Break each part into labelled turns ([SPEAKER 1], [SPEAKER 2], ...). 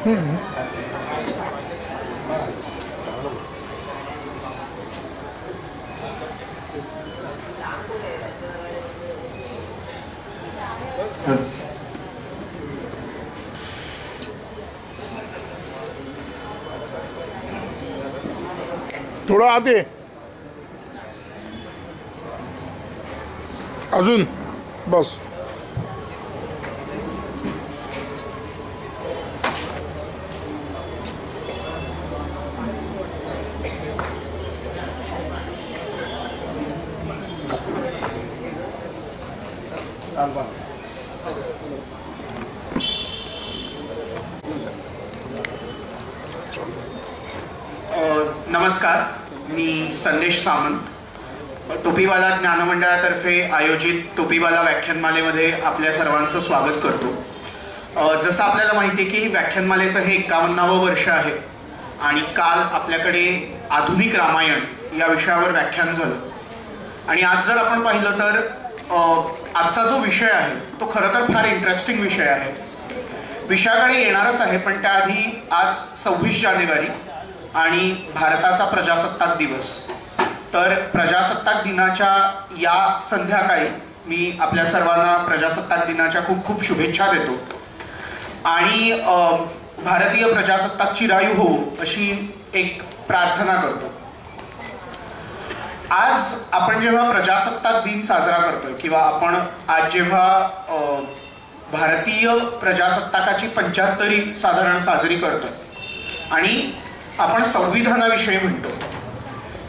[SPEAKER 1] थोडं आत ये अजून बस.
[SPEAKER 2] नमस्कार, मी संदेश सामंत. टोपीवाला ज्ञानमंडळातर्फे आयोजित टोपीवाला व्याख्यानमालेमध्ये आपल्या सर्वांचं स्वागत करतो. जसं आपल्याला माहिती आहे की व्याख्यानमालेचं हे 51वं वर्ष आहे आणि काल आपल्याकडे आधुनिक रामायण या विषयावर व्याख्यान झालं. आणि आज जर आपण पाहिलं तर आजचा जो विषय आहे तो खरं तर फार इंटरेस्टिंग विषय आहे. विषयाकडे येणारच आहे, पण त्याआधी आज 26 जानेवारी आणि भारताचा प्रजासत्ताक दिवस. तर प्रजासत्ताक दिनाच्या या संध्याकाळी मी आपल्या सर्वांना प्रजासत्ताक दिनाच्या खूप खूप शुभेच्छा देतो आणि भारतीय प्रजासत्ताक चिरायू हो अशी एक प्रार्थना करतो. आज आपण जेव्हा प्रजासत्ताक दिन साजरा करतोय किंवा आपण आज जेव्हा भारतीय प्रजासत्ताकाची 75वी साधारण साजरी करतोय आणि आपण संविधानाविषयी म्हणतो,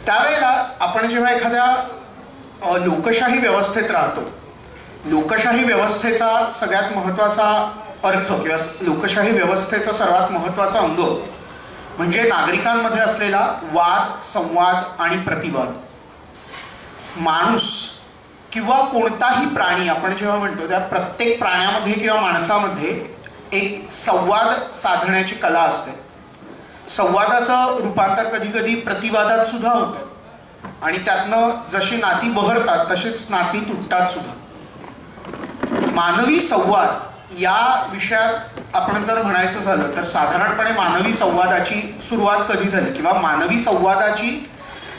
[SPEAKER 2] त्यावेळेला आपण जेव्हा एखाद्या लोकशाही व्यवस्थेत राहतो, लोकशाही व्यवस्थेचा सगळ्यात महत्त्वाचा अर्थ किंवा लोकशाही व्यवस्थेचं सर्वात महत्त्वाचं अंग म्हणजे नागरिकांमध्ये असलेला वाद, संवाद आणि प्रतिवाद. माणूस किंवा कोणताही प्राणी आपण जेव्हा म्हणतो त्या प्रत्येक प्राण्यामध्ये किंवा माणसामध्ये एक संवाद साधण्याची कला असते. संवादाचं रूपांतर कधी कधी प्रतिवादात सुद्धा होतं आणि त्यातनं जशी नाती बहरतात तशीच नाती तुटतात सुद्धा. मानवी संवाद या विषयात आपण जर म्हणायचं झालं तर साधारणपणे मानवी संवादाची सुरुवात कधी झाली किंवा मानवी संवादाची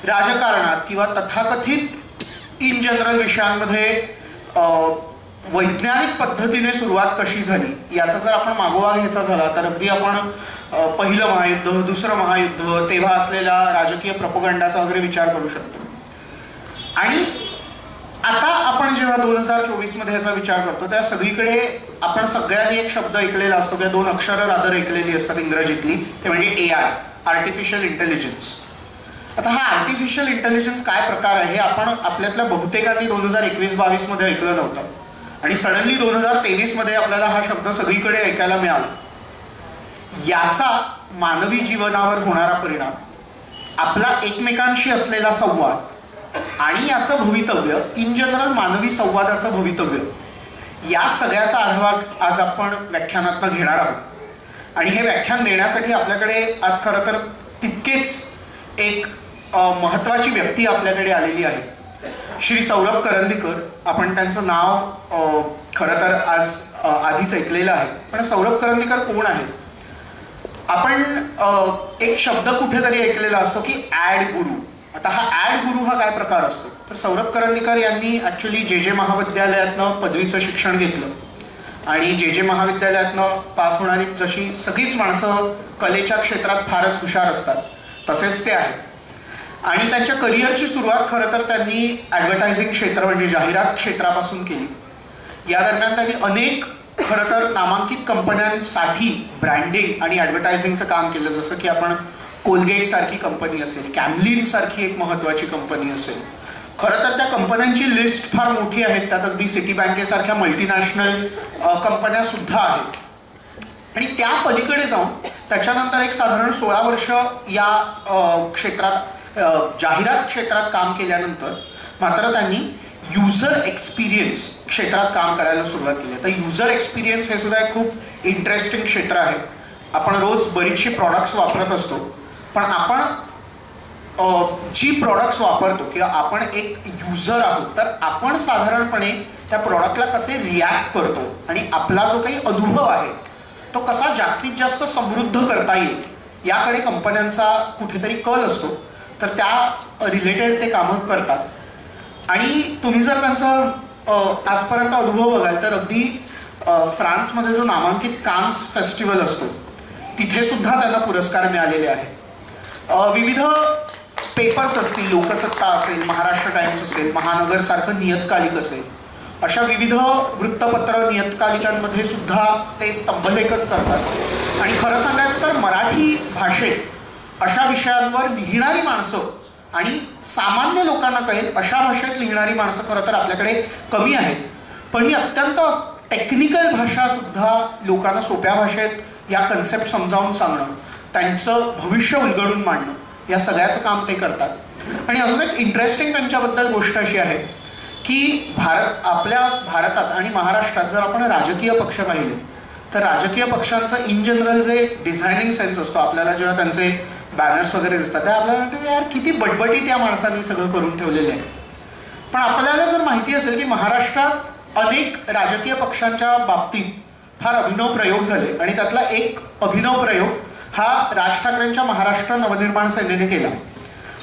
[SPEAKER 2] राजकारणात किंवा तथाकथित इन जनरल विषयांमध्ये वैज्ञानिक पद्धतीने सुरुवात कशी झाली याचा जर आपण मागोवा घ्यायचा झाला तर अगदी आपण पहिलं महायुद्ध, दुसरं महायुद्ध, तेव्हा असलेला राजकीय प्रोपगंडाचा वगैरे विचार करू शकतो. आणि आता आपण जेव्हा 2024 मध्ये याचा विचार करतो तेव्हा सगळीकडे आपण सगळ्यांनी एक शब्द ऐकलेला असतो किंवा 2 अक्षरं रादर ऐकलेली असतात इंग्रजीतली, ते म्हणजे AI, आर्टिफिशियल इंटेलिजन्स. आता हा आर्टिफिशियल इंटेलिजन्स काय प्रकार आहे हे आपण आपल्यातल्या बहुतेकांनी 2021-22 मध्ये ऐकलं नव्हतं आणि सडनली 2023 मध्ये आपल्याला हा शब्द सगळीकडे ऐकायला मिळाला. याचा मानवी जीवनावर होणारा परिणाम, आपला एकमेकांशी असलेला संवाद आणि याचं भवितव्य, इन जनरल मानवी संवादाचं भवितव्य, या सगळ्याचा आढावा आज आपण व्याख्यानातनं घेणार आहोत. आणि हे व्याख्यान देण्यासाठी आपल्याकडे आज खरं तर तितकेच एक महत्त्वाची व्यक्ती आपल्याकडे आलेली आहे, श्री सौरभ करंदीकर. आपण त्यांचं नाव खरं तर आज आधीच ऐकलेलं आहे, पण सौरभ करंदीकर कोण आहे? आपण एक शब्द कुठेतरी ऐकलेला असतो की ॲड गुरु. आता हा ॲड गुरु हा काय प्रकार असतो? तर सौरभ करंदीकर यांनी ॲक्च्युली जे महाविद्यालयातनं पदवीचं शिक्षण घेतलं आणि जे महाविद्यालयातनं पास होणारी जशी सगळीच माणसं कलेच्या क्षेत्रात फारच हुशार असतात तसेच ते आहेत. आणि त्यांच्या करिअरची सुरुवात खरं तर त्यांनी ॲडव्हर्टायझिंग क्षेत्र म्हणजे जाहिरात क्षेत्रापासून केली. या दरम्यान त्यांनी अनेक खरं तर नामांकित कंपन्यांसाठी ब्रँडिंग आणि ॲडव्हर्टायझिंगचं काम केलं, जसं की आपण कोलगेट सारखी कंपनी असेल, कॅमलिन सारखी एक महत्त्वाची कंपनी असेल. खरं तर त्या कंपन्यांची लिस्ट फार मोठी आहे, त्यात अगदी सिटी बँकेसारख्या मल्टीनॅशनल कंपन्या सुद्धा आहेत. आणि त्या पलीकडे जाऊन त्याच्यानंतर एक साधारण 16 वर्ष या क्षेत्रात जाहिरात क्षेत्रात काम केल्यानंतर मात्र त्यांनी युजर एक्सपिरियन्स क्षेत्रात काम करायला सुरुवात केली. तर युजर एक्सपिरियन्स हे सुद्धा एक खूप इंटरेस्टिंग क्षेत्र आहे. आपण रोज बरीचशी प्रॉडक्ट्स वापरत असतो, पण आपण जी प्रॉडक्ट्स वापरतो किंवा आपण एक युजर आहोत तर आपण साधारणपणे त्या प्रॉडक्टला कसे रिॲक्ट करतो आणि आपला जो काही अनुभव आहे तो कसा जास्तीत जास्त समृद्ध करता येईल याकडे कंपन्यांचा कुठेतरी कल असतो. तर त्या रिलेटेड ते कामं करतात. आणि तुम्ही जर त्यांचा आजपर्यंत अनुभव बघाल तर अगदी फ्रान्समध्ये जो नामांकित कान्स फेस्टिवल असतो तिथे सुद्धा त्यांना पुरस्कार मिळालेले आहेत. विविध पेपर्स असतील, लोकसत्ता असेल, महाराष्ट्र टाइम्स असेल, महानगर सारखं नियतकालिक असेल, अशा विविध वृत्तपत्र नियतकालिकांमध्ये सुद्धा ते स्तंभलेखन करतात. आणि खरं सांगायचं तर मराठी भाषेत अशा विषयांवर लिहिणारी माणसं आणि सामान्य लोकांना कळेल अशा भाषेत लिहिणारी माणसं खरं तर आपल्याकडे कमी आहेत. पण ही अत्यंत टेक्निकल भाषा सुद्धा लोकांना सोप्या भाषेत या कन्सेप्ट समजावून सांगणं, त्यांचं भविष्य उलगडून मांडणं, या सगळ्याचं काम ते करतात. आणि अजून एक इंटरेस्टिंग त्यांच्याबद्दल गोष्ट अशी आहे की आपल्या भारतात आणि महाराष्ट्रात जर आपण राजकीय पक्ष पाहिले तर राजकीय पक्षांचं इन जनरल जे डिझायनिंग सेन्स असतो, आपल्याला जेव्हा त्यांचे बॅनर्स वगैरे दिसतात ते आपल्याला वाटतं यार किती बटबटी त्या माणसांनी सगळं करून ठेवलेलं आहे. पण आपल्याला जर माहिती असेल की महाराष्ट्रात अनेक राजकीय पक्षांच्या बाबतीत फार अभिनव प्रयोग झाले आणि त्यातला एक अभिनव प्रयोग हा राज ठाकरेंच्या महाराष्ट्र नवनिर्माण सेनेने केला.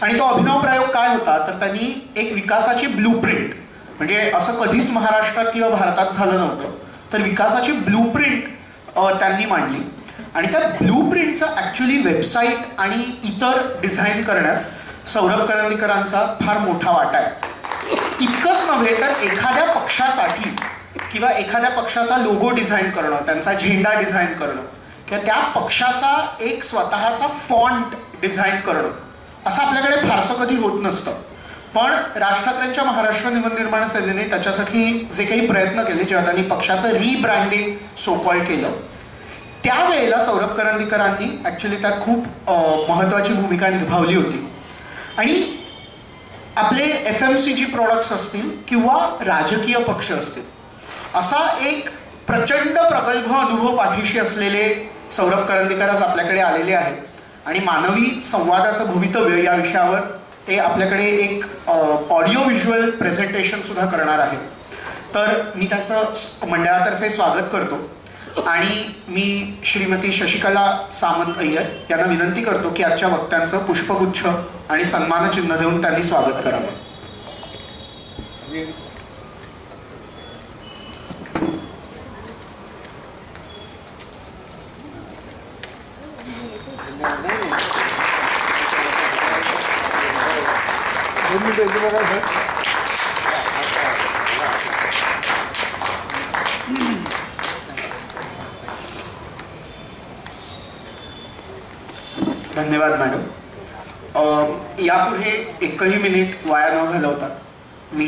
[SPEAKER 2] आणि तो अभिनव प्रयोग काय होता तर त्यांनी एक विकासाची ब्लूप्रिंट, म्हणजे असं कधीच महाराष्ट्रात किंवा भारतात झालं नव्हतं, तर विकासाची ब्लूप्रिंट त्यांनी मांडली. आणि त्या ब्लूप्रिंटचं ॲक्च्युली वेबसाईट आणि इतर डिझाईन करण्यात सौरभ करंदीकरांचा फार मोठा वाटा आहे. इतकंच नव्हे तर एखाद्या पक्षासाठी किंवा एखाद्या पक्षाचा लोगो डिझाईन करणं, त्यांचा झेंडा डिझाईन करणं किंवा त्या पक्षाचा एक स्वतःचा फॉन्ट डिझाईन करणं असं आपल्याकडे फारसं कधी होत नसतं. पण राज ठाकरेंच्या महाराष्ट्र नवनिर्माण सेनेने त्याच्यासाठी जे काही प्रयत्न केले, जेव्हा त्यांनी पक्षाचं रिब्रँडिंग सोकॉल्ड केलं, त्यावेळेला सौरभ करंदीकरांनी ॲक्च्युली त्यात खूप महत्त्वाची भूमिका निभावली होती. आणि आपले FMCG प्रॉडक्ट्स असतील किंवा राजकीय पक्ष असतील, असा एक प्रचंड प्रगल्भ अनुभव पाठीशी असलेले सौरभ करंदीकर आज आपल्याकडे आलेले आहेत. आणि मानवी संवादाचं भवितव्य या विषयावर ते आपल्याकडे एक ऑडिओ व्हिज्युअल प्रेझेंटेशन सुद्धा करणार आहेत. तर मी त्यांचं मंडळातर्फे स्वागत करतो. आणि मी श्रीमती शशिकला सामंत अय्यर यांना विनंती करतो की आजच्या वक्त्यांचं पुष्पगुच्छ आणि सन्मानचिन्ह देऊन त्यांनी स्वागत करावं. धन्यवाद मॅडम. यापुढे एकही मिनिट वाया न घालवता मी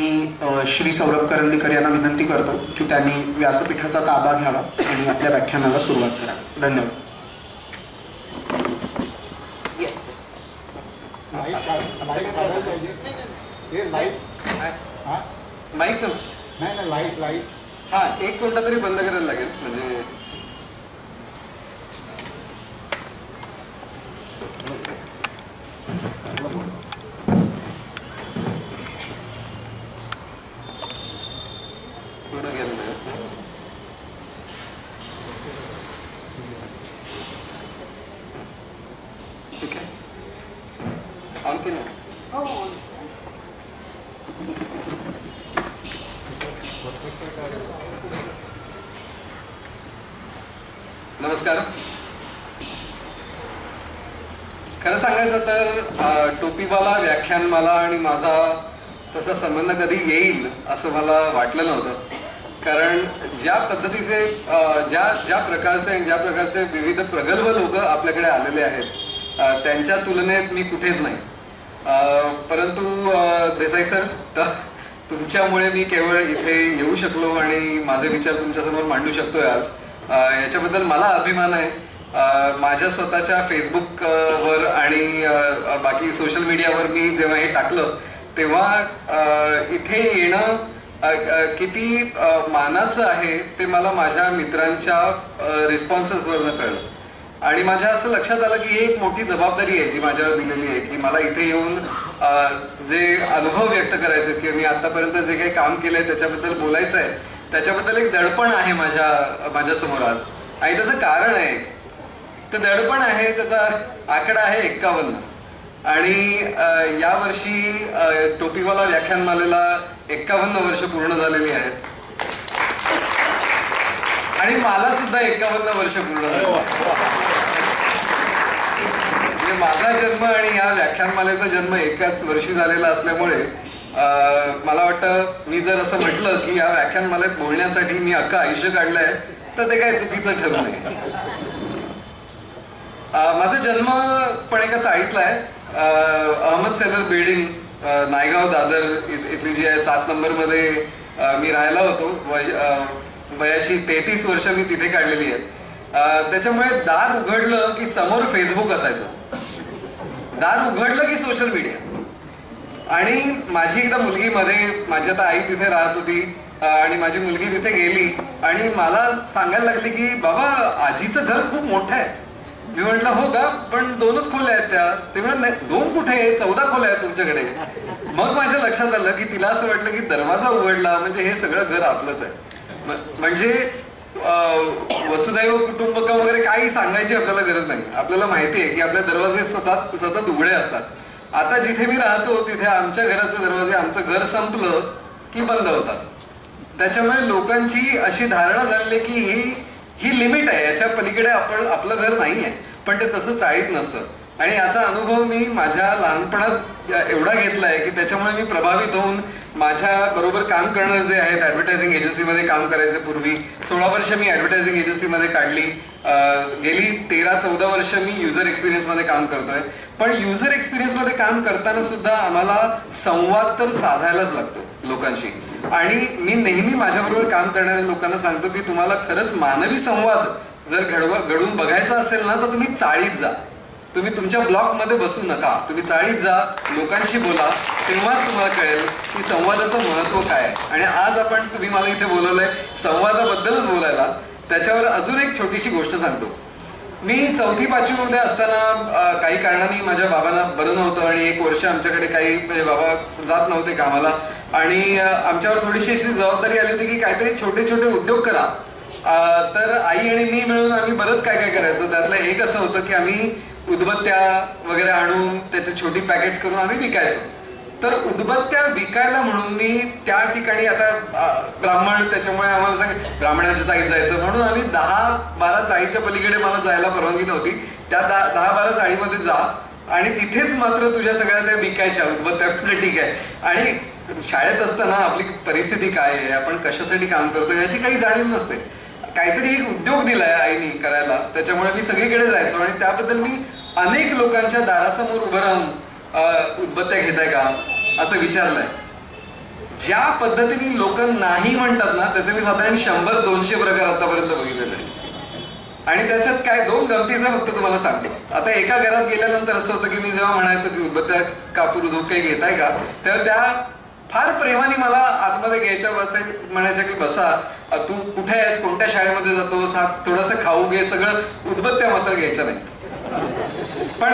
[SPEAKER 2] श्री सौरभ करंदीकर यांना विनंती करतो की त्यांनी व्यासपीठाचा ताबा घ्यावा आणि आपल्या व्याख्यानाला सुरुवात करावी. धन्यवाद.
[SPEAKER 3] माईक नाही, लाईट हा एक कोणता तरी बंद करायला लागेल. म्हणजे पुढं गेलं ठीक आहे. ऑन केलं. नमस्कार. खरं सांगायचं तर टोपीवाला व्याख्यानमाला आणि माझा तसा संबंध कधी येईल असं मला वाटलं नव्हतं. कारण ज्या पद्धतीचे ज्या प्रकारचे विविध प्रगल्भ लोक आपल्याकडे आलेले आहेत त्यांच्या तुलनेत मी कुठेच नाही. परंतु देसाई सर, तुमच्यामुळे मी केवळ इथे येऊ शकलो आणि माझे विचार तुमच्यासमोर मांडू शकतोय आज, याच्याबद्दल मला अभिमान आहे. माझ्या स्वतःच्या फेसबुकवर आणि बाकी सोशल मीडियावर मी जेव्हा हे टाकलं तेव्हा इथे येणं किती मानाचं आहे ते मला माझ्या मित्रांच्या रिस्पॉन्सेसवरनं कळलं. आणि माझ्या असं लक्षात आलं की ही एक मोठी जबाबदारी आहे जी माझ्यावर दिलेली आहे की मला इथे येऊन जे अनुभव व्यक्त करायचे किंवा मी आतापर्यंत जे काही काम केलंय त्याच्याबद्दल बोलायचं आहे, त्याच्याबद्दल एक दडपण आहे माझ्यासमोर आज. आणि त्याचं कारण आहे. तर दडपण आहे, त्याचा आकडा आहे 51. आणि यावर्षी टोपीवाला व्याख्यानमालेला 51 वर्ष पूर्ण झालेली आहेत. आणि मला सुद्धा 51 वर्ष पूर्ण झाली. म्हणजे माझा जन्म आणि या व्याख्यानमालेचा जन्म एकाच वर्षी झालेला असल्यामुळे मला वाटतं मी जर असं म्हटलं की या व्याख्यानमालेत बोलण्यासाठी मी अख्खं आयुष्य काढलंय तर ते काही चुकीचं ठरू नये. माझा जन्म पण एका चाळीतला आहे. अहमद सेलर बिल्डिंग, नायगाव दादर इथली जी आहे 7 नंबरमध्ये मी राहायला होतो. वयाची 33 वर्ष मी तिथे काढलेली आहेत. त्याच्यामुळे दार उघडलं की समोर फेसबुक असायचं, दार उघडलं की सोशल मीडिया. आणि माझी एकदा मुलगी मध्ये, माझी आता आई तिथे राहत होती आणि माझी मुलगी तिथे गेली आणि मला सांगायला लागली की बाबा आजीचं घर खूप मोठं आहे. मी म्हटलं हो का, पण 2च खोल्या आहेत त्या. ते म्हणत नाही 2 कुठे, 14 खोल्या आहेत तुमच्याकडे. मग माझ्या लक्षात आलं की तिला असं वाटलं की दरवाजा उघडला म्हणजे हे सगळं घर आपलंच आहे. म्हणजे वसुदैव कुटुंबकम वगैरे काही सांगायची आपल्याला गरज नाही. आपल्याला माहिती आहे की आपले दरवाजे सतत उघडे असतात. आता जिथे मी राहतो तिथे आमच्या घराचे दरवाजे, आमचं घर संपलं की बंद होतात. त्याच्यामुळे लोकांची अशी धारणा झाली की ही लिमिट आहे, याच्या पलीकडे आपलं घर नाही आहे. पण ते तसं चाळीत नसतं. आणि याचा अनुभव मी माझ्या लहानपणात एवढा घेतलाय की त्याच्यामुळे मी प्रभावित होऊन माझ्या बरोबर काम करणारे जे आहेत, ऍडव्हर्टायझिंग एजन्सीमध्ये काम करायचे पूर्वी 16 वर्ष मी ऍडव्हर्टायझिंग एजन्सीमध्ये काढली. गेली 13-14 वर्ष मी युजर एक्सपिरियन्समध्ये काम करतोय. पण युजर एक्सपिरियन्समध्ये काम करताना सुद्धा आम्हाला संवाद तर साधायलाच लागतो लोकांशी. आणि मी नेहमी माझ्याबरोबर काम करणाऱ्या लोकांना सांगतो की तुम्हाला खरंच मानवी संवाद जर घडवून बघायचा असेल ना तर तुम्ही चाळीत जा. तुम्ही तुमच्या ब्लॉकमध्ये बसू नका, तुम्ही चाळीत जा, लोकांशी बोला, तेव्हाच तुम्हाला कळेल की संवादाचं महत्व काय आहे. आणि आज तुम्ही मला इथे बोलवलंय संवादाबद्दलच बोलायला. त्याच्यावर अजून एक छोटीशी गोष्ट सांगतो. मी 4वी-5वी असताना काही कारणाने माझ्या बाबांना बरं नव्हतं आणि 1 वर्ष आमच्याकडे काही म्हणजे बाबा जात नव्हते कामाला. आणि आमच्यावर थोडीशी अशी जबाबदारी आली होती की काहीतरी छोटे छोटे उद्योग करा. तर आई आणि मी मिळून आम्ही बरंच काय काय करायचं. त्यातलं एक असं होतं की आम्ही उदबत्त्या वगैरे आणून त्याचे छोटी पॅकेट्स करून आम्ही विकायचो. तर उदबत्त्या विकायला म्हणून मी त्या ठिकाणी, आता ब्राह्मण त्याच्यामुळे आम्हाला ब्राह्मणाच्या चाळीत जायचं म्हणून आम्ही 10-12 चाळीच्या पलीकडे मला जायला परवानगी नव्हती. त्या 10-12 चाळीमध्ये जा आणि तिथेच मात्र तुझ्या सगळ्या त्या विकायच्या उदबत्त्या. ठीक आहे. आणि शाळेत असताना आपली परिस्थिती काय आहे, आपण कशासाठी काम करतो याची काही जाणीव नसते. काहीतरी एक उद्योग दिलाय आईनी करायला, त्याच्यामुळे मी सगळीकडे जायचो आणि त्याबद्दल मी अनेक लोकांच्या दारासमोर उभं राहून उदबत्त्या घेताय का असं विचारलंय. ज्या पद्धतीने लोक नाही म्हणतात ना त्याचे मी साधारण 100-200 प्रकार आतापर्यंत बघितलेले. आणि त्याच्यात काय 2 गमतीचं फक्त तुम्हाला सांगतो. आता एका घरात गेल्यानंतर असं होतं की मी जेव्हा म्हणायचं की उदबत्त्या कापूर उद्योग काही घेताय का, तेव्हा त्या फार प्रेमाने मला आतमध्ये घ्यायच्या, म्हणायच्या की बसा, तू कुठे आहेस, कोणत्या शाळेमध्ये जातोस, थोडंसं खाऊ घे, सगळं. उदबत्त्या मात्र घ्यायच्या नाही. पण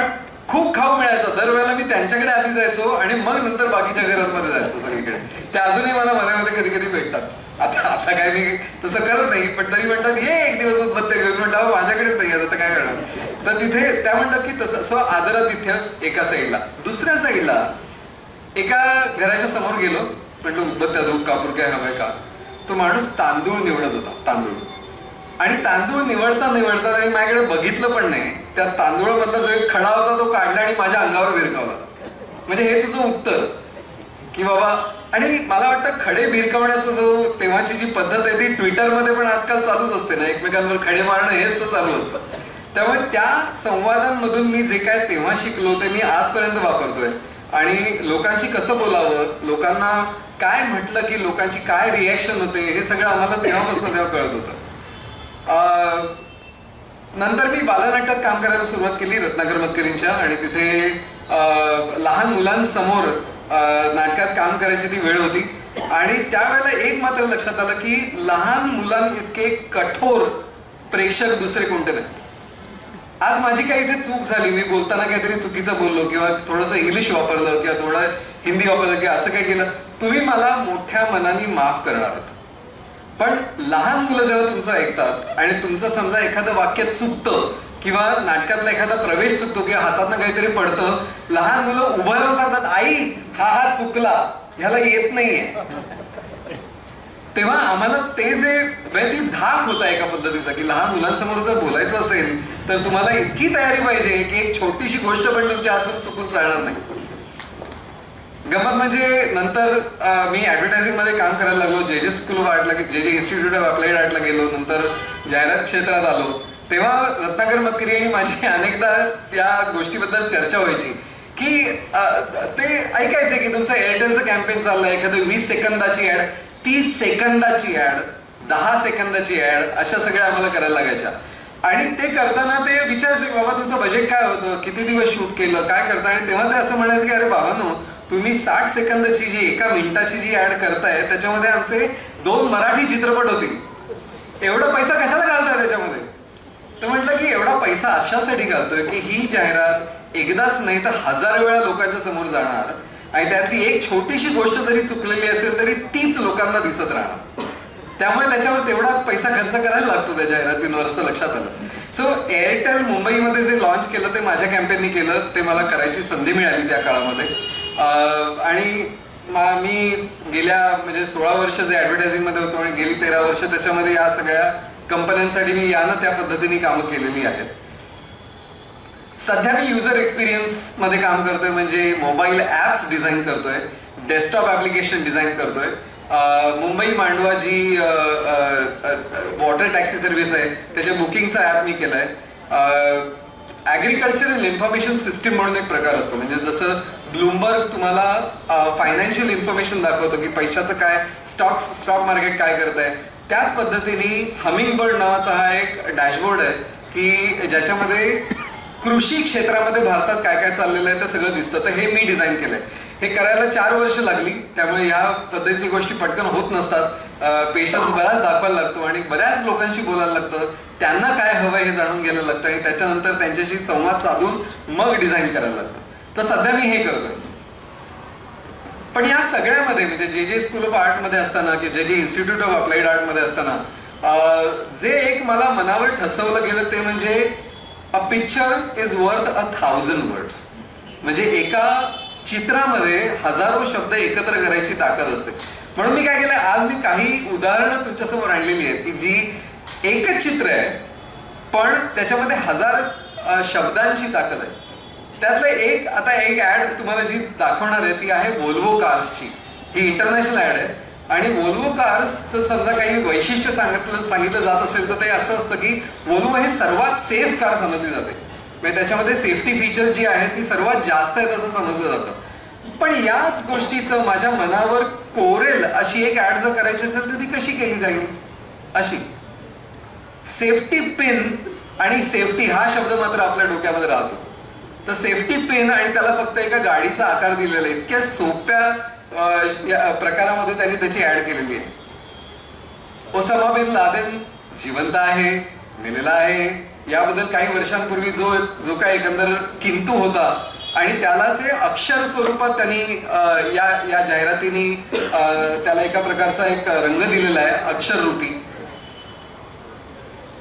[SPEAKER 3] खूप खाऊ मिळायचं. दरवेळेला मी त्यांच्याकडे आधी जायचो आणि मग नंतर बाकीच्या घरांमध्ये जायचो सगळीकडे. ते अजूनही मला मध्ये कधी कधी भेटतात. आता काय मी तसं करत नाही, पण तरी म्हणतात ये एक दिवस उदबत्त्या घेऊन. म्हटलं माझ्याकडेच नाही आता काय करणार. तर तिथे त्या म्हणतात की तसं आदरातिथ्य एका साईडला. दुसऱ्या साईडला एका घराच्या समोर गेलो, म्हटलं उदबत्त्या धूप कापूर काय हवंय का. तो माणूस तांदूळ निवडत होता, तांदूळ. आणि तांदूळ निवडता आणि माझ्याकडे बघितलं पण नाही. त्या तांदूळामधला जो एक खडा होता तो काढला आणि माझ्या अंगावर भिरकावला. म्हणजे हे तुझं उत्तर की बाबा. आणि मला वाटतं खडे भिरकावण्याचा जो तेव्हाची जी पद्धत आहे ती ट्विटरमध्ये पण आजकाल चालूच असते ना, एकमेकांवर खडे मारणं हेच तर चालू असतं. त्यामुळे त्या संवादांमधून मी जे काय तेव्हा शिकलो ते मी आजपर्यंत वापरतोय. आणि लोकांशी कसं बोलावं, लोकांना काय म्हटलं की लोकांची काय रिॲक्शन होते, हे सगळं आम्हाला तेव्हापासून तेव्हा कळत होतं. नंतर मी बालनाट्यात काम करायला सुरुवात केली रत्नाकर मतकरींच्या. आणि तिथे लहान मुलांसमोर नाटकात काम करायची ती वेळ होती. आणि त्यावेळेला एक मात्र लक्षात आलं की लहान मुलांइतके कठोर प्रेक्षक दुसरे कोणते नाही. आज माझी काही इथे चूक झाली, मी बोलताना काहीतरी चुकीचं बोललो किंवा थोडंसं इंग्लिश वापरलं किंवा थोडं हिंदी वापरलं किंवा असं काही केलं, तुम्ही मला मोठ्या मनाने माफ करणार आहात. पण लहान मुलं जेव्हा तुमचं ऐकतात आणि तुमचं समजा एखादं वाक्य चुकतं किंवा नाटकातला एखादा प्रवेश चुकतो किंवा हातातनं काहीतरी पडतं, लहान मुलं उभं राहून सांगतात, आई हा चुकला, ह्याला येत नाहीये. तेव्हा आम्हाला ते जे ती धाक होता एका पद्धतीचा की लहान मुलांसमोर जर बोलायचं असेल तर तुम्हाला इतकी तयारी पाहिजे की एक छोटीशी गोष्ट पण तुमच्या हातून चुकून चालणार नाही. गमत म्हणजे नंतर मी ऍडव्हर्टायझिंग मध्ये काम करायला लागलो, जे स्कूल ऑफ आर्टला, जे इन्स्टिट्यूट ऑफ अप्लाइड आर्टला गेलो, नंतर जाहिरात क्षेत्रात आलो, तेव्हा रत्नाकर मतकरी आणि माझी अनेकदा या गोष्टीबद्दल चर्चा व्हायची की ते ऐकायचे की तुमचं एअरटेलचं कॅम्पेन चाललंय, एखादं 20 सेकंदाची ऍड, 30 सेकंदाची ऍड, 10 सेकंदाची ऍड, अशा सगळ्या आम्हाला करायला लागायच्या. आणि ते करताना ते विचारायचे, बाबा तुमचं बजेट काय होतं, किती दिवस शूट केलं, काय करता. आणि तेव्हा ते असं म्हणायचं की अरे बाबांनो, तुम्ही 60 सेकंदाची जी 1 मिनिटाची जी ऍड करताय त्याच्यामध्ये आमचे 2 मराठी चित्रपट होतील, एवढा पैसा कशाला घालताय त्याच्यामध्ये. तर म्हटलं की एवढा पैसा अशासाठी घालतोय की ही जाहिरात एकदाच नाही तर 1000 वेळा लोकांच्या समोर जाणार आणि त्यातली एक छोटीशी गोष्ट जरी चुकलेली असेल तरी तीच लोकांना दिसत राहणार. त्यामुळे त्याच्यावर तेवढा पैसा खर्च करायला लागतो त्या जाहिरातींवर, असं लक्षात आलं. सो एअरटेल मुंबईमध्ये जे लॉन्च केलं ते माझ्या कॅम्पेननी केलं, ते मला करायची संधी मिळाली त्या काळामध्ये. आणि मी गेल्या म्हणजे 16 वर्ष जे ऍडव्हर्टायझिंग मध्ये होतो आणि गेली 13 वर्ष त्याच्यामध्ये या सगळ्या कंपन्यांसाठी मी यानं त्या पद्धतीने कामं केलेली आहेत. सध्या मी युजर एक्सपिरियन्स मध्ये काम करतोय, म्हणजे मोबाईल ऍप्स डिझाईन करतोय, डेस्कटॉप ऍप्लिकेशन डिझाईन करतोय. मुंबई मांडवा जी वॉटर टॅक्सी सर्व्हिस आहे त्याच्या बुकिंगचा ऍप मी केलाय. ऍग्रिकल्चरल इन्फॉर्मेशन सिस्टीम म्हणून एक प्रकार असतो, म्हणजे जसं ब्लूमबर्ग तुम्हाला फायनान्शियल इन्फॉर्मेशन दाखवतो की पैशाचं काय, स्टॉक मार्केट काय करत आहे, त्याच पद्धतीने हमिंगबर्ड नावाचा हा एक डॅशबोर्ड आहे की ज्याच्यामध्ये कृषी क्षेत्रामध्ये भारतात काय काय चाललेलं आहे ते सगळं दिसतं. तर हे मी डिझाईन केलंय. हे करायला 4 वर्ष लागली, त्यामुळे या पद्धतीची गोष्टी पटकन होत नसतात. पेशन्स बराच दाखवायला लागतो आणि बऱ्याच लोकांशी बोलायला लागतं, त्यांना काय हवंय हे जाणून घ्यायला लागतं आणि त्याच्यानंतर त्यांच्याशी संवाद साधून मग डिझाईन करायला लागतं. तर सध्या मी हे करतोय. पण या सगळ्यामध्ये म्हणजे जे स्कूल ऑफ आर्ट मध्ये असताना किंवा जे इन्स्टिट्यूट ऑफ अप्लाइड आर्ट मध्ये असताना जे एक मला मनावर ठसवलं गेलं ते म्हणजे a picture is worth 1000 words. म्हणजे एका चित्रामध्ये 1000 शब्द एकत्र करायची ताकद असते. म्हणून मी काय केलंय, आज मी काही उदाहरणं तुमच्यासमोर आणलेली आहेत की जी एकच चित्र आहे पण त्याच्यामध्ये 1000 शब्दांची ताकद आहे. त्यातलं एक ऍड तुम्हाला जी दाखवणार आहे ती आहे वोल्वो कार्सची. ही इंटरनॅशनल ऍड आहे आणि वोल्वो कार्सचं समजा काही वैशिष्ट्य सांगितलं जात असेल तर ते असं असतं की वोल्वो हे सर्वात सेफ कार समजली जाते. म्हणजे त्याच्यामध्ये सेफ्टी फीचर्स जी आहेत ती सर्वात जास्त आहेत असं समजलं जातं. पण याच गोष्टीचं माझ्या मनावर कोरेल अशी एक ऍड जर करायची असेल तर ती कशी केली जाईल, अशी सेफ्टी पिन आणि सेफ्टी हा शब्द मात्र आपल्या डोक्यामध्ये राहतो. तर सेफ्टी पिन आणि त्याला फक्त एका गाडीचा आकार दिलेला आहे. इतक्या सोप्या प्रकारामध्ये त्यांनी त्याची ऍड केलेली आहे. ओसामा बिन लादेन जिवंत आहे, मेलेला आहे, याबद्दल काही वर्षांपूर्वी जो काय एकंदर किंतु होता आणि त्यालाच हे अक्षर स्वरूपात त्यांनी या जाहिरातीने त्याला एका प्रकारचा एक रंग दिलेला आहे, अक्षर रूपी.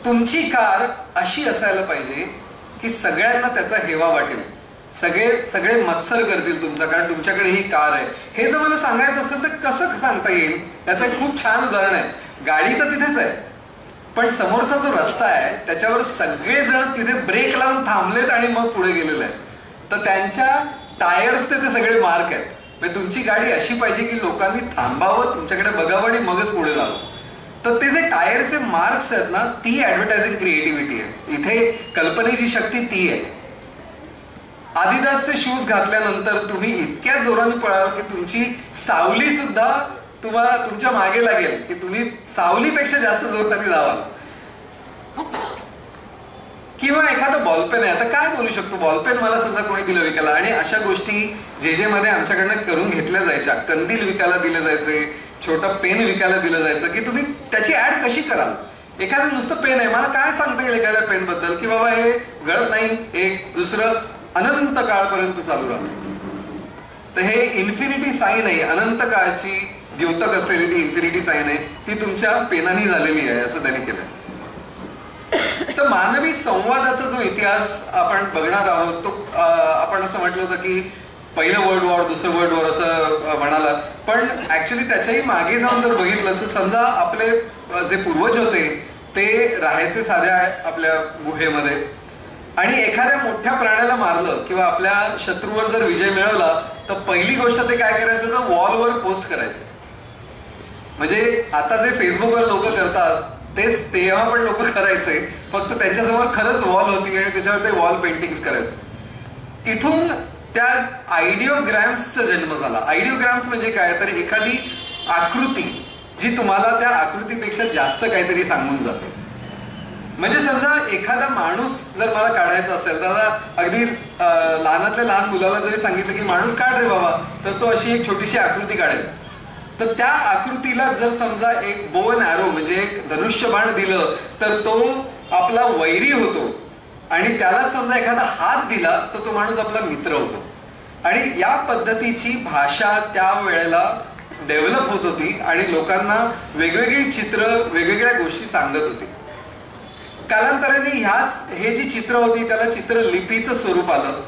[SPEAKER 3] तुमची कार अशी असायला पाहिजे की सगळ्यांना त्याचा हेवा वाटेल, सगळे मत्सर करतील तुमचा, कारण तुमच्याकडे ही कार आहे. हे जर मला सांगायचं असेल तर कसं सांगता येईल, याचं एक खूप छान उदाहरण आहे. गाडी तर तिथेच आहे पण समोरचा जो रस्ता आहे त्याच्यावर सगळेजण तिथे ब्रेक लावून थांबलेत आणि मग पुढे गेलेले आहेत. तर त्यांच्या टायर्सचे ते सगळे मार्क आहेत. म्हणजे तुमची गाडी अशी पाहिजे की लोकांनी थांबावं, तुमच्याकडे बघावं आणि मगच पुढे जावं. तर ते जे टायरचे मार्क्स आहेत ना, ती ऍडव्हर्टायझिंग क्रिएटिव्हिटी आहे. इथे कल्पनेची शक्ती ती आहे. आदिदासचे शूज घातल्यानंतर तुम्ही इतक्या जोराने पळाल की तुमची सावली सुद्धा तुम्हाला तुमच्या मागे लागेल की तुम्ही सावलीपेक्षा जास्त जोराने जावाल. किंवा एखादं बॉलपेन आहे, आता काय बोलू शकतो, बॉलपेन मला समजा कोणी दिलं विकायला आणि अशा गोष्टी जे मध्ये आमच्याकडनं करून घेतल्या जायच्या. कंदील विकायला दिले जायचे, छोटं पेन विकायला दिलं जायचं की तुम्ही त्याची ऍड कशी कराल. एखादं नुसतं पेन आहे, मला काय सांगता येईल एखाद्या पेन बद्दल की बाबा हे गळत नाही, एक दुसरं अनंत काळपर्यंत चालू राहतं. तर हे इन्फिनिटी साईन आहे, अनंत काळची द्योतक असलेली ती इन्फिनिटी साईन आहे ती तुमच्या पेनाने झालेली आहे असं त्यांनी केलं. तर मानवी संवादाचा जो इतिहास आपण बघणार आहोत तो आपण असं म्हटलं होतं की पहिलं वर्ल्ड वॉर, दुसरं वर्ल्ड वॉर असं म्हणाला, पण ऍक्च्युली त्याच्याही मागे जाऊन जर बघितलं तर समजा आपले जे पूर्वज होते ते राहायचे साध्या आपल्या गुहेमध्ये आणि एखाद्या मोठ्या प्राण्याला मारलं किंवा आपल्या शत्रूवर जर विजय मिळवला तर पहिली गोष्ट ते काय करायचं तर वॉलवर पोस्ट करायचं. म्हणजे आता जे फेसबुकवर लोक करतात तेच तेव्हा पण लोक करायचे, फक्त त्यांच्यासमोर खरंच वॉल होती आणि त्याच्यावर ते वॉल पेंटिंग्स करायचे. इथून त्या आयडिओग्रॅम्सचा जन्म झाला. आयडिओग्रॅम्स म्हणजे काय तर एखादी आकृती जी तुम्हाला त्या आकृतीपेक्षा जास्त काहीतरी सांगून जाते. म्हणजे समजा एखादा माणूस जर मला काढायचा असेल तर अगदी लहानातल्या लहान मुलाला जरी सांगितलं की माणूस काढ रे बाबा तर तो अशी एक छोटीशी आकृती काढेल. तर त्या आकृतीला जर समजा एक बो अँड ॲरो म्हणजे एक धनुष्यबाण दिलं तर तो आपला वैरी होतो आणि त्याला समजा एखादा हात दिला तर तो माणूस आपला मित्र होतो. आणि या पद्धतीची भाषा त्या वेळेला डेव्हलप होत होती आणि लोकांना वेगवेगळी चित्र वेगवेगळ्या गोष्टी सांगत होती. कालांतराने हे जी चित्र होती त्याला चित्रलिपीचं स्वरूप आलं.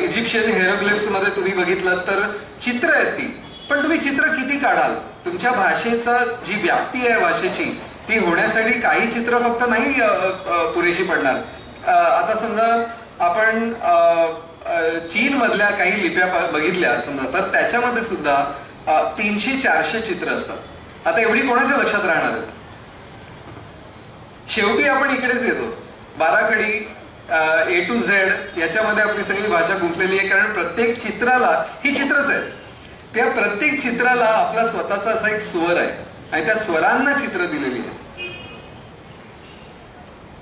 [SPEAKER 3] इजिप्शियन हेरोग्लिफ्स मध्ये तुम्ही बघितलं तर चित्र आहेत ती, पण तुम्ही चित्र किती काढाल? तुमच्या भाषेचा जी व्याप्ती आहे भाषेची ती होण्यासाठी काही चित्र फक्त नाही पुरेशी पडणार. आता समजा आपण चीन मधल्या काही लिप्या बघितल्या समजा तर त्याच्यामध्ये सुद्धा 300-400 चित्र असतात. आता एवढी कोणाच्या लक्षात राहणार आहेत? शेवटी आपण इकडेच येतो. बाराखडी A to Z याच्यामध्ये आपली सगळी भाषा गुंतलेली आहे, कारण प्रत्येक चित्राला ही चित्रच आहेत. त्या प्रत्येक चित्राला आपला स्वतःचा असा एक स्वर आहे आणि त्या स्वरांना चित्र दिलेली आहे.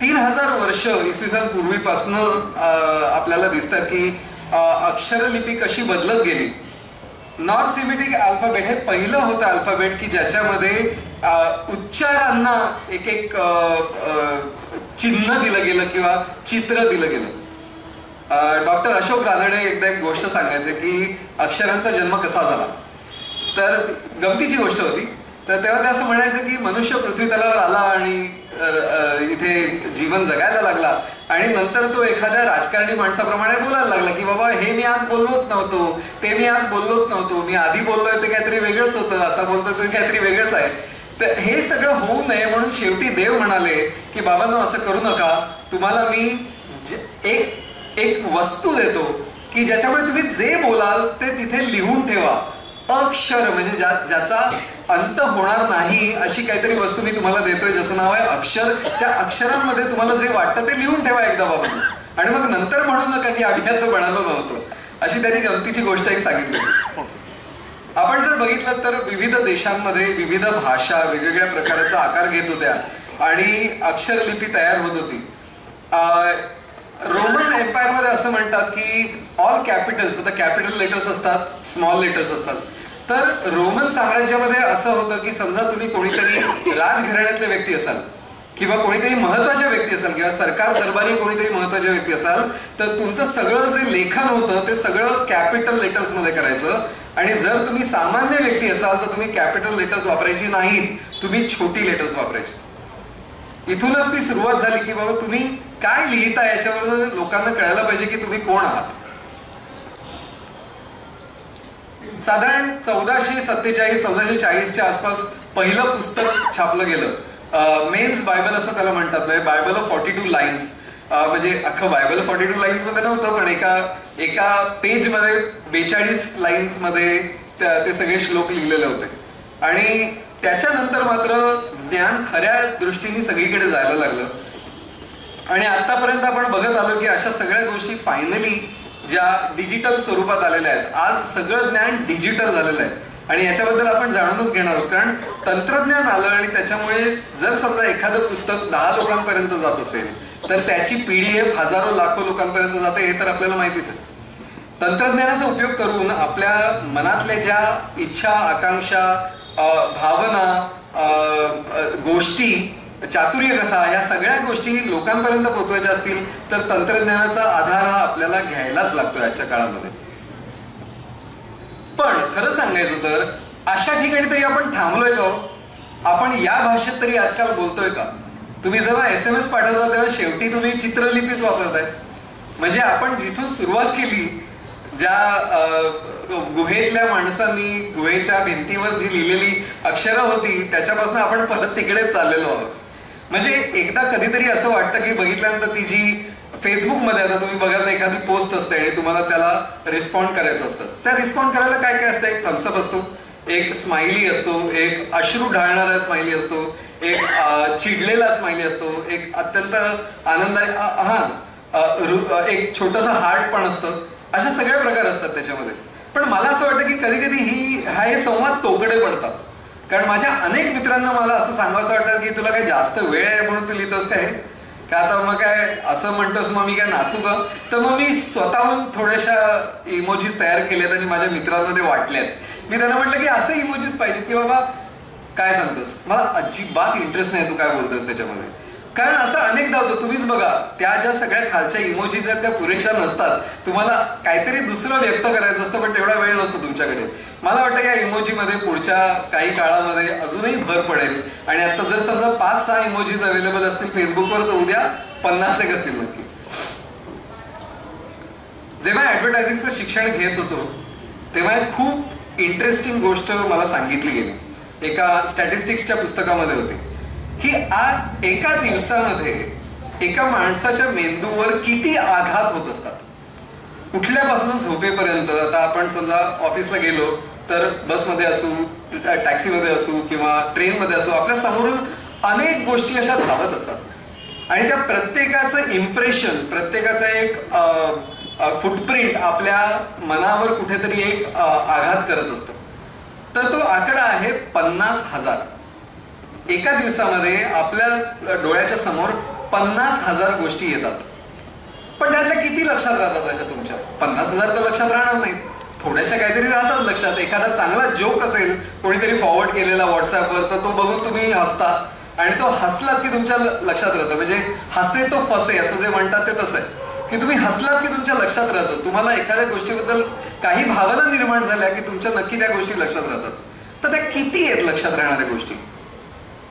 [SPEAKER 3] 3000 वर्ष इसवी सन पूर्वीपासनं आपल्याला दिसतात की अक्षरलिपी कशी बदलत गेली. नॉर्थ सेमिटिक अल्फाबेट हे पहिलं होतं अल्फाबेट की ज्याच्यामध्ये उच्चारांना एक एक चिन्ह दिलं गेलं किंवा चित्र दिलं गेलं. डॉक्टर अशोक रानडे एकदा एक गोष्ट सांगायचे की अक्षरांचा जन्म कसा झाला. तर गमतीची गोष्ट होती. तर तेव्हा ते असं म्हणायचं की मनुष्य पृथ्वी तलावर आला आणि इथे जीवन जगायला लागला आणि नंतर तो एखाद्या राजकारणी माणसाप्रमाणे बोलायला लागला की बाबा हे मी आज बोललोच नव्हतो, ते मी आज बोललोच नव्हतो, मी आधी बोललोय ते काहीतरी वेगळंच होतं, आता बोलतोय ते काहीतरी वेगळंच आहे. तर हे सगळं होऊ नये म्हणून शेवटी देव म्हणाले की बाबांनो असं करू नका, तुम्हाला मी एक वस्तू देतो की ज्याच्यामुळे तुम्ही जे बोलाल ते तिथे लिहून ठेवा. अक्षर म्हणजे ज्याचा अंत होणार नाही अशी काहीतरी वस्तू मी तुम्हाला देतोय ज्याचं नाव आहे अक्षर. त्या अक्षरांमध्ये तुम्हाला जे वाटतं ते लिहून ठेवा एकदा बाबा आणि मग नंतर म्हणू नका की आम्ही असं म्हणालो नव्हतो. अशी त्यांनी गमतीची गोष्ट एक सांगितली. आपण जर बघितलं तर विविध देशांमध्ये विविध भाषा वेगवेगळ्या प्रकारचा आकार घेत होत्या आणि अक्षरलिपी तयार होत होती. रोमन एम्पायर मध्ये असं म्हणतात की ऑल कॅपिटल्स, आता कॅपिटल लेटर्स असतात, स्मॉल लेटर्स असतात. तर रोमन साम्राज्यामध्ये असं होतं की समजा तुम्ही कोणीतरी राजघराण्यातले व्यक्ती असाल किंवा कोणीतरी महत्वाच्या व्यक्ती असाल किंवा सरकार दरबारी कोणीतरी महत्वाच्या व्यक्ती असाल तर तुमचं सगळं जे लेखन होतं ते सगळं कॅपिटल लेटर्स मध्ये करायचं. आणि जर तुम्ही सामान्य व्यक्ती असाल तर तुम्ही कॅपिटल लेटर्स वापरायची नाहीत, तुम्ही छोटी लेटर्स वापरायची. इथूनच ती सुरुवात झाली की बाबा तुम्ही काय लिहिता याच्यावर लोकांना कळायला पाहिजे की तुम्ही कोण आहात. साधारण 1447-1440च्या आसपास पहिलं पुस्तक छापलं गेलं. मेन्स बायबल असं त्याला म्हणतात, बायबल ऑफ 42 लाईन्स. म्हणजे अख्खं बायबल 42 लाईन्स मध्ये नव्हतं पण एका पेज मध्ये 42 लाईन्स मध्ये ते सगळे श्लोक लिहिलेले होते. आणि त्याच्यानंतर मात्र ज्ञान खऱ्या दृष्टीने सगळीकडे जायला लागलं आणि आतापर्यंत आपण बघत आलो की अशा सगळ्या गोष्टी फायनली ज्या डिजिटल स्वरूपात आलेल्या आहेत. आज सगळं ज्ञान डिजिटल झालेलं आहे आणि याच्याबद्दल आपण जाणूनच घेणार आहोत. कारण तंत्रज्ञान आलं आणि त्याच्यामुळे जर समजा एखादं पुस्तक 10 लोकांपर्यंत जात असेल तर त्याची PDF हजारो लाखो लोकांपर्यंत जाते हे तर आपल्याला माहितीच आहे. तंत्रज्ञानाचा उपयोग करून आपल्या मनातल्या ज्या इच्छा, आकांक्षा, भावना, गोष्टी, चातुर्य कथा या सगळ्या गोष्टी लोकांपर्यंत पोहोचवायच्या असतील तर तंत्रज्ञानाचा आधार हा आपल्याला घ्यायलाच लागतो आजच्या काळामध्ये. पण खरं सांगायचं तर अशा ठिकाणी तरी आपण थांबलोय का? आपण या भाषेत तरी आजकाल बोलतोय का? तुम्ही जेव्हा SMS पाठवता तेव्हा शेवटी तुम्ही चित्रलिपीच वापरताय. म्हणजे आपण जिथून सुरुवात केली, ज्या गुहेतल्या माणसांनी गुहेच्या भिंतीवर जी लिहिलेली अक्षरं होती त्याच्यापासून आपण परत तिकडेच चाललेलो आहोत. म्हणजे एकदा कधीतरी असं वाटतं की बघितल्यानंतर ती जी फेसबुकमध्ये आता तुम्ही बघा एखादी पोस्ट असते आणि तुम्हाला त्याला रिस्पॉन्ड करायचं असतं. त्या रिस्पॉन्ड करायला काय काय असतं? एक थम्सअप असतो, एक स्माइली असतो, एक अश्रू ढाळणारा स्माइली असतो, एक चिडलेला स्माइली असतो, एक अत्यंत एक छोटासा हार्ट पण असतं. अशा सगळे प्रकार असतात त्याच्यामध्ये. पण मला असं वाटतं की कधी कधी हे संवाद तोकडे पडतात. कारण माझ्या अनेक मित्रांना मला असं सांगावं वाटतं की तुला काही जास्त वेळ आहे म्हणून तू लिहितोस काय का? आता मग काय असं म्हणतोस मग मी काय नाचू का? तर मग मी स्वतःहून थोड्याशा इमोजीज तयार केल्यात आणि माझ्या मित्रांमध्ये वाटल्यात. मी त्यांना म्हटलं की असे इमोजीज पाहिजे की बाबा काय सांगतोस, मला अजिबात इंटरेस्ट नाही तू काय बोलतोस त्याच्यामध्ये. कारण असं अनेकदा होतं, तुम्हीच बघा त्या ज्या सगळ्या खालच्या इमोजीज आहेत त्या पुरेशा नसतात. तुम्हाला काहीतरी दुसरं व्यक्त करायचं असतं पण तेवढा वेळ नसतो तुमच्याकडे. मला वाटतं या इमोजीमध्ये पुढच्या काही काळामध्ये अजूनही भर पडेल. आणि आता जर समजा 5-6 इमोजीज अवेलेबल असतील फेसबुकवर तर उद्या 50 एक असतील नक्की. जेव्हा ऍडव्हर्टायझिंगचं शिक्षण घेत होतो तेव्हा एक खूप इंटरेस्टिंग गोष्ट मला सांगितली गेली. एका स्टॅटिस्टिक्सच्या पुस्तकामध्ये होती की आज एका दिवसामध्ये एका माणसाच्या मेंदूवर किती आघात होत असतात. उठल्यापासून झोपेपर्यंत. आता आपण समजा ऑफिसला गेलो तर बसमध्ये असू, टॅक्सीमध्ये असू किंवा ट्रेनमध्ये असू, आपल्या समोरून अनेक गोष्टी अशा धावत असतात आणि त्या प्रत्येकाचं इम्प्रेशन, प्रत्येकाचं एक फुटप्रिंट आपल्या मनावर कुठेतरी एक आघात करत असतं. तर तो आकडा आहे 50,000. एका दिवसामध्ये आपल्या डोळ्याच्या समोर 50,000 गोष्टी येतात. पण त्यातल्या किती लक्षात राहतात अशा तुमच्या? 50,000 तर लक्षात राहणार नाही, थोड्याशा काहीतरी राहतात लक्षात. एखादा चांगला जोक असेल कोणीतरी फॉरवर्ड केलेला व्हॉट्सअपवर तर तो बघून तुम्ही हसता आणि तो हसलात की तुमच्या लक्षात राहतं. म्हणजे हसे तो फसे असं जे म्हणतात ते तसं आहे की तुम्ही हसलात की तुमच्या लक्षात राहतं. तुम्हाला एखाद्या गोष्टीबद्दल काही भावना निर्माण झाल्या की तुमच्या नक्की त्या गोष्टी लक्षात राहतात. तर त्या किती आहेत लक्षात राहणाऱ्या गोष्टी?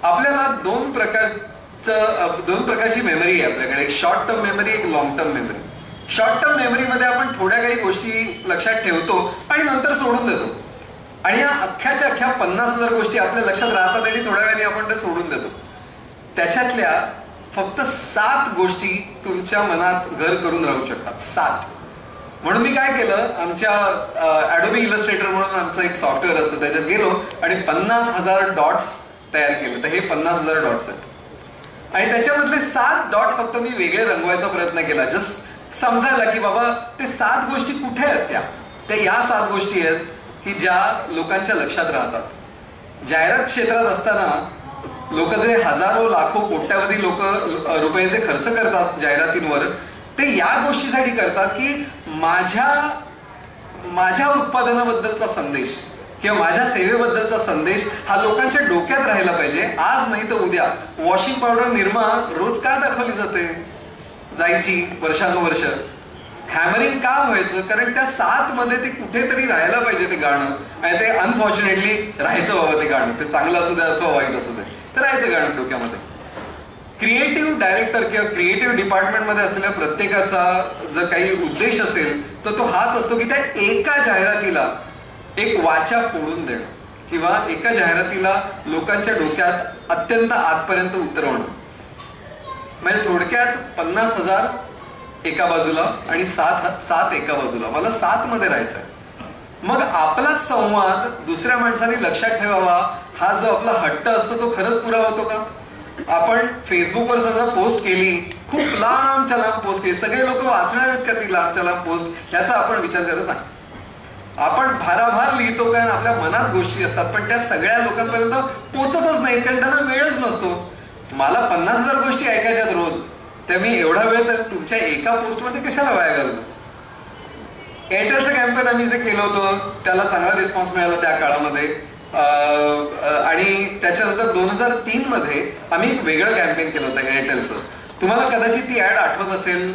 [SPEAKER 3] आपल्याला दोन प्रकारची मेमरी आहे आपल्याकडे. एक शॉर्ट टर्म मेमरी, एक long term memory. Short term मेमरीमध्ये आपण थोड्या काही गोष्टी लक्षात ठेवतो आणि नंतर सोडून देतो. आणि या अख्ख्याच्या अख्ख्या 50,000 गोष्टी आपल्या लक्षात राहतात आणि थोड्या वेळाने आपण ते सोडून देतो. त्याच्यातल्या फक्त 7 गोष्टी तुमच्या मनात घर करून राहू शकतात. 7. म्हणून मी काय केलं, आमच्या ॲडोबी इलस्ट्रेटर म्हणून आमचं एक सॉफ्टवेअर असतं त्याच्यात गेलो आणि 50,000 डॉट्स तयार केले. तर हे 50,000 डॉट्स आहेत आणि त्याच्यामधले 7 डॉट फक्त मी वेगळे रंगवायचा प्रयत्न केला. जस्ट समजायला की बाबा ते 7 गोष्टी कुठे आहेत. त्या या 7 गोष्टी आहेत की ज्या लोकांच्या लक्षात राहतात. जाहिरात क्षेत्रात असताना लोक जे हजारो लाखो कोट्यावधी लोक रुपये जे खर्च करतात जाहिरातींवर, ते या गोष्टीसाठी करतात की माझ्या उत्पादनाबद्दलचा संदेश किंवा माझ्या सेवेबद्दलचा संदेश हा लोकांच्या डोक्यात राहिला पाहिजे. आज नाही तर उद्या वॉशिंग पावडर निर्मा रोज का दाखवली जायची वर्षानुवर्ष? हॅमरिंग का व्हायचं? कारण त्या 7 मध्ये ते कुठेतरी राहायला पाहिजे ते गाणं. आणि ते अनफॉर्च्युनेटली राहायचं बाबा ते गाणं. ते चांगलं असू दे अथवा वाईट असू दे, तर राहायचं गाणं डोक्यामध्ये. क्रिएटिव्ह डायरेक्टर किंवा क्रिएटिव्ह डिपार्टमेंटमध्ये असलेल्या प्रत्येकाचा जर काही उद्देश असेल तर तो हाच असतो की त्या एका जाहिरातीला एक वाचा फोडून देणं किंवा एका जाहिरातीला लोकांच्या डोक्यात अत्यंत आतपर्यंत उतरवणं. म्हणजे थोडक्यात 50,000 एका बाजूला आणि 7 एका बाजूला. मला 7 मध्ये राहायचं आहे. मग आपलाच संवाद दुसऱ्या माणसाने लक्षात ठेवावा हा जो आपला हट्ट असतो तो खरंच पुरा होतो का? आपण फेसबुकवर समजा पोस्ट केली, खूप लांबच्या लांब पोस्ट केली, सगळे लोक वाचणार आहेत का ती लांबच्या लांब पोस्ट याचा आपण विचार करत नाही. आपण भाराभार लिहितो कारण आपल्या मनात गोष्टी असतात पण त्या सगळ्या लोकांपर्यंत पोचतच नाहीत कारण त्यांना वेळच नसतो. मला 50,000 गोष्टी ऐकायच्यात रोज, तर मी एवढा वेळ तर तुमच्या एका पोस्टमध्ये कशाला वाया घालतो? एअरटेलचं कॅम्पेन आम्ही जे केलं होतं त्याला चांगला रिस्पॉन्स मिळाला त्या काळामध्ये. आणि त्याच्यानंतर 2003 मध्ये आम्ही एक वेगळं कॅम्पेन केलं होतं एअरटेलचं. तुम्हाला कदाचित ती ऍड आठवत असेल.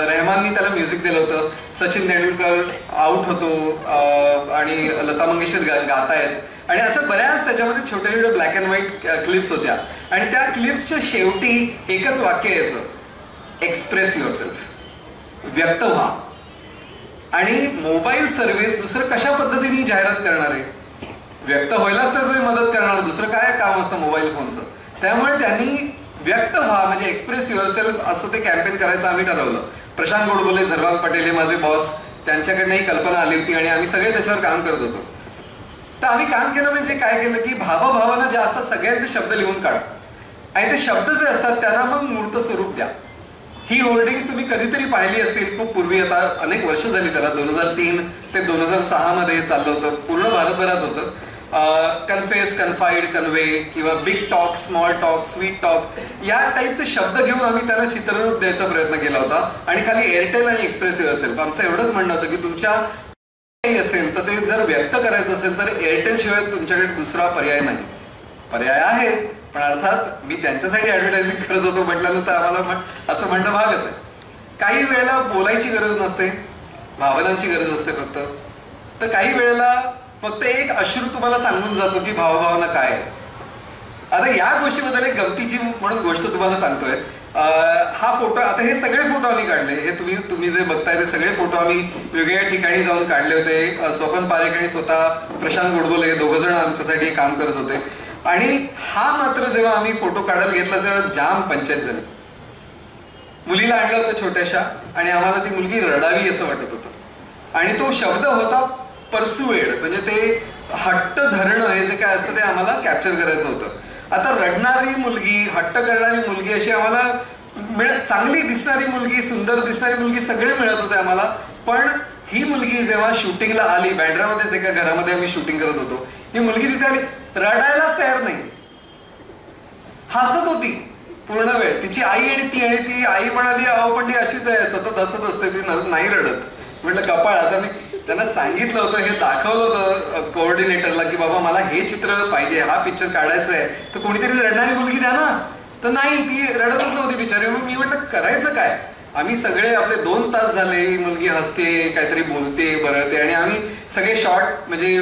[SPEAKER 3] रेहमाननी त्याला म्युझिक दिलं होतं. सचिन तेंडुलकर आउट होतो आणि लता मंगेशकर गातायत आणि असं बऱ्याच त्याच्यामध्ये छोटे छोटे ब्लॅक अँड व्हाईट क्लिप्स होत्या आणि त्या क्लिप्सच्या शेवटी एकच वाक्य यायचं, एक्सप्रेस युअरसेल्फ, व्यक्त व्हा. आणि मोबाईल सर्व्हिस दुसरं कशा पद्धतीने जाहिरात करणार आहे? व्यक्त व्हायलाच तर ते मदत करणार, दुसरं काय काम असतं मोबाईल फोनचं. त्यामुळे त्यांनी व्यक्त व्हा म्हणजे एक्सप्रेस युअरसेल्फ असं ते कॅम्पेन करायचं आम्ही ठरवलं. प्रशांत गोडबोले, झरवान पटेल हे माझे बॉस, त्यांच्याकडनं ही कल्पना आली होती आणि आम्ही सगळे त्याच्यावर काम करत होतो. तर आम्ही काम केलं म्हणजे काय केलं की भावभावना ज्या असतात सगळ्यांचे शब्द लिहून काढा आणि ते शब्द जे असतात त्यांना मग मूर्त स्वरूप द्या. ही होर्डिंग्स तुम्ही कधीतरी पाहिली असतील खूप पूर्वी, आता अनेक वर्ष झाली त्याला. 2003 ते 2006 मध्ये चाललं होतं, पूर्ण भारतभरात होतं. कन्फेस, कन्फाईड, कन्वे किंवा big talk, small talk, sweet talk या टाईपचे शब्द घेऊन आम्ही त्यांना चित्ररूप द्यायचा प्रयत्न केला होता. आणि खाली एअरटेल आणि एक्सप्रेस युअरसेल्फ आमचं एवढंच म्हणणं होतं की तुमच्या असेल तर ते जर व्यक्त करायचं असेल तर एअरटेल शिवाय तुमच्याकडे दुसरा पर्याय नाही. पर्याय आहेत पण अर्थात मी त्यांच्यासाठी ऍडव्हर्टायझिंग करत होतो म्हटल्यानंतर आम्हाला असं म्हणणं भागच आहे. काही वेळेला बोलायची गरज नसते, भावनांची गरज असते फक्त. तर काही वेळेला फक्त एक अश्रू तुम्हाला सांगून जातो की भावभावना काय आहे. आता या गोष्टीबद्दल एक गमतीची म्हणून गोष्ट तुम्हाला सांगतोय. हा फोटो, आता हे सगळे फोटो आम्ही काढले, हे तुम्ही जे बघताय ते सगळे फोटो आम्ही वेगवेगळ्या ठिकाणी जाऊन काढले होते. स्वपन पारेख आणि स्वतः प्रशांत गोडबोले दोघं जण आमच्यासाठी काम करत होते. आणि हा मात्र जेव्हा आम्ही फोटो काढायला घेतला तेव्हा जाम पंचायत झाली. मुलीला आणलं होतं छोट्याशा आणि आम्हाला ती मुलगी रडावी असं वाटत होतं आणि तो शब्द होता परसुएड, म्हणजे ते हट्ट धरणं हे जे काय असतं ते आम्हाला कॅप्चर करायचं होतं. आता रडणारी मुलगी, हट्ट करणारी मुलगी अशी आम्हाला चांगली दिसणारी मुलगी, सुंदर दिसणारी मुलगी सगळे मिळत होते आम्हाला. पण ही मुलगी जेव्हा शूटिंगला आली, बँड्रामध्येच एका घरामध्ये आम्ही शूटिंग करत होतो, ही मुलगी तिथे आली, रडायलाच तयार नाही, हसत होती पूर्ण वेळ. तिची आई आणि ती आई म्हणाली अहो पण ती अशीच आहे, सतत हसत असते, ती नाही रडत. म्हटलं कपाळ. आता मी त्यांना सांगितलं होतं, हे दाखवलं होतं कोऑर्डिनेटरला की बाबा मला हे चित्र पाहिजे, हा पिक्चर काढायचा आहे, तर कोणीतरी रडणारी मुलगी द्या ना. तर नाही, ती रडतच नव्हती बिचारी. मग मी म्हटलं करायचं काय? आम्ही सगळे आपले 2 तास झाले, ही मुलगी हसते, काहीतरी बोलते, बरळते आणि आम्ही सगळे शॉर्ट म्हणजे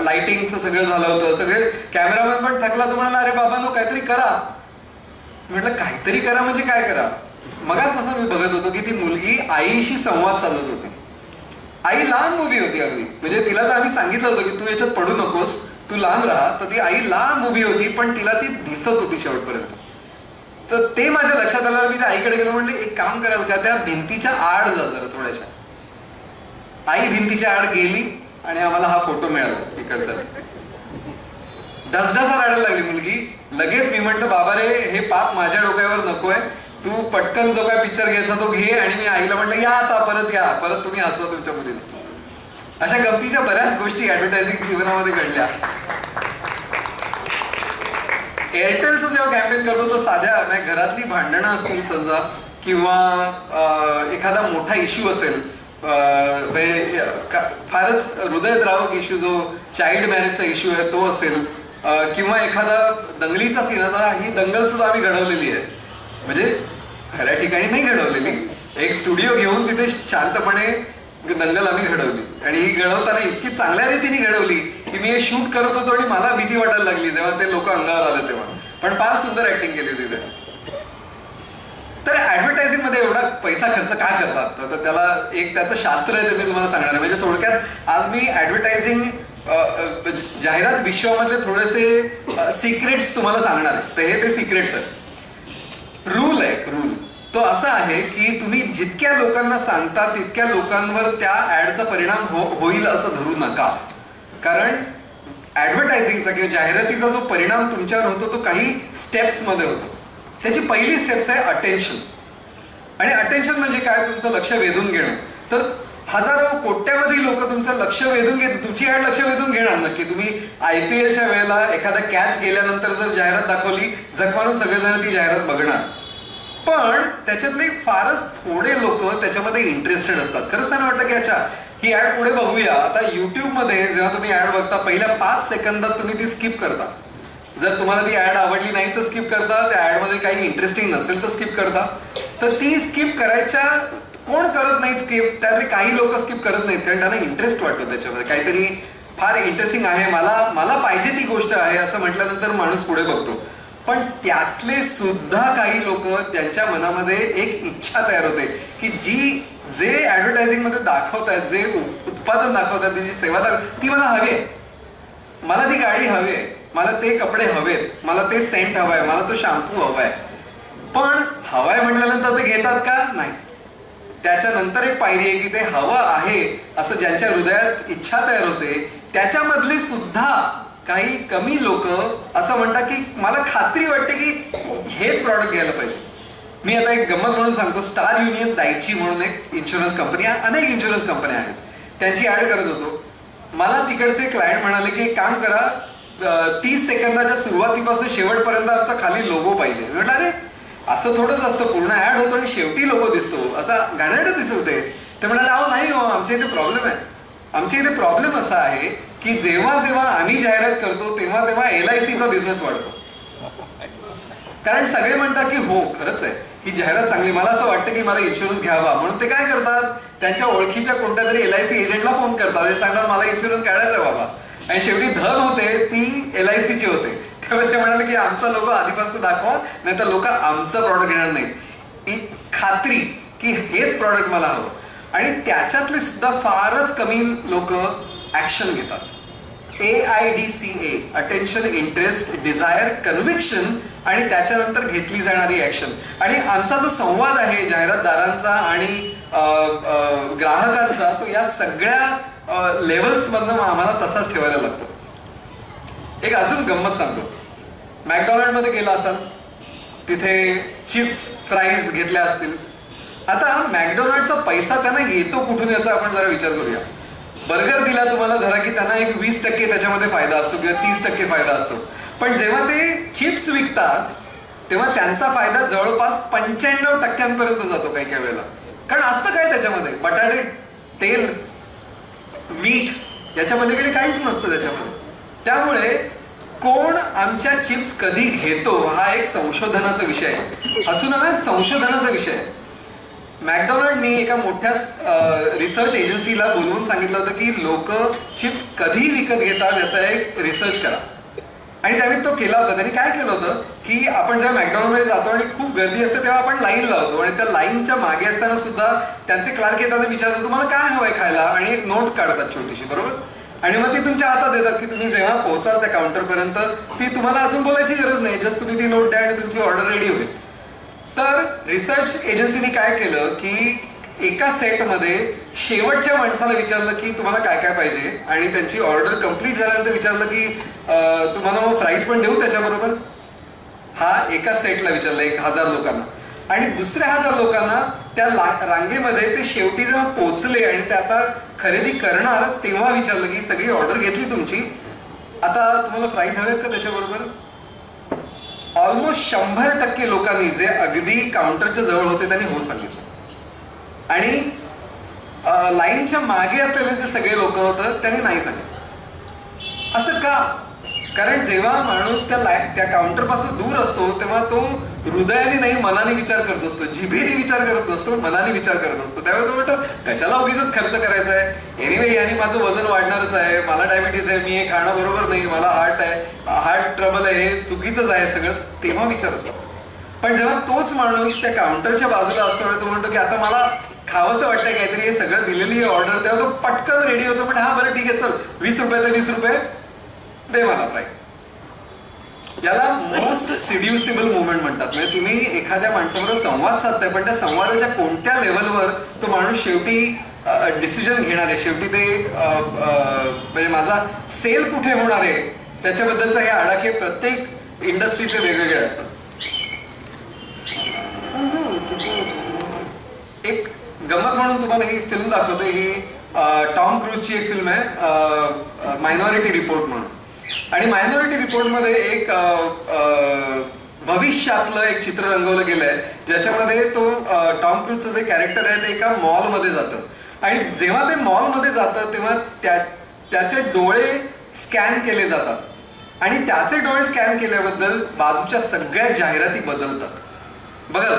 [SPEAKER 3] लाइटिंगचं सगळं झालं होतं. सगळे कॅमेरामॅन पण थकला, तो म्हणाला अरे बाबा नो काहीतरी करा. म्हटलं काहीतरी करा म्हणजे काय करा? मगाचपासून मी बघत होतो की ती मुलगी आईशी संवाद साधत होती. आई लांब उभी होती अगदी, म्हणजे तिला तर आम्ही सांगितलं होतं की तू याच्यात पडू नकोस, तू लांब राहा. तर ती आई लांब उभी होती पण तिला ती दिसत होती शेवटपर्यंत. तर ते माझ्या लक्षात आल्यावर मी त्या आईकडे गेलो, म्हणले एक काम कराल का, त्या भिंतीच्या आड जा जरा थोड्याशा. आई भिंतीच्या आड गेली आणि आम्हाला हा फोटो मिळाला इकडचा. डसडसा रडायला लागली मुलगी. लगेच मी म्हटलं बाबा रे, हे पाप माझ्या डोक्यावर नकोय, तू पटकन जो काय पिक्चर घ्यायचा तो घे. आणि मी आईला म्हटलं या आता परत या, परत तुम्ही हसवा तुमच्या मुलीला. अशा गमतीच्या बऱ्याच गोष्टी ऍडव्हर्टायझिंग जीवनामध्ये घडल्या. एअरटेलचं जेव्हा कॅम्पेन करतो तो साध्या घरातली भांडणं असतील समजा किंवा एखादा मोठा इश्यू असेल, फारच हृदयद्रावक इश्यू जो चाइल्ड मॅरेजचा इश्यू आहे तो असेल, किंवा एखादा दंगलीचा सीन. आता ही दंगल सुद्धा आम्ही घडवलेली आहे, म्हणजे खऱ्या ठिकाणी नाही घडवलेली, एक स्टुडिओ घेऊन तिथे शांतपणे दंगल आम्ही घडवली. आणि ही घडवताना इतकी चांगल्या रीतीने घडवली की मी हे शूट करत होतो आणि मला भीती वाटायला लागली जेव्हा ते लोक अंगावर आले तेव्हा. पण फार सुंदर ऍक्टिंग केली तिथे. तर ऍडव्हर्टायझिंग मध्ये एवढा पैसा खर्च का करतात, तर त्याला एक त्याचं शास्त्र आहे ते मी तुम्हाला सांगणार आहे. म्हणजे थोडक्यात आज मी ऍडव्हर्टायझिंग जाहिरात विश्वामधले थोडेसे सिक्रेट्स तुम्हाला सांगणार आहे. तर हे ते सिक्रेट्स आहेत. रूल आहे, रूल तो असा आहे की तुम्ही जितक्या लोकांना सांगता तितक्या लोकांवर त्या ऍडचा परिणाम होईल असं धरू नका. कारण ऍडव्हर्टायझिंगचा किंवा जाहिरातीचा जो परिणाम तुमच्यावर होतो तो काही स्टेप्स मध्ये होतो. त्याची पहिली स्टेप्स आहे अटेन्शन. आणि अटेन्शन म्हणजे काय, तुमचं लक्ष वेधून घेणं. तर हजारो कोट्यावधी लोक तुमचं लक्ष वेधून घेत, तुमची ऍड लक्ष वेधून घेणार नक्की. तुम्ही IPLच्या वेळेला एखादा कॅच गेल्यानंतर जर जाहिरात दाखवली, झकमारून सगळेजण ती जाहिरात बघणार. पण त्याच्यातले फारच थोडे लोक त्याच्यामध्ये इंटरेस्टेड असतात. खरंच त्यांना वाटतं की अच्छा ही ऍड पुढे बघूया. आता युट्यूबमध्ये जेव्हा तुम्ही ऍड बघता पहिल्या 5 सेकंदात तुम्ही ती स्किप करता. जर तुम्हाला ती ऍड आवडली नाही तर स्किप करता, त्या ऍडमध्ये काही इंटरेस्टिंग नसेल तर स्किप करता. तर ती स्किप करायच्या कोण करत नाही स्किप, त्यातले काही लोक स्किप करत नाहीत कारण त्यांना इंटरेस्ट वाटतो त्याच्यामध्ये, काहीतरी फार इंटरेस्टिंग आहे, मला पाहिजे ती गोष्ट आहे असं म्हटल्यानंतर माणूस पुढे बघतो. पण त्यातले सुद्धा काही लोक त्यांच्या मनामध्ये एक इच्छा तयार होते की जे ऍडव्हर्टायझिंग मध्ये दाखवतात, जे उत्पादन दाखवतात, जी सेवा दाखवतात ती मला हवी आहे, मला ती गाडी हवी आहे, मला ते कपडे हवेत, मला ते सेंट हवाय, मला तो शॅम्पू हवाय. पण हवाय म्हटल्यानंतर ते घेतात का? नाही. त्याच्यानंतर एक पायरी आहे की ते हवं आहे असं ज्यांच्या हृदयात इच्छा तयार होते त्याच्यामधले सुद्धा काही कमी लोक असं म्हणतात की मला खात्री वाटते की हेच प्रॉडक्ट घ्यायला पाहिजे. मी आता एक गंमत म्हणून सांगतो, स्टार युनियन दायची म्हणून एक इन्शुरन्स कंपनी, अनेक इन्शुरन्स कंपन्या आहेत, त्यांची ऍड करत होतो. मला तिकडचे क्लायंट म्हणाले की एक काम करा, 30 सेकंदाच्या सुरुवातीपासून शेवटपर्यंत आमचा खाली लोगो पाहिजे. म्हटलं अरे असं थोडंच असतं, पूर्ण ऍड होतो आणि शेवटी लोगो दिसतो, असा गाण्याला दिसत होते. ते म्हणाले अहो नाही हो, आमच्या इथे प्रॉब्लेम आहे. आमच्या इथे प्रॉब्लेम असा आहे की जेव्हा जेव्हा आम्ही जाहिरात करतो तेव्हा तेव्हा LICचा बिझनेस वाढतो. कारण सगळे म्हणतात की हो खरंच आहे ही जाहिरात चांगली, मला असं वाटतं की मला इन्शुरन्स घ्यावा, म्हणून ते काय करतात, त्यांच्या ओळखीच्या कोणत्या तरी LIC एजंटला फोन करतात, ते सांगतात मला इन्शुरन्स काढायचा बाबा, आणि शेवटी धन होते ती LICची होते. त्यामुळे ते म्हणाले की आमचा लोगो आधीपासून दाखवा, नाही तर लोक आमचं प्रॉडक्ट घेणार नाही. ही खात्री की हेच प्रॉडक्ट मला हवं. आणि त्याच्यातले सुद्धा फारच कमी लोक ऍक्शन घेतात. AIDCA, attention, interest, desire, conviction, आणि त्याच्यानंतर घेतली जाणारी ऍक्शन. आणि आमचा जो संवाद आहे जाहिरातदारांचा आणि ग्राहकांचा, तो या सगळ्या लेवल्स मधनं आम्हाला तसाच ठेवायला लागतो. एक अजून गंमत सांगतो, मॅकडॉनल्ड मध्ये गेला असाल, तिथे चिप्स फ्राईज घेतल्या असतील. आता मॅकडॉनल्डचा पैसा त्यांना येतो कुठून याचा आपण जरा विचार करूया. बर्गर दिला तुम्हाला धरा की त्यांना एक 20% त्याच्यामध्ये फायदा असतो किंवा 30% फायदा असतो. पण जेव्हा ते चिप्स विकतात तेव्हा त्यांचा फायदा जवळपास 95% जातो काही काही वेळेला. कारण असतं काय त्याच्यामध्ये, बटाटे, तेल, मीठ, याच्या पलीकडे काहीच नसतं त्याच्यामध्ये. त्यामुळे कोण आमच्या चिप्स कधी घेतो हा एक संशोधनाचा विषय आहे, असू ना संशोधनाचा विषय आहे. मॅकडॉनल्डनी एका मोठ्या रिसर्च एजन्सीला बोलवून सांगितलं होतं की लोक चिप्स कधी विकत घेतात याचा एक रिसर्च करा. आणि त्यांनी तो केला होता. त्यांनी काय केलं होतं की आपण जेव्हा मॅकडॉनल्डमध्ये जातो आणि खूप गर्दी असते तेव्हा आपण लाईन लावतो, आणि त्या लाईनच्या मागे असताना सुद्धा त्यांचे क्लार्क येतात आणि विचारतात तुम्हाला काय हवंय खायला, आणि एक नोट काढतात छोटीशी, बरोबर, आणि मग ती तुमच्या हातात देतात की तुम्ही जेव्हा पोहोचाल त्या काउंटरपर्यंत ती तुम्हाला अजून बोलायची गरज नाही, जस्ट तुम्ही ती नोट द्या आणि तुमची ऑर्डर रेडी होईल. तर रिसर्च एजन्सीने काय केलं की एका सेटमध्ये शेवटच्या माणसाला विचारलं की तुम्हाला काय काय पाहिजे, आणि त्यांची ऑर्डर कंप्लीट झाल्यानंतर विचारलं की तुम्हाला फ्राईज पण देऊ त्याच्याबरोबर. हा एका सेटला विचारलं 1000 लोकांना, आणि दुसऱ्या 1000 लोकांना त्या रांगेमध्ये ते शेवटी जेव्हा पोहोचले आणि ते आता खरेदी करणार तेव्हा विचारलं की सगळी ऑर्डर घेतली तुमची, आता तुम्हाला फ्राईज हवेत का त्याच्याबरोबर. ऑलमोस्ट 100% लोकांनी जे अगदी काउंटरच्या जवळ होते त्यांनी हो सांगितलं. आणि लाईनच्या मागे असलेले जे सगळे लोक होतं त्यांनी नाही सांगितलं. असं का? कारण जेव्हा माणूस त्या काउंटर पासून दूर असतो तेव्हा तो हृदयाने नाही मनाने विचार करत असतो, जिभेने विचार करत नसतो, मनाने विचार करत असतो. त्यावेळी तो म्हणतो कशाला उगीच खर्च करायचा आहे, एनिवे याने माझं वजन वाढणारच आहे, मला डायबिटीस आहे, मी हे खाणं बरोबर नाही, मला हार्ट ट्रबल आहे, हे चुकीचंच आहे सगळं, तेव्हा विचार असतो. पण जेव्हा तोच माणूस त्या काउंटरच्या बाजूला असतो तो म्हणतो की आता मला खावंसं वाटतंय काहीतरी, हे सगळं दिलेली ऑर्डर, तेव्हा तो पटकन रेडी होतो. पण हा बरं ठीक आहे, चल 20 रुपयाचं 20 रुपये दे मला प्राईस. याला मोस्ट सिड्युसिबल मुवमेंट म्हणतात. म्हणजे तुम्ही एखाद्या माणसाबरोबर संवाद साधताय पण त्या संवादाच्या कोणत्या लेवलवर तो माणूस शेवटी डिसिजन घेणार आहे, शेवटी ते म्हणजे माझा सेल कुठे होणार आहे त्याच्याबद्दलचा हे आडाखे प्रत्येक इंडस्ट्रीचे वेगवेगळे असतात. एक गमत म्हणून तुम्हाला ही फिल्म दाखवते, ही टॉम क्रूजची एक फिल्म आहे मायनॉरिटी रिपोर्ट म्हणून. आणि मायनॉरिटी रिपोर्ट मध्ये एक भविष्यातलं एक चित्र रंगवलं गेलंय ज्याच्यामध्ये तो टॉम क्रूजचं जे कॅरेक्टर आहे ते एका मॉलमध्ये जातं, आणि जेव्हा ते मॉलमध्ये जातं तेव्हा त्याचे डोळे स्कॅन केले जातात. आणि त्याचे डोळे स्कॅन केल्याबद्दल बाजूच्या सगळ्या जाहिराती बदलतात. बघा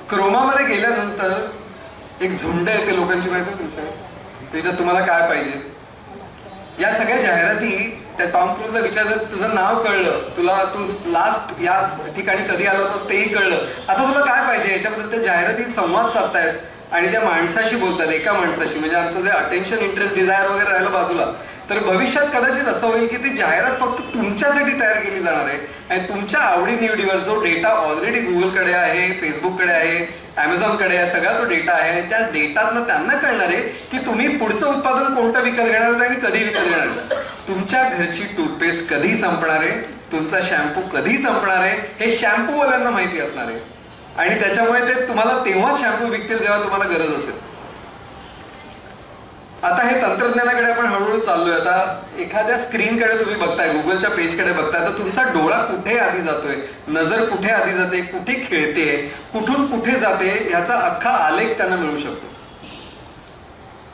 [SPEAKER 3] क्रोमामध्ये गेल्यानंतर एक झुंड येते लोकांची, माहिती तुमच्या त्याच्यात तुम्हाला काय पाहिजे. या सगळ्या जाहिराती त्या टॉम क्रूजला विचारतात, तुझं नाव कळलं, तू लास्ट याच ठिकाणी कधी आला होतास तेही कळलं, आता तुला काय पाहिजे. याच्याबद्दल त्या जाहिराती संवाद साधतायत आणि त्या माणसाशी बोलतात, एका माणसाशी. म्हणजे आमचं जे अटेन्शन, इंटरेस्ट, डिझायर वगैरे राहिलं बाजूला, तर भविष्यात कदाचित असं होईल की ती जाहिरात फक्त तुमच्यासाठी तयार केली जाणार आहे आणि तुमच्या आवडीनिवडीवर जो डेटा ऑलरेडी गुगलकडे आहे, फेसबुककडे आहे, अमेझॉनकडे आहे, सगळा तो डेटा आहे आणि त्या डेटातनं त्यांना कळणार आहे की तुम्ही पुढचं उत्पादन कोणतं विकत घेणार आहात आणि कधी विकत घेणार आहात. तुमच्या घरची टूथपेस्ट कधी संपणार आहे, तुमचा शॅम्पू कधी संपणार आहे, हे शॅम्पूवाल्यांना माहिती असणार आहे आणि त्याच्यामुळे ते तुम्हाला तेव्हाच शॅम्पू विकतील जेव्हा तुम्हाला गरज असेल. आता हे तंत्रज्ञानाकडे आपण हळूहळू चाललोय. आता एखाद्या स्क्रीनकडे तुम्ही बघताय, गुगलच्या पेजकडे बघताय, तर तुमचा डोळा कुठे आधी जातोय, नजर कुठे आधी जाते, कुठे खेळते, कुठून कुठे जाते, ह्याचा अख्खा आलेख त्यांना मिळू शकतो.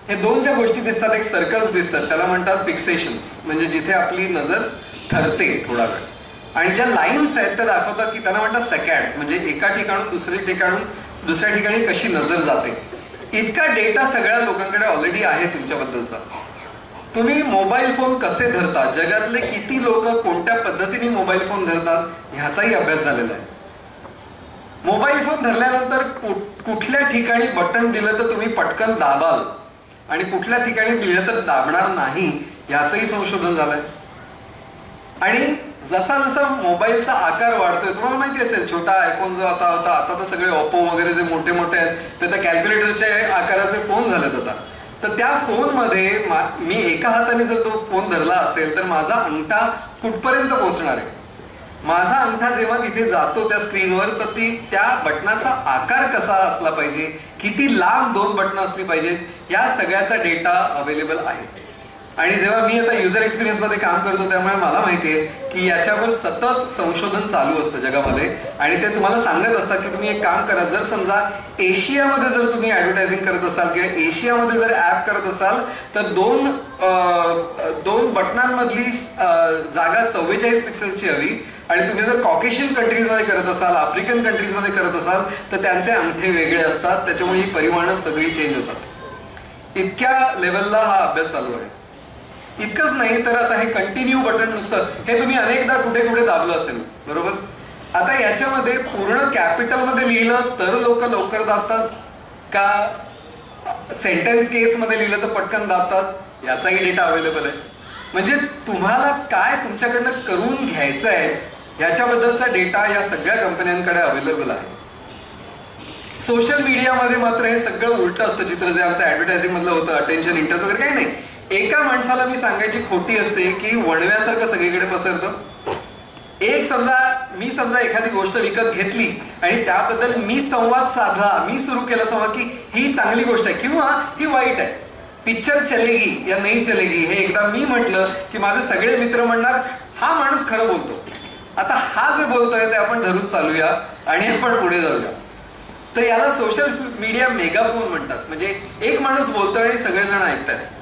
[SPEAKER 3] हे दोन ज्या गोष्टी दिसतात, एक सर्कल्स दिसतात, त्याला म्हणतात फिक्सेशन्स, म्हणजे जिथे आपली नजर ठरते थोडा वेळ. आणि ज्या लाईन्स आहेत त्या दाखवतात की त्यांना म्हणतात सेकॅड्स, म्हणजे एका ठिकाणून दुसऱ्या ठिकाणी कशी नजर जाते. इतका डेटा सगळ्या लोकांकडे ऑलरेडी आहे तुमच्याबद्दलचा. तुम्ही मोबाईल फोन कसे धरता, जगातले किती लोक कोणत्या पद्धतीने मोबाईल फोन धरतात ह्याचाही अभ्यास झालेला आहे. मोबाईल फोन धरल्यानंतर कुठल्या ठिकाणी बटन दिलं तर तुम्ही पटकन दाबाल आणि कुठल्या ठिकाणी दिलं तर दाबणार नाही याचंही संशोधन झालंय. आणि जसा जसा मोबाईलचा आकार वाढतोय, तुम्हाला माहिती असेल छोटा आयफोन जो आता होता, आता तर सगळे ओप्पो वगैरे जे मोठे मोठे आहेत ते त्या कॅल्क्युलेटरच्या आकाराचे फोन झालेत आता. तर त्या फोनमध्ये मी एका हाताने जर तो फोन धरला असेल तर माझा अंगठा कुठपर्यंत पोहोचणार आहे, माझा अंगठा जेव्हा तिथे जातो त्या स्क्रीनवर तर त्या बटनाचा आकार कसा असला पाहिजे, किती लांब दोन बटणं असली पाहिजेत, या सगळ्याचा डेटा अवेलेबल आहे. आणि जेव्हा मी आता युजर एक्सपिरियन्स मध्ये काम करतो त्यामुळे मला माहितीये की याच्यावर सतत संशोधन चालू असतं जगामध्ये आणि ते तुम्हाला सांगत असतात की तुम्ही एक काम करा, जर समजा एशियामध्ये जर तुम्ही ऍडव्हर्टायझिंग करत असाल किंवा एशियामध्ये जर ऍप करत असाल तर दोन बटनांमधली जागा 44 पिक्सेलची हवी आणि तुम्ही जर कॉकेशियन कंट्रीजमध्ये करत असाल, आफ्रिकन कंट्रीजमध्ये करत असाल तर त्यांचे अंगठे वेगळे असतात, त्याच्यामुळे ही परिमाणं सगळी चेंज होतात. इतक्या लेवलला हा अभ्यास चालू आहे. इतकंच नाही तर आता हे कंटिन्यू बटन नुसतं हे तुम्ही अनेकदा कुठे कुठे दाबलं असेल, बरोबर. आता याच्यामध्ये पूर्ण कॅपिटलमध्ये लिहिलं तर लोक लवकर दाबतात का सेंटेन्स केसमध्ये लिहिलं तर पटकन दाबतात, याचाही डेटा अवेलेबल आहे. म्हणजे तुम्हाला काय तुमच्याकडनं करून घ्यायचं आहे याच्याबद्दलचा डेटा या सगळ्या कंपन्यांकडे अवेलेबल आहे. सोशल मीडियामध्ये मात्र हे सगळं उलट असतं चित्र, जे आमचं ऍडव्हर्टायझिंग मधलं होतं, अटेन्शन, इंटरेस्ट वगैरे काही नाही. एका माणसाला मी सांगायची खोटी असते की वणव्यासारखं सगळीकडे पसरतं. मी समजा एखादी गोष्ट विकत घेतली आणि त्याबद्दल मी संवाद साधला, मी सुरू केला संवाद की ही चांगली गोष्ट आहे किंवा ही वाईट आहे, पिक्चर चलेगी या नाही चलेगी, हे एकदा मी म्हटलं की माझे सगळे मित्र म्हणणार हा माणूस खरं बोलतो. आता हा जे बोलतोय ते आपण धरून चालूया आणि आपण पुढे जाऊया. तर याला सोशल मीडिया मेगाफोन म्हणतात. म्हणजे एक माणूस बोलतोय आणि सगळेजण ऐकतात.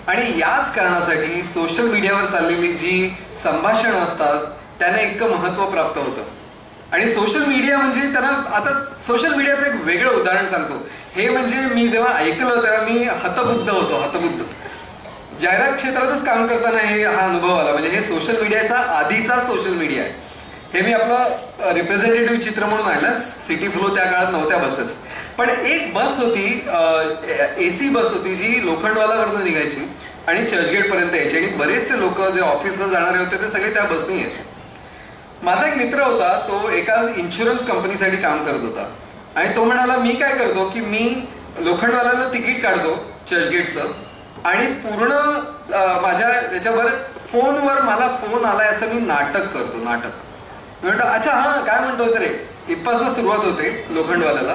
[SPEAKER 3] आणि याच कारणासाठी सोशल मीडियावर चाललेली जी संभाषणं असतात त्यांना इतकं महत्व प्राप्त होतं. आणि सोशल मीडिया म्हणजे त्यांना आता सोशल मीडियाचं एक वेगळं उदाहरण सांगतो. हे म्हणजे मी जेव्हा ऐकलं तेव्हा मी हतबुद्ध होतो. जाहिरात क्षेत्रातच काम करताना हा अनुभव आला. म्हणजे हे सोशल मीडियाचा आधीचा सोशल मीडिया आहे. हे मी आपलं रिप्रेझेंटेटिव्ह चित्र म्हणून आलं. सिटी फ्लो त्या काळात नव्हत्या बसेस, पण एक बस होती, AC बस होती जी लोखंडवालावरनं निघायची आणि चर्चगेटपर्यंत यायचे आणि बरेचसे लोक जे ऑफिसला जाणारे होते ते सगळे त्या बसने यायचे. माझा एक मित्र होता, तो एका इन्शुरन्स कंपनीसाठी काम करत होता आणि तो म्हणाला मी काय करतो की मी लोखंडवाल्याला तिकीट काढतो चर्चगेटचं आणि पूर्ण माझ्या याच्यावर फोनवर मला फोन आलाय असं मी नाटक करतो. मी म्हणतो अच्छा हा काय म्हणतोस रे, इथपासून सुरुवात होते लोखंडवाल्याला.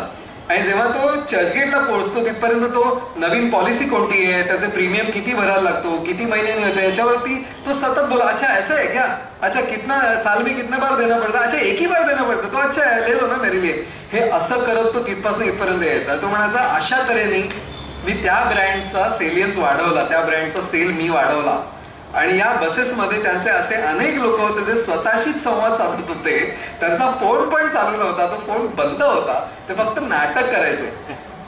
[SPEAKER 3] आणि जेव्हा तो चर्चगेटला पोहोचतो तिथपर्यंत तो नवीन पॉलिसी कोणती आहे, त्याचे प्रीमियम किती भरायला लागतो, किती महिन्याने होते, याच्यावरती तो सतत बोला. अच्छा ऐसा है क्या, अच्छा कितना साल में कितना बार देना पडता, अच्छा एक ही बार देना पडता, तो अच्छा है ले लो ना मेरे लिए. हे असं करत तो तिथपासून इथपर्यंत यायचा. तो म्हणायचा अशा तऱ्हेने मी त्या ब्रँडचा सेलियन्स वाढवला, त्या ब्रँडचा सेल मी वाढवला. आणि या बसेसमध्ये त्यांचे असे अनेक लोक होते जे स्वतःशीच संवाद साधत होते. त्यांचा फोन पण चालू नव्हता, तो फोन बंद होता, ते फक्त नाटक करायचे.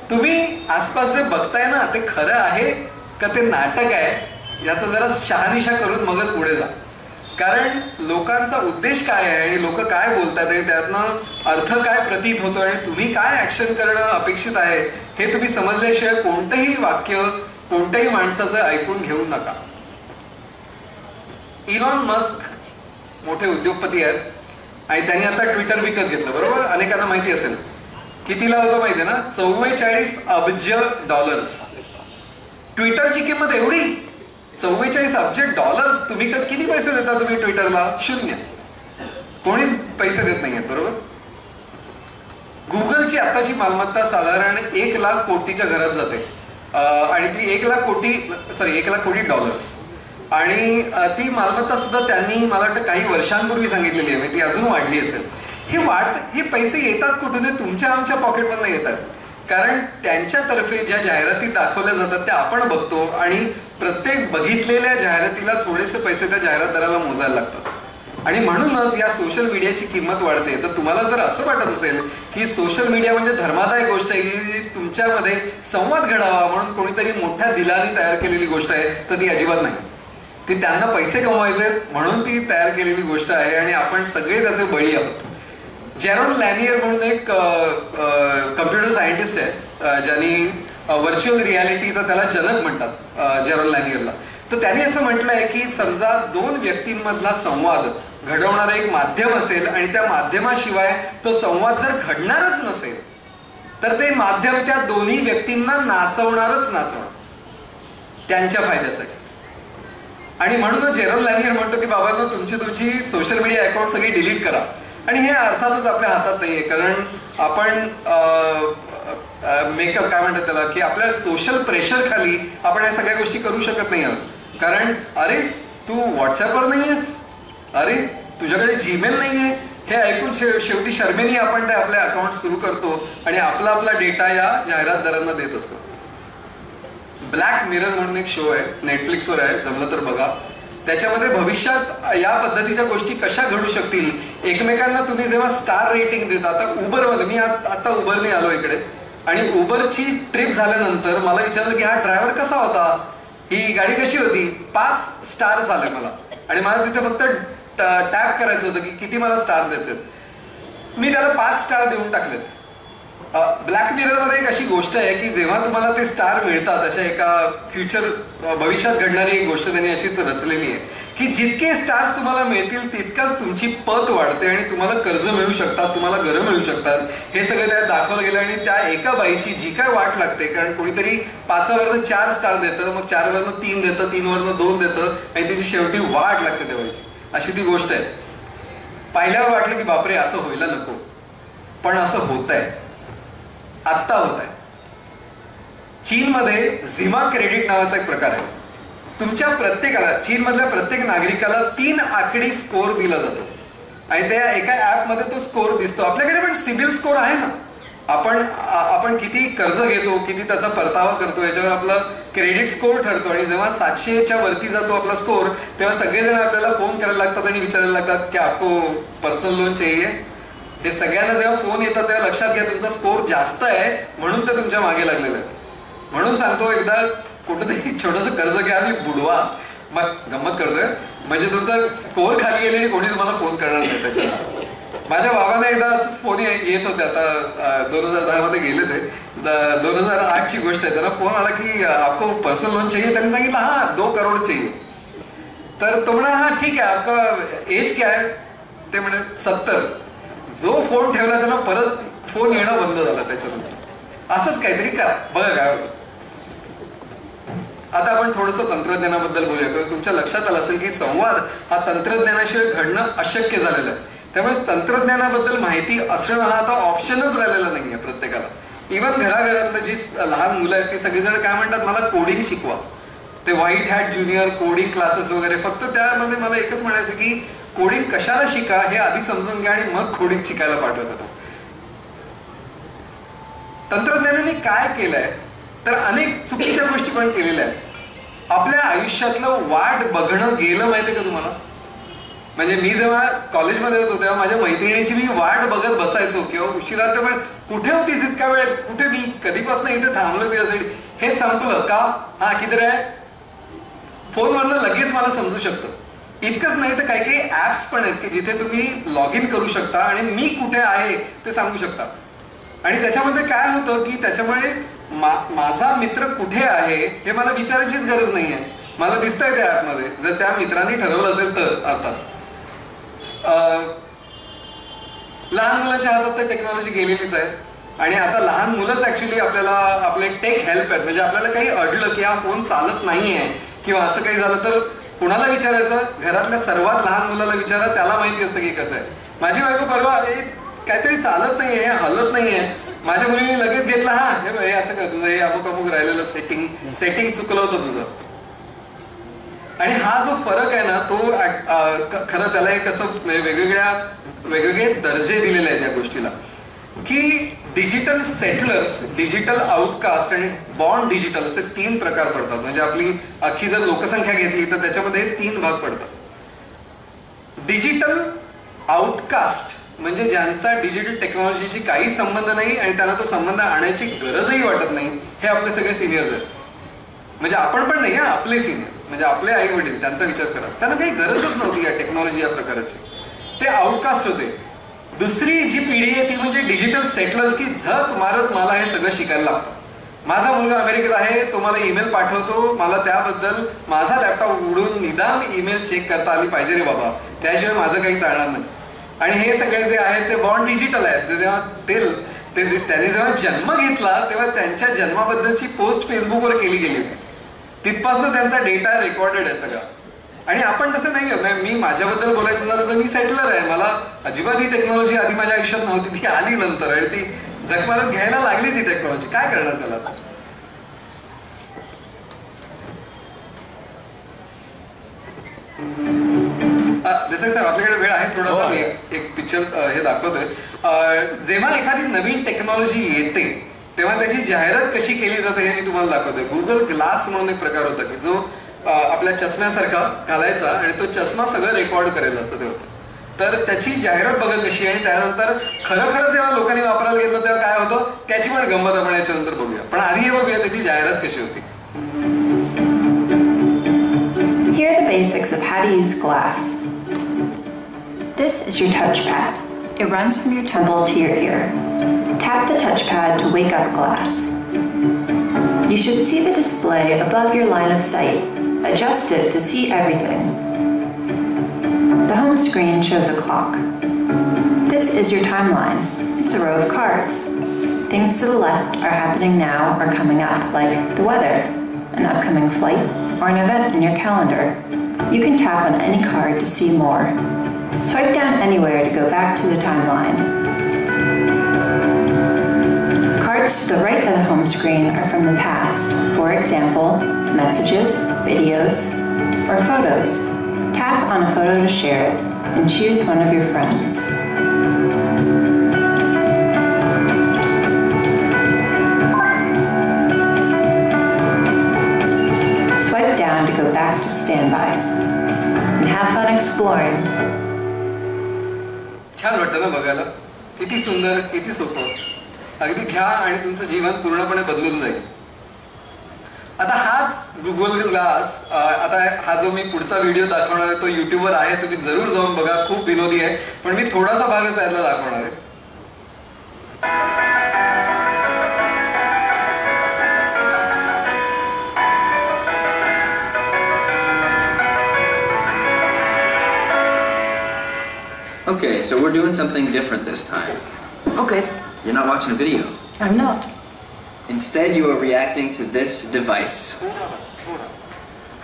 [SPEAKER 3] तुम्ही आसपास जे बघताय ना ते खरं आहे का ते नाटक आहे याचा जरा शहानिशा करून मगच पुढे जा. कारण लोकांचा उद्देश काय आहे आणि लोक काय बोलतात आणि त्यातनं अर्थ काय प्रतीत होतो आणि तुम्ही काय ऍक्शन करणं अपेक्षित आहे हे तुम्ही समजल्याशिवाय कोणतंही वाक्य कोणत्याही माणसाचं ऐकून घेऊ नका. इलॉन मस्क मोठे उद्योगपती आहेत आणि त्यांनी आता ट्विटर विकत घेतलं, बरोबर? अनेकांना माहिती असेल. कितीला होतं माहिती आहे ना? 44 अब्ज डॉलर्स. ट्विटरची किंमत एवढी, 44 अब्ज डॉलर्स. तुम्ही किती पैसे देता तुम्ही ट्विटरला? 0. कोणीच पैसे देत नाहीयेत, बरोबर? गुगलची आताची मालमत्ता साधारण 1 लाख कोटीच्या घरात जाते आणि ती 1 लाख कोटी डॉलर्स. आणि ती मालमत्ता सुद्धा त्यांनी मला वाटतं काही वर्षांपूर्वी सांगितलेली आहे, ती अजून वाढली असेल. हे पैसे येतात कुठून? तुमच्या आमच्या पॉकेटमधनं येतात. कारण त्यांच्यातर्फे ज्या जाहिराती दाखवल्या जातात त्या आपण बघतो आणि प्रत्येक बघितलेल्या जाहिरातीला थोडेसे पैसे त्या जाहिरातदाराला मोजायला लागतात. आणि म्हणूनच या सोशल मीडियाची किंमत वाढते. तर तुम्हाला जर असं वाटत असेल की सोशल मीडिया म्हणजे धर्मादायक गोष्ट आहे की तुमच्यामध्ये संवाद घडावा म्हणून कोणीतरी मोठ्या दिलाने तयार केलेली गोष्ट आहे, तर ती अजिबात नाही. ती त्यांना पैसे कमवायचे म्हणून ती तयार केलेली गोष्ट आहे आणि आपण सगळे त्याचे बळी आहोत. जेरोन लॅनियर म्हणून एक कम्प्युटर सायंटिस्ट आहे ज्यांनी व्हर्च्युअल रियालिटीचा त्याला जनक म्हणतात, जेरोन लॅनियरला. तर त्यांनी असं म्हटलंय की समजा 2 व्यक्तींमधला संवाद घडवणारं एक माध्यम असेल आणि त्या माध्यमाशिवाय तो संवाद जर घडणारच नसेल तर ते माध्यम त्या दोन्ही व्यक्तींना नाचवणारच त्यांच्या फायद्यासाठी. आणि म्हणूनच जेरोन लॅनियर म्हणतो की बाबांनो तुमची सोशल मीडिया अकाउंट सगळी डिलीट करा. आणि हे अर्थातच आपल्या हातात नाहीये, कारण आपण मेकअप काय म्हणतात त्याला की आपल्या सोशल प्रेशर खाली आपण या सगळ्या गोष्टी करू शकत नाही आहोत. कारण अरे तू व्हॉट्सअपवर नाहीयेस, अरे तुझ्याकडे जीमेल नाहीये, हे ऐकून शेवटी शर्मेने आपण ते आपले अकाउंट सुरू करतो आणि आपला डेटा या जाहिरातदारांना देत असतो. ब्लॅक मिरर म्हणून एक शो आहे, नेटफ्लिक्सवर आहे, जमलं तर बघा. त्याच्यामध्ये भविष्यात या पद्धतीच्या गोष्टी कशा घडू शकतील. एकमेकांना तुम्ही जेव्हा स्टार रेटिंग देता, आता उबरमध्ये मी आता उबरने आलो इकडे आणि उबरची ट्रिप झाल्यानंतर मला विचारलं की हा ड्रायव्हर कसा होता, ही गाडी कशी होती. 5 स्टार्स आले मला आणि मला तिथे फक्त टॅप करायचं होतं की किती मला स्टार द्यायचे. मी त्याला 5 स्टार देऊन टाकलेत. ब्लॅक मिरर मध्ये एक अशी गोष्ट आहे की जेव्हा तुम्हाला ते स्टार मिळतात, अशा एका भविष्यात घडणारी एक गोष्ट त्यांनी अशीच रचलेली आहे की जितके स्टार्स तुम्हाला मिळतील तितकंच तुमची पत वाढते आणि तुम्हाला कर्ज मिळू शकतात, तुम्हाला घरं मिळू शकतात. हे सगळं त्यात दाखवलं गेलं आणि त्या एका बाईची जी काय वाट लागते, कारण कोणीतरी 5वरनं 4 स्टार देतं, मग 4वरनं 3 देतं, 3वरनं 2 देतं आणि त्याची शेवटी वाट लागते त्या बाईची. अशी ती गोष्ट आहे. पाहिल्यावर वाटलं की बापरे असं व्हायला नको, पण असं होत आहे, आत्ता होत आहे. चीनमध्ये झिमा क्रेडिट नावाचा एक प्रकार आहे. तुमच्या प्रत्येकाला, चीनमधल्या प्रत्येक नागरिकाला 3 आकडी स्कोर दिला जातो आणि त्या एका ऍपमध्ये तो स्कोर दिसतो. आपल्याकडे पण सिबिल स्कोर आहे ना, आपण किती कर्ज घेतो, किती त्याचा परतावा करतो याच्यावर आपला क्रेडिट स्कोर ठरतो. आणि जेव्हा 700च्या वरती जातो आपला स्कोर, तेव्हा सगळेजण आपल्याला फोन करायला लागतात आणि विचारायला लागतात की आपको पर्सनल लोन चाहिए. हे सगळ्यांना जेव्हा फोन येतात तेव्हा लक्षात घ्या तुमचा स्कोर जास्त आहे म्हणून ते तुमच्या मागे लागलेलं आहे. म्हणून सांगतो एकदा कुठेतरी छोटंसं कर्ज घ्या आणि बुडवा. मग गंमत करतोय म्हणजे तुमचा स्कोर खाली गेले आणि कोणी तुम्हाला फोन करणार नाही त्याच्यात. माझ्या बाबांना एकदा असंच फोन येत होते, आता 2010 मध्ये गेले ते. 2008ची गोष्ट आहे. त्यांना फोन आला की आपको पर्सनल लोन चाहिए. त्यांनी सांगितलं हा 2 करोड चाहिए. तर तो म्हणा हा ठीक आहे, आपका एज क्या है. ते म्हणे 70. जो फोन ठेवला त्याला परत फोन येणं बंद झालं त्याच्यानंतर. असंच काहीतरी करा, बघा काय होतं. आता आपण थोडंसं तंत्रज्ञानाबद्दल बोलूया, कारण तुमच्या लक्षात आलं असेल की संवाद हा तंत्रज्ञानाशिवाय घडणं अशक्य झालेलं आहे. त्यामुळे तंत्रज्ञानाबद्दल माहिती असणं हा आता ऑप्शनच राहिलेला नाहीये प्रत्येकाला. इव्हन घराघरातलं जी लहान मुलं आहेत ती सगळेजण काय म्हणतात, मला कोडिंग शिकवा. ते white hat junior coding classes वगैरे. फक्त त्यामध्ये मला एकच म्हणायचं की कोडिंग कशाला शिका हे आधी समजून घ्या आणि मग कोडिंग शिकायला पाठवतात. तंत्रज्ञानाने काय केलंय तर अनेक चुकीच्या गोष्टी पण केलेल्या आहेत. आपल्या आयुष्यातलं वाट बघणं गेलं माहितीये का तुम्हाला. म्हणजे मी जेव्हा कॉलेजमध्ये होतो तेव्हा माझ्या मैत्रिणीची मी वाट बघत बसायचो किंवा उशिरा, पण कुठे होतीस इतका वेळ, कुठे, मी कधीपासून इथे थांबलो तुझ्यासाठी. हे संपलं का, हा किती आहे, फोनवरनं लगेच मला समजू शकतं. इतकंच नाही तर काही काही ऍप्स पण आहेत की जिथे तुम्ही लॉग इन करू शकता आणि मी कुठे आहे ते सांगू शकता. आणि त्याच्यामध्ये काय होतं की त्याच्यामुळे माझा मित्र कुठे आहे हे मला विचारायचीच गरज नाहीये, मला दिसतंय त्या ऍपमध्ये, जर त्या मित्रांनी ठरवलं असेल तर. अर्थात लहान मुलांच्या हातात तर टेक्नॉलॉजी गेलेलीच आहे आणि आता लहान मुलंच ऍक्च्युली आपल्याला आपले टेक हेल्प आहेत. म्हणजे आपल्याला काही अडलं की हा फोन चालत नाहीये किंवा असं काही झालं तर कुणाला विचारायचं, घरातल्या सर्वात लहान मुलाला विचारा, त्याला माहिती असतं की कसं आहे. माझी बायको परवा काहीतरी चालत नाहीये, हलत नाहीये, माझ्या मुलीने लगेच घेतला, हा हे असं कर, तुझं हे अमुक अमुक राहिलेलं सेटिंग चुकलं होतं तुझं. आणि हा जो फरक आहे ना तो खरं त्याला एक असं वेगवेगळे दर्जे दिलेले आहेत या गोष्टीला, की डिजिटल सेटलर्स, डिजिटल आउटकास्ट आणि बॉर्न डिजिटल असे 3 प्रकार पडतात. म्हणजे आपली अख्खी जर लोकसंख्या घेतली तर त्याच्यामध्ये 3 भाग पडतात. डिजिटल आउटकास्ट म्हणजे ज्यांचा डिजिटल टेक्नॉलॉजीशी काही संबंध नाही आणि त्यांना तो संबंध आणायची गरजही वाटत नाही, हे आपले सगळे सिनियर्स आहेत. म्हणजे आपण पण नाही, आपले सिनियर्स म्हणजे आपले आई वडील, त्यांचा विचार करा, त्यांना काही गरजच नव्हती या टेक्नॉलॉजी या प्रकारची. ते आउटकास्ट होते. दुसरी जी पिढी आहे ती म्हणजे डिजिटल सेटलर्स, की झक मारत मला हे सगळं शिकायला लागतं. माझा मुलगा अमेरिकेत आहे, तो मला ईमेल पाठवतो, मला त्याबद्दल माझा लॅपटॉप उघडून निदान ईमेल चेक करता आली पाहिजे रे बाबा, त्याशिवाय माझं काही चालणार नाही. आणि हे सगळे जे आहेत ते बॉर्न डिजिटल आहेत. तेव्हा त्यांनी जेव्हा जन्म घेतला तेव्हा त्यांच्या जन्माबद्दलची पोस्ट फेसबुकवर केली गेली होती. तिथपासून त्यांचा डेटा रेकॉर्डेड आहे सगळा. आणि आपण तसं नाही आहे. मी माझ्याबद्दल बोलायचं झालं तर मी सेटलर आहे. मला अजिबात ही टेक्नॉलॉजी आधी माझ्या आयुष्यात नव्हती, ती आली नंतर आणि ती जगमारत घ्यायला लागली ती टेक्नॉलॉजी. काय करणार त्याला. देसाई साहेब आपल्याकडे वेळ आहे थोडासा, मी एक पिक्चर हे दाखवतोय. जेव्हा एखादी नवीन टेक्नॉलॉजी येते तेव्हा त्याची जाहिरात कशी केली जाते हे मी तुम्हाला दाखवतोय. गुगल ग्लास म्हणून एक प्रकार होता की जो आपल्या चष्म्यासारखा घालायचा आणि तो चष्मा सगळं रेकॉर्ड करेल असं ते होतं. तर त्याची जाहिरात बघा कशी, आणि त्यानंतर खरं जेव्हा लोकांनी वापरायला घेतलं तेव्हा काय होतं त्याची पण गंमत आपण याच्यानंतर बघूया. पण आधी हे बघूया त्याची जाहिरात कशी होती.
[SPEAKER 4] Here are the basics of how to use glass. This is your touchpad. It runs from your temple to your ear. Tap the touchpad to wake up glass. You should see the display above your line of sight. Adjust it to see everything. The home screen shows a clock. This is your timeline. It's a row of cards. Things to the left are happening now or coming up, like the weather, an upcoming flight, or an event in your calendar. You can tap on any card to see more. Swipe down anywhere to go back to the timeline. Cards to the right of the home screen are from the past. For example, messages, videos, or photos. Tap on a photo to share it and choose one of your friends. Swipe down to go back to standby. And have fun exploring.
[SPEAKER 3] छान वाटतं ना बघायला. किती सुंदर, किती सोपं. अगदी घ्या आणि तुमचं जीवन पूर्णपणे बदलून जाईल. आता हाच गुगल ग्लास, आता हा जो मी पुढचा व्हिडिओ दाखवणार आहे तो युट्यूबवर आहे, तुम्ही जरूर जाऊन बघा, खूप विनोदी आहे. पण मी थोडासा भागच त्यातला दाखवणार आहे.
[SPEAKER 5] Okay, so we're doing something different this time.
[SPEAKER 6] Okay.
[SPEAKER 5] You're not watching a video.
[SPEAKER 6] I'm not.
[SPEAKER 5] Instead, you are reacting to this device.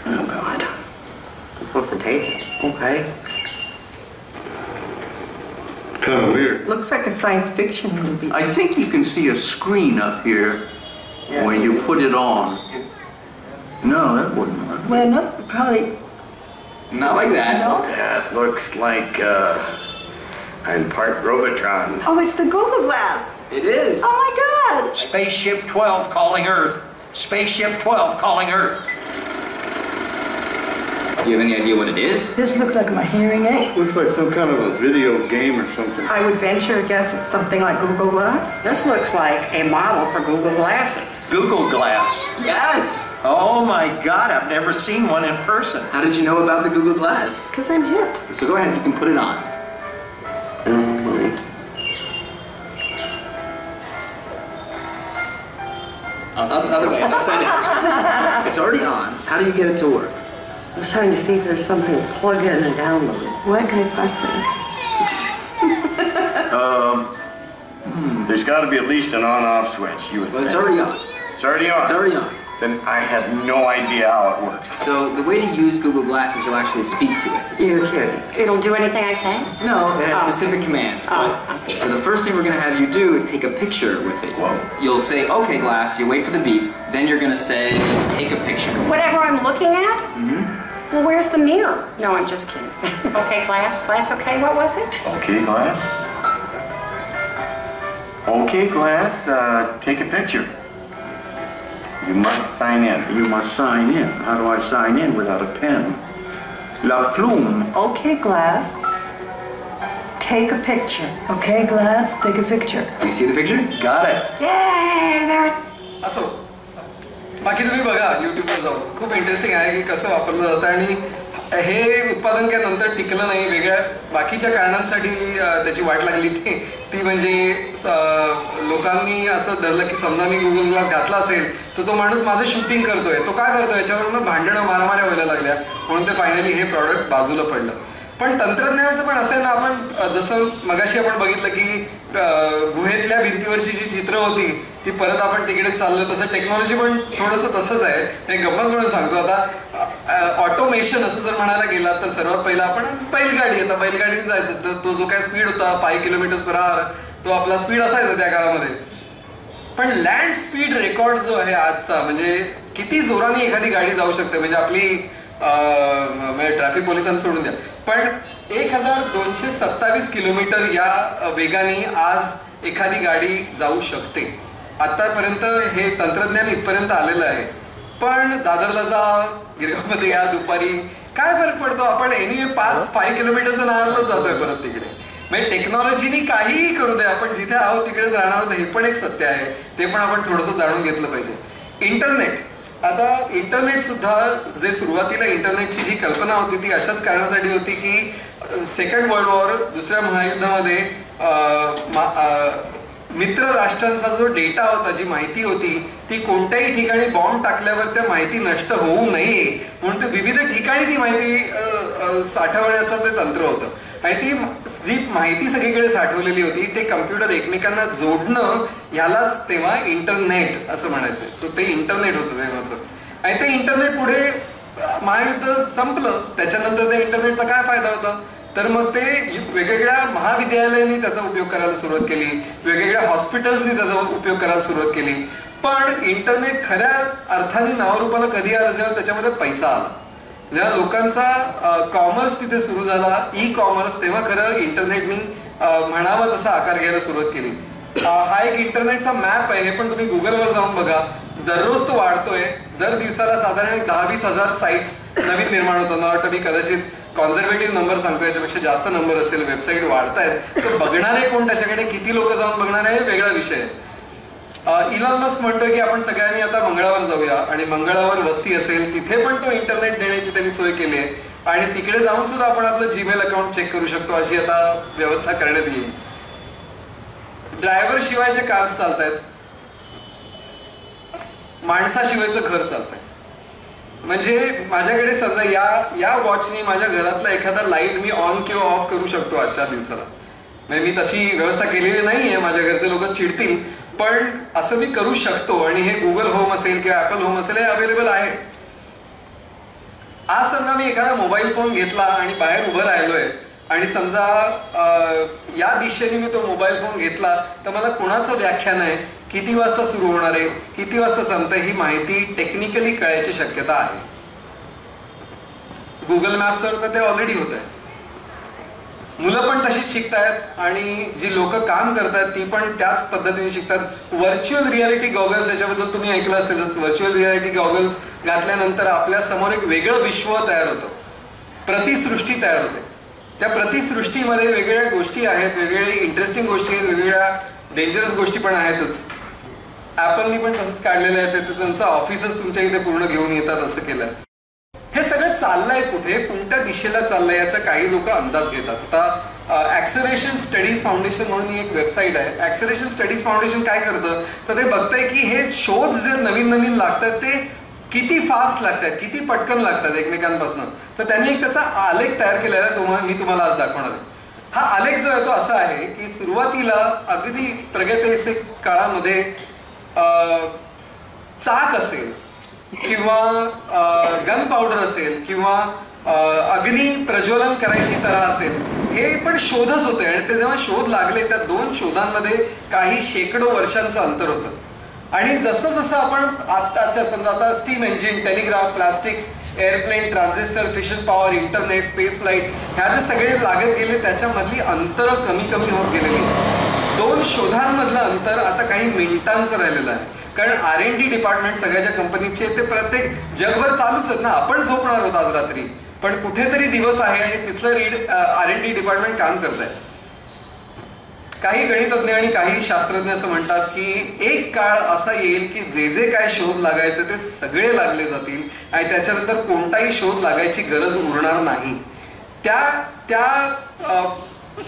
[SPEAKER 5] Oh, God.
[SPEAKER 6] I'm supposed to take it. Okay.
[SPEAKER 1] Kind of weird.
[SPEAKER 6] Looks like a science fiction movie.
[SPEAKER 7] I think you can see a screen up here when you put it on. No, that wouldn't work.
[SPEAKER 6] Well, no, probably.
[SPEAKER 5] Not like that.
[SPEAKER 6] No?
[SPEAKER 8] That looks like I'm part Robotron.
[SPEAKER 6] Oh, it's the Google Glass.
[SPEAKER 5] It is.
[SPEAKER 6] Oh my God.
[SPEAKER 9] Spaceship 12 calling Earth. Spaceship 12 calling Earth.
[SPEAKER 5] Do you have any idea what it is?
[SPEAKER 6] This looks like my hearing aid.
[SPEAKER 1] Looks like some kind of a video game or something.
[SPEAKER 6] I would venture a guess it's something like Google Glass.
[SPEAKER 9] This looks like a model for Google Glasses. Google Glass.
[SPEAKER 5] Yes!
[SPEAKER 9] Oh my God, I've never seen one in person.
[SPEAKER 5] How did you know about the Google Glass?
[SPEAKER 6] Because I'm hip.
[SPEAKER 5] So go ahead, you can put it on. Other way, it's upside down. It's already on. How do you get it to work?
[SPEAKER 6] I was trying to see if there's something to plug in and download. What can I press that?
[SPEAKER 8] There's got to be at least an on-off switch. You would
[SPEAKER 5] Well, it's
[SPEAKER 8] think.
[SPEAKER 5] already on.
[SPEAKER 8] It's already on.
[SPEAKER 5] It's already on.
[SPEAKER 8] Then I have no idea how it works.
[SPEAKER 5] So the way to use Google Glass is you'll actually speak to it.
[SPEAKER 6] You're kidding.
[SPEAKER 10] It'll do anything I say?
[SPEAKER 5] No, it has specific commands. So the first thing we're gonna have you do is take a picture with it.
[SPEAKER 8] Whoa.
[SPEAKER 5] You'll say, okay, Glass, you wait for the beep. Then you're gonna say, take a picture.
[SPEAKER 10] Whatever I'm looking at? Well, where's the mirror? No, I'm just kidding. Okay, Glass. Glass, okay, what was it?
[SPEAKER 8] Okay, Glass. Okay, Glass, take a picture. You must sign in.
[SPEAKER 7] You must sign in. How do I sign in without a pen? La plume.
[SPEAKER 6] Okay, Glass. Take a picture. Okay, Glass, take a picture.
[SPEAKER 5] Do you see the picture?
[SPEAKER 8] Got it.
[SPEAKER 6] Yay! There.
[SPEAKER 3] असो बाकी तुम्ही बघा यूट्यूबवर जाऊन खूप interesting आहे की कसं वापरलं जातं आणि हे उत्पादन काय नंतर टिकलं नाही वेगळ्या बाकीच्या कारणांसाठी त्याची वाट लागली ती म्हणजे लोकांनी असं धरलं की समजा मी गुगल ग्लास घातला असेल तर तो माणूस माझं शूटिंग करतोय तो काय करतोय याच्यावरून भांडणं मारामाऱ्या व्हायला लागल्या म्हणून ते फायनली हे प्रॉडक्ट बाजूला पडलं पण तंत्रज्ञानाचं पण असं आहे ना आपण जसं मगाशी आपण बघितलं की गुहेतल्या भिंतीवरची जी चित्र होती ती परत आपण तिकडे चाललो तसं टेक्नॉलॉजी पण थोडंसं तसंच आहे एक गंमत म्हणून सांगतो आता ऑटोमेशन असं जर म्हणायला गेला तर सर्वात पहिला आपण बैलगाडी आता बैलगाडीत जायचं तर तो जो काय स्पीड होता 5 किलोमीटर/आवर तो आपला स्पीड असायचा त्या काळामध्ये पण लँड स्पीड रेकॉर्ड जो आहे आजचा म्हणजे किती जोराने एखादी गाडी जाऊ शकते म्हणजे आपली ट्रॅफिक पोलिसांना सोडून द्या पण 1227 किलोमीटर या वेगाने आज एखादी गाडी जाऊ शकते आतापर्यंत हे तंत्रज्ञान इथपर्यंत आलेलं आहे पण दादरला जा गिरगावमध्ये या दुपारी काय फरक पडतो आपण एनिवे 5 किलोमीटरचं नावाला जातोय परत तिकडे म्हणजे टेक्नॉलॉजीनी काहीही करू दे आपण जिथे आहोत तिकडेच राहणार आहोत हे पण एक सत्य आहे ते पण आपण थोडंसं जाणून घेतलं पाहिजे इंटरनेट आता इंटरनेट सुद्धा जे सुरुवातीला इंटरनेटची जी कल्पना होती ती अशाच कारणासाठी होती की सेकंड वर्ल्ड वॉर दुसऱ्या महायुद्धामध्ये मित्र राष्ट्रांचा जो डेटा होता जी माहिती होती ती कोणत्याही ठिकाणी बॉम्ब टाकल्यावर त्या माहिती नष्ट होऊ नये म्हणून ते विविध ठिकाणी ती माहिती साठवण्याचं ते तंत्र होतं आणि ती जी माहिती सगळीकडे साठवलेली होती ते कम्प्युटर एकमेकांना जोडणं यालाच तेव्हा इंटरनेट असं म्हणायचं सो ते इंटरनेट होतं तेव्हाचं आणि ते इंटरनेट पुढे महायुद्ध संपलं त्याच्यानंतर त्या इंटरनेटचा काय फायदा होता तर मग ते वेगवेगळ्या महाविद्यालयांनी त्याचा उपयोग करायला सुरुवात केली वेगवेगळ्या हॉस्पिटल्सनी त्याचा उपयोग करायला सुरुवात केली पण इंटरनेट खऱ्या अर्थाने नावारूपाला कधी आलं जेव्हा त्याच्यामध्ये पैसा आला जेव्हा लोकांचा कॉमर्स तिथे सुरू झाला ई कॉमर्स तेव्हा खरं इंटरनेटनी म्हणावा तसा आकार घ्यायला सुरुवात केली हा एक इंटरनेटचा मॅप आहे हे पण तुम्ही गुगलवर जाऊन बघा दररोज तो वाढतोय दर दिवसाला साधारण 10-20 हजार साईट्स नवीन निर्माण होतात मला वाटतं मी कदाचित कॉन्झर्वेटिव्ह नंबर सांगतो याच्यापेक्षा जास्त नंबर असेल वेबसाईट वाढतायत तर बघणारे कोण त्याच्याकडे किती लोक जाऊन बघणार आहे वेगळा विषय इलॉन मस्क म्हणतोय की आपण सगळ्यांनी आता मंगळावर जाऊया आणि मंगळावर वस्ती असेल तिथे पण तो इंटरनेट देण्याची त्यांनी सोय केली आहे आणि तिकडे जाऊन सुद्धा आपण आपलं जीमेल अकाउंट चेक करू शकतो अशी आता व्यवस्था करण्यात येईल ड्रायव्हर शिवायचे कार्स चालत आहेत माणसाशिवायचं घर चालतंय म्हणजे माझ्याकडे समजा या वॉचनी माझ्या घरातला एखादा लाईट मी ऑन किंवा ऑफ करू शकतो आजच्या दिवसाला. म्हणजे मी तशी व्यवस्था केलेली नाहीये, माझ्या घरचे लोक चिडतील, पण असं मी करू शकतो. आणि हे गुगल होम असेल किंवा ऍपल होम असेल हे अवेलेबल आहे. आज समजा मी एखादा मोबाईल फोन घेतला आणि बाहेर उभं राहिलोय आणि समजा या दिशेने मी तो मोबाईल फोन घेतला तर मला कोणाचं व्याख्यान आहे, किती वाजता सुरू होणार आहे, किती वाजता संपतंय ही माहिती टेक्निकली कळायची शक्यता आहे. गुगल मॅप्सवर तर ते ऑलरेडी होत आहे. मुलं पण तशीच शिकतायत आणि जी लोक काम करतात ती पण त्याच पद्धतीने शिकतात. व्हर्च्युअल रियालिटी गॉगल्स याच्याबद्दल तुम्ही ऐकलं असेलच. व्हर्च्युअल रियालिटी गॉगल्स घातल्यानंतर आपल्या समोर एक वेगळं विश्व तयार होतं, प्रतिसृष्टी तयार होते. त्या प्रतिसृष्टीमध्ये वेगवेगळ्या गोष्टी आहेत, वेगवेगळ्या इंटरेस्टिंग गोष्टी आहेत, वेगवेगळ्या डेंजरस गोष्टी पण आहेतच. ऍपलनी पण तसंच काढलेलं आहे. ते त्यांचं ऑफिसच तुमच्या इथे पूर्ण घेऊन येतात असं केलंय. हे सगळं चाललंय कुठे, कोणत्या दिशेला चाललंय याचा काही लोक अंदाज घेतात. आता ऍक्सेलरेशन स्टडीज फाउंडेशन म्हणून एक वेबसाईट आहे. ऍक्सेलरेशन स्टडीज फाउंडेशन काय करतं तर ते बघतंय की हे शोध जे नवीन नवीन लागतात ते किती फास्ट लागतात, किती पटकन लागतात एकमेकांपासून. तर त्यांनी एक त्याचा आलेख तयार केलेला आहे, मी तुम्हाला आज दाखवणार आहे. हा आलेख जो आहे तो असा आहे की सुरुवातीला अगदी प्रगतीच्या काळामध्ये चाक असेल किंवा गन पावडर असेल किंवा अग्नी प्रज्वलन करायची तरा असेल, हे पण शोधच होते. आणि ते जेव्हा शोध लागले त्या दोन शोधांमध्ये काही शेकडो वर्षांचं अंतर होतं. आणि जसं जसं आपण आत्ताच्या समजा आता steam engine, telegraph, plastics, airplane, transistor, fission power, internet, space flight ह्या जे सगळे लागत गेले त्याच्यामधली अंतर कमी कमी होत गेलेली. दोन शोधांमधलं अंतर आता काही मिनिटांचं राहिलेलं आहे. कारण R&D डिपार्टमेंट सगळ्याच्या कंपनीचे ते प्रत्येक जगभर चालूच आहेत ना. आपण झोपणार आहोत आज रात्री, पण कुठेतरी दिवस आहे आणि तिथलं R&D डिपार्टमेंट काम करत आहे. काही गणितज्ञ आणि काही शास्त्रज्ञ असं म्हणतात की एक काळ असा येईल की जे जे काय शोध लागायचे ते सगळे लागले जातील आणि त्याच्यानंतर कोणताही शोध लागायची गरज उरणार नाही.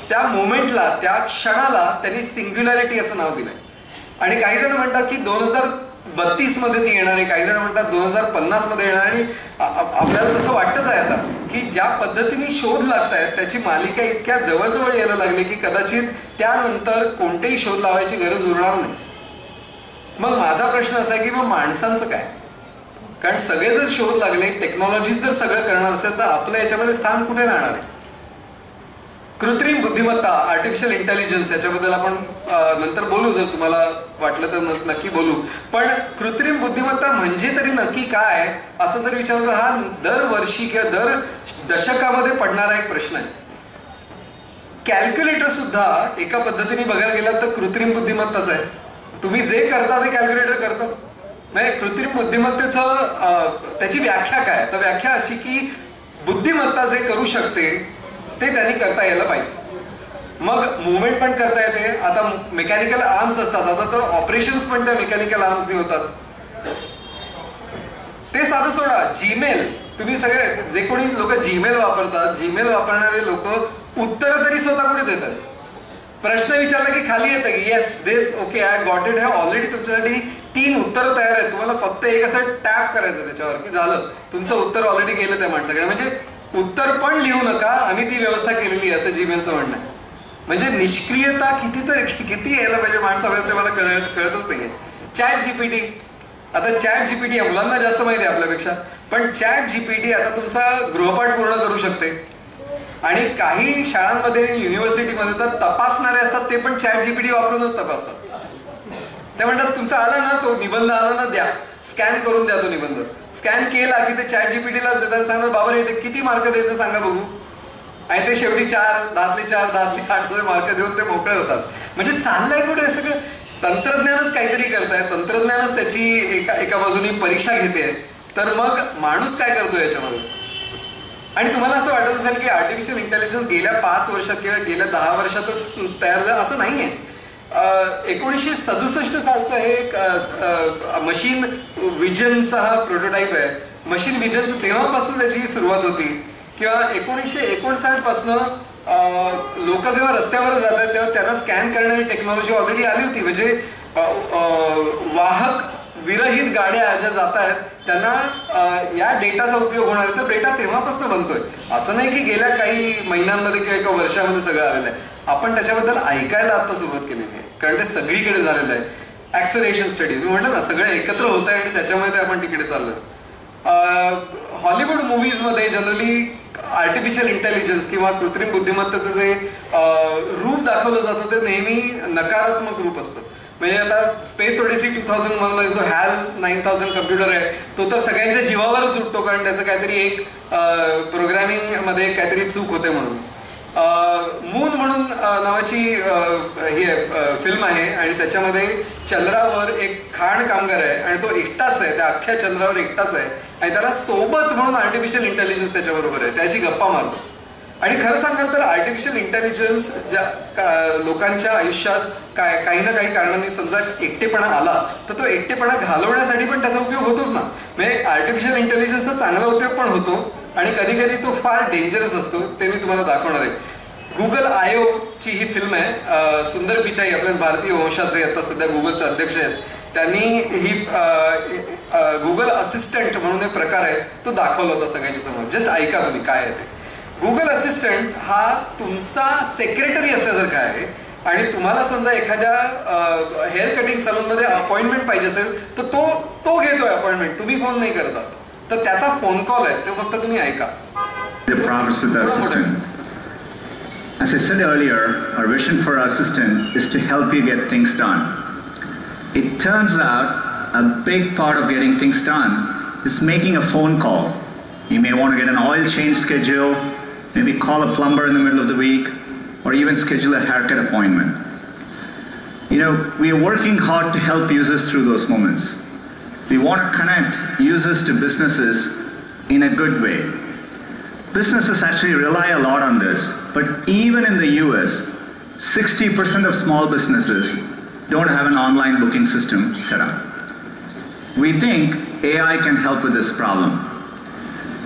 [SPEAKER 3] त्या मोमेंटला, त्या क्षणाला त्यांनी सिंग्युलॅरिटी असं नाव दिलंय. आणि काही जण म्हणतात की 2032 मध्ये ती येणार आहे, काही जण म्हणतात 2050 मध्ये येणार. आणि आपल्याला तसं वाटतच आहे आता की ज्या पद्धतीने शोध लागतायत त्याची मालिका इतक्या जवळजवळ यायला लागली की कदाचित त्यानंतर कोणतेही शोध लावायची गरज उरणार नाही. मग माझा प्रश्न असा आहे की मग माणसांचं काय? कारण सगळे जर शोध लागले, टेक्नॉलॉजी जर सगळं करणार असेल तर आपलं याच्यामध्ये स्थान कुठे राहणार आहे? कृत्रिम बुद्धिमत्ता, आर्टिफिशियल इंटेलिजन्स याच्याबद्दल आपण नंतर बोलू, जर तुम्हाला वाटलं तर नक्की बोलू. पण कृत्रिम बुद्धिमत्ता म्हणजे तरी नक्की काय असं जर विचारलं तर हा दरवर्षी किंवा दर दशकामध्ये पडणारा एक प्रश्न आहे. कॅल्क्युलेटर सुद्धा एका पद्धतीने बघायला गेला तर कृत्रिम बुद्धिमत्ताच आहे. तुम्ही जे करता ते कॅल्क्युलेटर करतं. म्हणजे कृत्रिम बुद्धिमत्तेचं त्याची व्याख्या काय? तर व्याख्या अशी की बुद्धिमत्ता जे करू शकते ते त्यांनी करता यायला पाहिजे. मग मुवमेंट पण करता येते. आता मेकॅनिकल आर्म्स असतात, आता तर ऑपरेशन्स पण त्या मेकॅनिकल आर्म्सनी होतात. ते साधं सोडा, जीमेल, तुम्ही सगळे जे कोणी लोक जीमेल वापरतात, जीमेल वापरणारे लोक उत्तर तरी स्वतः कुठे देतात? प्रश्न विचारला की खाली येतं की yes, this, okay, I got it. हे ऑलरेडी तुमच्यासाठी 3 उत्तर तयार आहेत. तुम्हाला फक्त एक असं टॅप करायचं त्याच्यावर की झालं, तुमचं उत्तर ऑलरेडी गेलं त्या माणसाकडे. म्हणजे उत्तर पण लिहू नका, आम्ही ती व्यवस्था केलेली असं जीमेलचं म्हणणं आहे. म्हणजे निष्क्रियता किती यायला पाहिजे माणसाला ते मला कळतच नाहीये. चॅट जीपीटी, आता चॅट जीपीटी मुलांना जास्त माहिती आहे आपल्यापेक्षा, पण चॅट जीपीटी आता तुमचा गृहपाठ पूर्ण करू शकते. आणि काही शाळांमध्ये युनिव्हर्सिटीमध्ये तर तपासणारे असतात ते पण चॅट जीपीटी वापरूनच तपासतात. ते म्हणतात तुमचा आला ना, तो निबंध आला ना, द्या, स्कॅन करून द्या तो निबंध. स्कॅन केला की ते चॅट जीपीटीला देतात. सांगतात बाबा येते किती मार्क द्यायचं सांगा बघू. आणि ते शेवटी 4, 10तले 4, 10तले 8 मार्क देऊन ते मोकळे होतात. म्हणजे चाललंय कुठे सगळं? तंत्रज्ञानच काहीतरी करताय, तंत्रज्ञानच त्याची एका बाजूनी परीक्षा घेते. तर मग माणूस काय करतो याच्यामध्ये? आणि तुम्हाला असं वाटत असेल की आर्टिफिशियल इंटेलिजन्स गेल्या 5 वर्षात किंवा गेल्या 10 वर्षातच तयार झालं, असं नाहीये. 1967 सालचं हे एक मशीन विजनचा हा प्रोटोटाईप आहे. मशीन विजन तेव्हापासून त्याची सुरुवात होती. किंवा 1959 पासून लोक जेव्हा रस्त्यावर जातात तेव्हा त्यांना स्कॅन करणारी टेक्नॉलॉजी ऑलरेडी आली होती. म्हणजे वाहक विरहित गाड्या ज्या जात आहेत त्यांना या डेटाचा उपयोग होणार आहे. तर डेटा तेव्हापासून बनतोय, असं नाही की गेल्या काही महिन्यांमध्ये किंवा एका वर्षामध्ये सगळं आलेलं आहे. आपण त्याच्याबद्दल ऐकायला आता सुरुवात केलेली आहे, कारण ते सगळीकडे झालेलं आहे. ॲक्सलरेशन स्टडी मी म्हटलं ना, सगळं एकत्र होत आहे आणि त्याच्यामुळे ते आपण तिकडे चाललोय. हॉलिवूड मूव्हीजमध्ये जनरली आर्टिफिशियल इंटेलिजन्स किंवा कृत्रिम बुद्धिमत्तेचं जे रूप दाखवलं जातं ते नेहमी नकारात्मक रूप असतं. म्हणजे आता स्पेस ओडिसी 2001 मध्ये जो HAL 9000 कम्प्युटर आहे तो तर सगळ्यांच्या जीवावरच उठतो, कारण त्याचं काहीतरी एक प्रोग्रॅमिंग मध्ये काहीतरी चूक होते म्हणून. मून म्हणून नावाची ही फिल्म आहे आणि त्याच्यामध्ये चंद्रावर एक खाण कामगार आहे आणि तो एकटाच आहे, त्या अख्ख्या चंद्रावर एकटाच आहे आणि त्याला सोबत म्हणून आर्टिफिशियल इंटेलिजन्स त्याच्याबरोबर आहे, त्याची गप्पा मारतो. आणि खरं सांगाल तर आर्टिफिशियल इंटेलिजन्स ज्या लोकांच्या आयुष्यात काही ना काही कारणांनी समजा एकटेपणा आला तर तो एकटेपणा घालवण्यासाठी पण त्याचा उपयोग होतोच ना. म्हणजे आर्टिफिशियल इंटेलिजन्सचा चांगला उपयोग पण होतो आणि कधी कधी तो फार डेंजरस असतो, ते मी तुम्हाला दाखवणार आहे. गुगल I/O ची ही फिल्म आहे. सुंदर पिचाई आपल्या भारतीय वंशाचे आता सध्या गुगलचे अध्यक्ष आहेत, त्यांनी ही गुगल असिस्टंट म्हणून एक प्रकार आहे तो दाखवला होता सगळ्यांच्या समोर. जस्ट ऐका तुम्ही काय आहे ते. गुगल असिस्टंट हा तुमचा सेक्रेटरी असल्यासारखा आहे आणि तुम्हाला समजा एखाद्या हेअर कटिंग सलूनमध्ये अपॉइंटमेंट पाहिजे असेल तर तो घेतोय अपॉइंटमेंट, तुम्ही फोन नाही करता. तर त्याचा फोन कॉल आहे, तो फक्त तुम्ही ऐका.
[SPEAKER 11] The progress with the assistant. As I said earlier, our vision for our assistant is to help you get things done. It turns out a big part of getting things done is making a phone call. You may want to get an oil change schedule, maybe call a plumber in the middle of the week, or even schedule a haircut appointment. You know, we are working hard to help users through those moments. We want to connect users to businesses in a good way. Businesses actually rely a lot on this, but even in the US, 60% of small businesses don't have an online booking system set up. We think AI can help with this problem.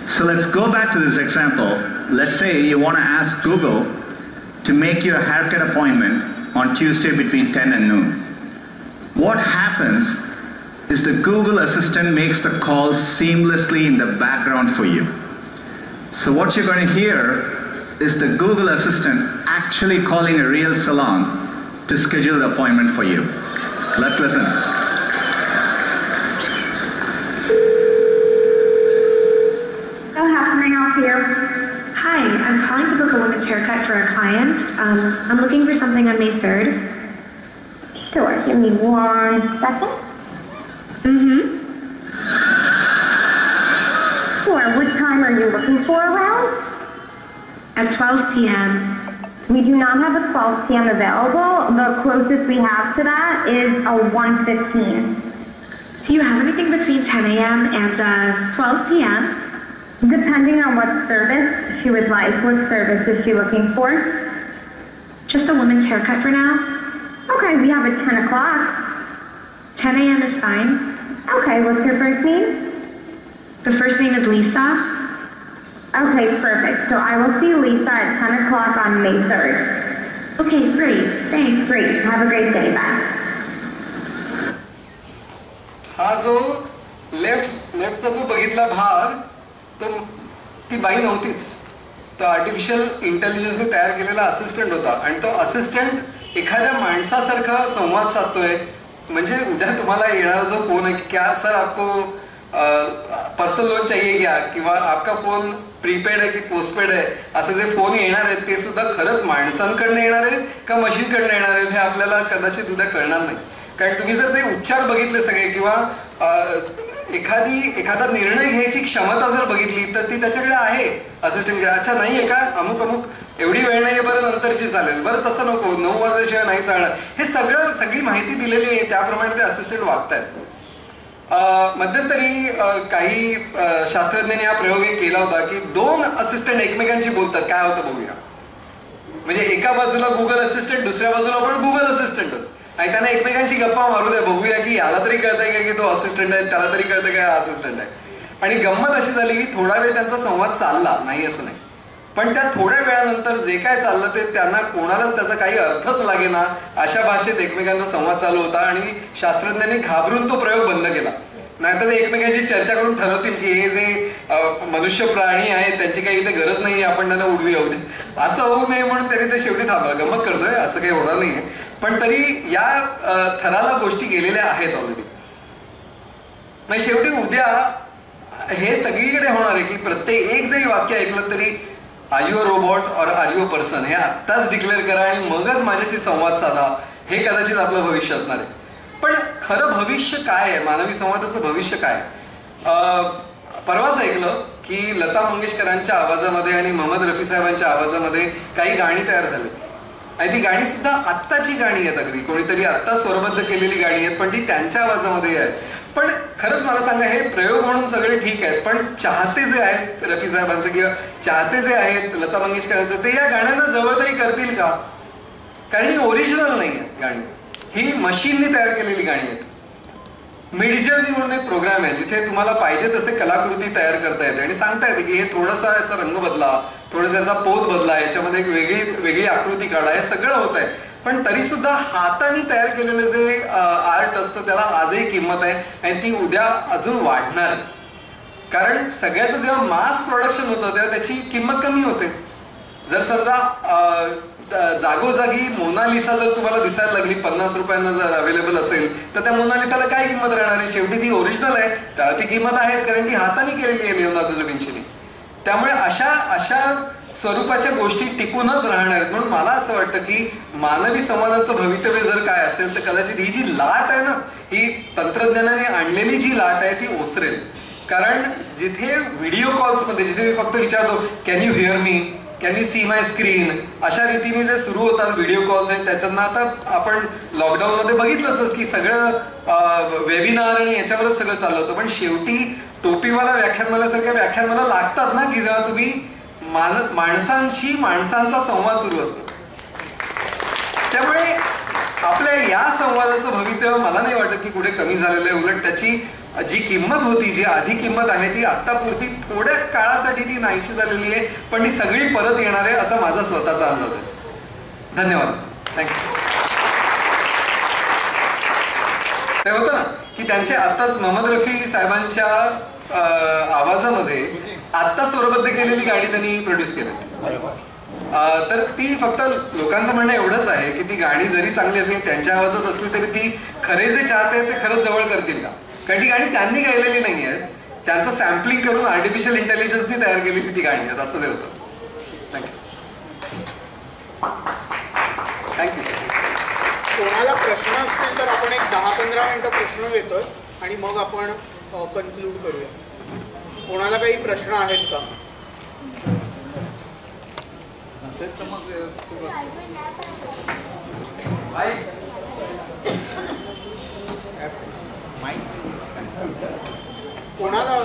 [SPEAKER 11] So let's go back to this example. Let's say you want to ask Google to make you a haircut appointment on Tuesday between 10 and noon. What happens is the Google Assistant makes the call seamlessly in the background for you. So what you're going to hear is the Google Assistant actually calling a real salon to schedule the appointment for you. Let's listen.
[SPEAKER 12] So how can I help you? Hi, I'm calling to book a woman's haircut for a client. I'm looking for something on May 3rd. Sure, give me 1 second. Sure, what time are you looking for around? At 12 p.m. We do not have a 12 p.m. available. The closest we have to that is a 1:15. Do you have anything between 10 a.m. and 12 p.m.? Depending on what service she would like. What service is she looking for? Just a woman's haircut for now? Okay, we have at 10 o'clock. 10 a.m. is fine. Okay, what's your first name? The first name is Lisa? Okay, perfect. So I will see Lisa at 10 o'clock on May 3rd. Okay, great. Thanks, great. Have a great day. Bye.
[SPEAKER 3] हा जो लेफ्टचा जो बघितला भाग तो ती बाई नव्हतीच, तो आर्टिफिशियल इंटेलिजन्सने तयार केलेला असिस्टंट होता आणि तो असिस्टंट एखाद्या माणसासारखा संवाद साधतोय. म्हणजे उद्या तुम्हाला येणारा जो फोन आहे की क्या सर आपको पर्सनल लोन चाहिए क्या, किंवा आपका फोन प्रीपेड आहे की पोस्टपेड आहे, असे जे फोन येणार आहेत ते सुद्धा खरंच माणसांकडनं येणार आहेत का मशीनकडनं येणार आहेत हे आपल्याला कदाचित उद्या कळणार नाही. कारण तुम्ही जर ते उच्चार बघितले सगळे किंवा एखादा निर्णय घ्यायची क्षमता जर बघितली तर ती त्याच्याकडे आहे असिस्टंटकडे. अच्छा नाहीये का, अमुक एवढी वेळ नाहीये, बरं नंतरची चालेल, बरं तसं नको, 9 वाजल्याशिवाय नाही चालणार, हे सगळी माहिती दिलेली आहे, त्याप्रमाणे ते असिस्टंट वागतायत. मध्यंतरी काही शास्त्रज्ञांनी हा प्रयोग केला होता की 2 असिस्टंट एकमेकांशी बोलतात, काय होतं बघूया. म्हणजे एका बाजूला गुगल असिस्टंट, दुसऱ्या बाजूला पण गुगल असिस्टंटच, आणि त्यांना एकमेकांची गप्पा मारू द्या, बघूया की याला तरी कळतंय का की तो असिस्टंट आहे, त्याला तरी कळतंय का हा असिस्टंट आहे. आणि गंमत अशी झाली की थोडा वेळ त्यांचा संवाद चालला, नाही असं नाही, पण त्या थोड्या वेळानंतर जे काय चाललं ते त्यांना कोणालाच त्याचा काही अर्थच लागेना अशा भाषेत एकमेकांचा संवाद चालू होता आणि शास्त्रज्ञांनी घाबरून तो प्रयोग बंद केला. नाहीतर ते एकमेकांशी चर्चा करून ठरवतील की हे जे मनुष्य प्राणी आहेत त्यांची काही इथे गरज नाही, आपण त्यांना उडवी येऊ दे. असं होऊ नये म्हणून त्यांनी ते शेवटी थांबलं. गंमत करतोय, असं काही होणार नाहीये, पण तरी या थराला गोष्टी गेलेल्या आहेत ऑलरेडी. म्हणजे शेवटी उद्या हे सगळीकडे होणार आहे की प्रत्येक एक जरी वाक्य ऐकलं तरी आर यू अ रोबोट और आर यू अ पर्सन हे आत्ताच डिक्लेअर करा आणि मगच माझ्याशी संवाद साधा. हे कदाचित आपलं भविष्य असणार आहे. पण खरं भविष्य काय आहे, मानवी संवादाचं भविष्य काय? परवाच ऐकलं की लता मंगेशकरांच्या आवाजामध्ये आणि मोहम्मद रफी साहेबांच्या आवाजामध्ये काही गाणी तयार झाली आणि ती गाणी सुद्धा आत्ताची गाणी आहेत. अगदी कोणीतरी आत्ता स्वरबद्ध केलेली गाणी आहेत, पण ती त्यांच्या आवाजामध्ये आहे. पण खरंच मला सांगा, हे प्रयोग म्हणून सगळे ठीक आहेत, पण चाहते जे आहेत रफी साहेबांचे किंवा चाहते जे आहेत लता मंगेशकरांचं, ते या गाण्यांना जवळ तरी करतील का? कारण ही ओरिजिनल नाही आहे गाणी, ही मशीननी तयार केलेली गाणी आहेत. मिडजर्नी म्हणून एक प्रोग्राम आहे जिथे तुम्हाला पाहिजे तसे कलाकृती तयार करता येते आणि सांगता येते की हे थोडासा याचा रंग बदला, थोडासा याचा पोत बदला, याच्यामध्ये एक वेगळी आकृती काढा, हे सगळं होत आहे. पण तरी सुद्धा हाताने तयार केलेलं जे आर्ट असतं त्याला आजही किंमत आहे आणि ती उद्या अजून वाढणार. कारण सगळ्याचं जेव्हा मास प्रोडक्शन होतं तेव्हा त्याची किंमत कमी होते. जर समजा जागोजागी मोनालिसा जर तुम्हाला दिसायला लागली 50 रुपयांना जर अवेलेबल असेल तर त्या मोनालिसाला काय किंमत राहणार आहे? शेवटी ती ओरिजिनल आहे, त्याला ती किंमत आहेच, कारण ती हाताने केलेली आहे लिओनार्दो दा विंचीने. त्यामुळे अशा स्वरूपाच्या गोष्टी टिकूनच राहणार आहेत. म्हणून मला असं वाटतं की मानवी समाजाचं भवितव्य जर काय असेल तर कदाचित ही जी लाट आहे ना, ही तंत्रज्ञानाने आणलेली जी लाट आहे ती ओसरेल. कारण जिथे व्हिडिओ कॉल्समध्ये जिथे मी फक्त विचारतो can you here me, can you see my screen, अशा रीतीने जे सुरू होतात व्हिडिओ कॉल्स आहेत त्याच्यानं आता आपण लॉकडाऊनमध्ये बघितलंच की सगळं वेबिनार आणि याच्यावरच सगळं चाललं होतं. पण शेवटी टोपीवाला व्याख्यानमालासारख्या व्याख्यानमाला लागतात ना की जेव्हा तुम्ही माणसांशी माणसांचा संवाद सुरू असतो. त्यामुळे आपल्या या संवादाचं भवितव्य मला नाही वाटत की कुठे कमी झालेलं आहे. उलट त्याची जी किंमत होती, जी आधी किंमत आहे ती आत्तापुरती थोड्या काळासाठी ती नाहीशी झालेली आहे, पण ती सगळी परत येणार आहे असा माझा स्वतःचा अंदाज आहे. धन्यवाद. थँक्यू. ते होतं ना की त्यांचे आत्ताच मोहम्मद रफी साहेबांच्या आवाजामध्ये आत्ता स्वरबद्ध केलेली गाणी त्यांनी प्रोड्यूस केली. तर ती फक्त लोकांचं म्हणणं एवढंच आहे की ती गाणी जरी चांगली असली त्यांच्या आवाजात असली तरी ती खरे जे चाहते ते खरंच जवळ करतील का? कारण ती गाणी त्यांनी गायलेली नाही आहेत, त्यांचं सॅम्पलिंग करून आर्टिफिशियल इंटेलिजन्सनी तयार केलेली ती गाणी आहेत, असं ते होतं. थँक्यू.
[SPEAKER 2] कोणाला प्रश्न असतील तर आपण एक 10-15 मिनिटं प्रश्न घेतोय आणि मग आपण कन्क्लूड करूया. कोणाला काही प्रश्न आहेत का? कोणाला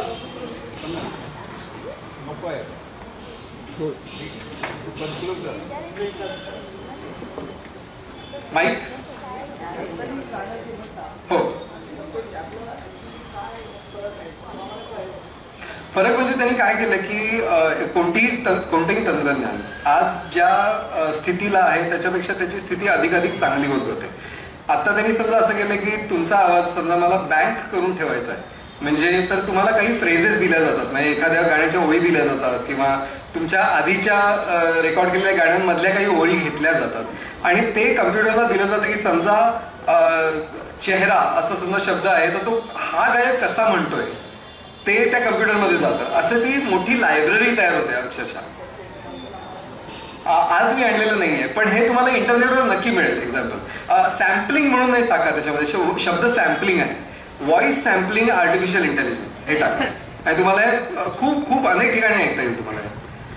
[SPEAKER 3] माईक? हो. फरक म्हणजे त्यांनी काय केलं की कोणतेही तंत्रज्ञान आज ज्या स्थितीला आहे त्याच्यापेक्षा त्याची स्थिती अधिकाधिक चांगली होत जाते. आता त्यांनी समजा असं केलं की तुमचा आवाज समजा मला बँक करून ठेवायचा आहे, म्हणजे तर तुम्हाला काही फ्रेजेस दिल्या जातात, म्हणजे एखाद्या गाण्याच्या ओळी दिल्या जातात किंवा तुमच्या आधीच्या रेकॉर्ड केलेल्या गाण्यांमधल्या काही ओळी घेतल्या जातात आणि ते कम्प्युटरला दिलं जातं की समजा चेहरा असा समजा शब्द आहे तर तो हा गायक कसा म्हणतोय ते त्या कम्प्युटरमध्ये जातं. असं ती मोठी लायब्ररी तयार होते अक्षरशः. आज मी आणलेलं नाहीये पण हे तुम्हाला इंटरनेटवर नक्की मिळेल. एक्झाम्पल सॅम्पलिंग म्हणून एक टाका, त्याच्यामध्ये शब्द सॅम्पलिंग आहे, व्हॉइस सॅम्पलिंग आर्टिफिशियल इंटेलिजन्स हे टाका आणि तुम्हाला खूप अनेक ठिकाणी ऐकता येईल तुम्हाला.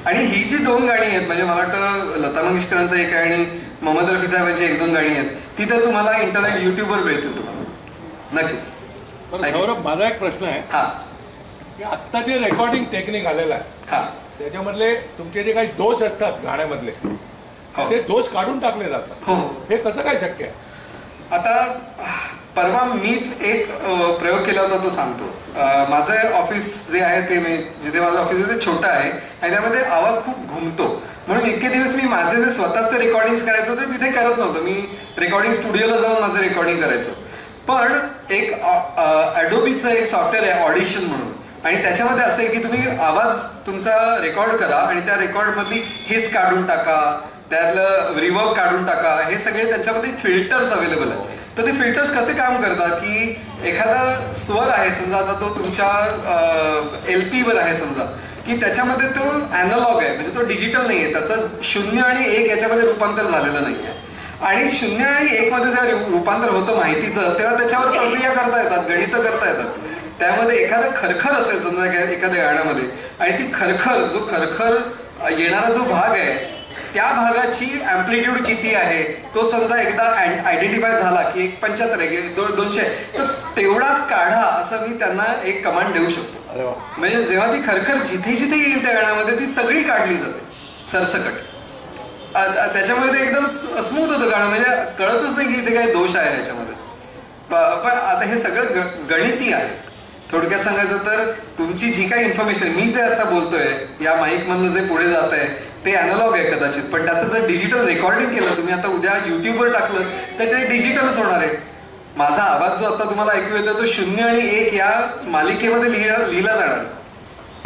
[SPEAKER 3] आणि ही जी 2 गाणी आहेत, म्हणजे मला वाटतं लता मंगेशकरांचं एक आहे आणि मोहम्मद रफी साहेबांची 1-2 गाणी आहेत, ती तर तुम्हाला इंटरनेट युट्यूबवर मिळतील तुम्हाला नक्कीच.
[SPEAKER 13] सौरभ, माझा एक प्रश्न आहे.
[SPEAKER 3] हा,
[SPEAKER 13] की आत्ता जे रेकॉर्डिंग टेक्निक आलेलं आहे त्याच्यामधले तुमचे जे काही दोष असतात गाण्यामधले ते दोष काढून टाकले जातात, हे कसं काय शक्य आहे?
[SPEAKER 3] आता परवा मीच एक प्रयोग केला होता तो सांगतो. माझं ऑफिस जे आहे ते जिथे माझं ऑफिस आहे ते छोटं आहे आणि त्यामध्ये आवाज खूप घुमतो. म्हणून इतके दिवस मी माझे जे स्वतःचे रेकॉर्डिंग करायचं होतं तिथे करत नव्हतं. मी रेकॉर्डिंग स्टुडिओला जाऊन माझं रेकॉर्डिंग करायचो. पण एक अडोबीचं एक सॉफ्टवेअर आहे ऑडिशन म्हणून आणि त्याच्यामध्ये असं आहे की तुम्ही आवाज तुमचा रेकॉर्ड करा आणि त्या रेकॉर्डमधली हिस काढून टाका, त्यातलं रिवर्ब काढून टाका. हे सगळे त्याच्यामध्ये फिल्टर्स अवेलेबल आहेत. तर ते फिल्टर्स कसे काम करतात की एखादा स्वर आहे समजा, आता तो तुमच्या LP वर आहे समजा, की त्याच्यामध्ये तो अॅनालॉग आहे म्हणजे तो डिजिटल नाही आहे. त्याचं 0 आणि 1 याच्यामध्ये रूपांतर झालेलं नाही आहे. आणि 0 आणि 1 मध्ये जेव्हा रूपांतर होतं माहितीचं तेव्हा त्याच्यावर प्रक्रिया करता येतात, गणितं करता येतात. त्यामध्ये एखादं खरखर असेल समजा एखाद्या गाण्यामध्ये आणि ती खरखर जो खरखर येणारा जो भाग आहे त्या भागाची अँप्लिट्यूड किती आहे तो समजा एकदा आयडेंटिफाय झाला की 75 आहे की 200 तर तेवढाच काढा असं मी त्यांना एक कमांड देऊ शकतो. म्हणजे जेव्हा ती खरखर जिथे जिथे येईल त्या गाण्यामध्ये ती सगळी काढली जाते सरसकट. त्याच्यामुळे ते एकदम स्मूथ होतं गाणं, म्हणजे कळतच नाही की इथे काही दोष आहे याच्यामध्ये. पण आता हे सगळं गणिती आहे. थोडक्यात सांगायचं तर तुमची जी काही इन्फॉर्मेशन मी जे आता बोलतोय या माईक मधनं जे पुढे जात आहे ते अॅनालॉग आहे कदाचित, पण त्याचं जर डिजिटल रेकॉर्डिंग केलं तुम्ही आता उद्या युट्यूबवर टाकलं तर ते डिजिटलच होणार आहे. माझा आवाज जो आता तुम्हाला ऐकू येतो तो 0 आणि 1 या मालिकेमध्ये लिहिला जाणार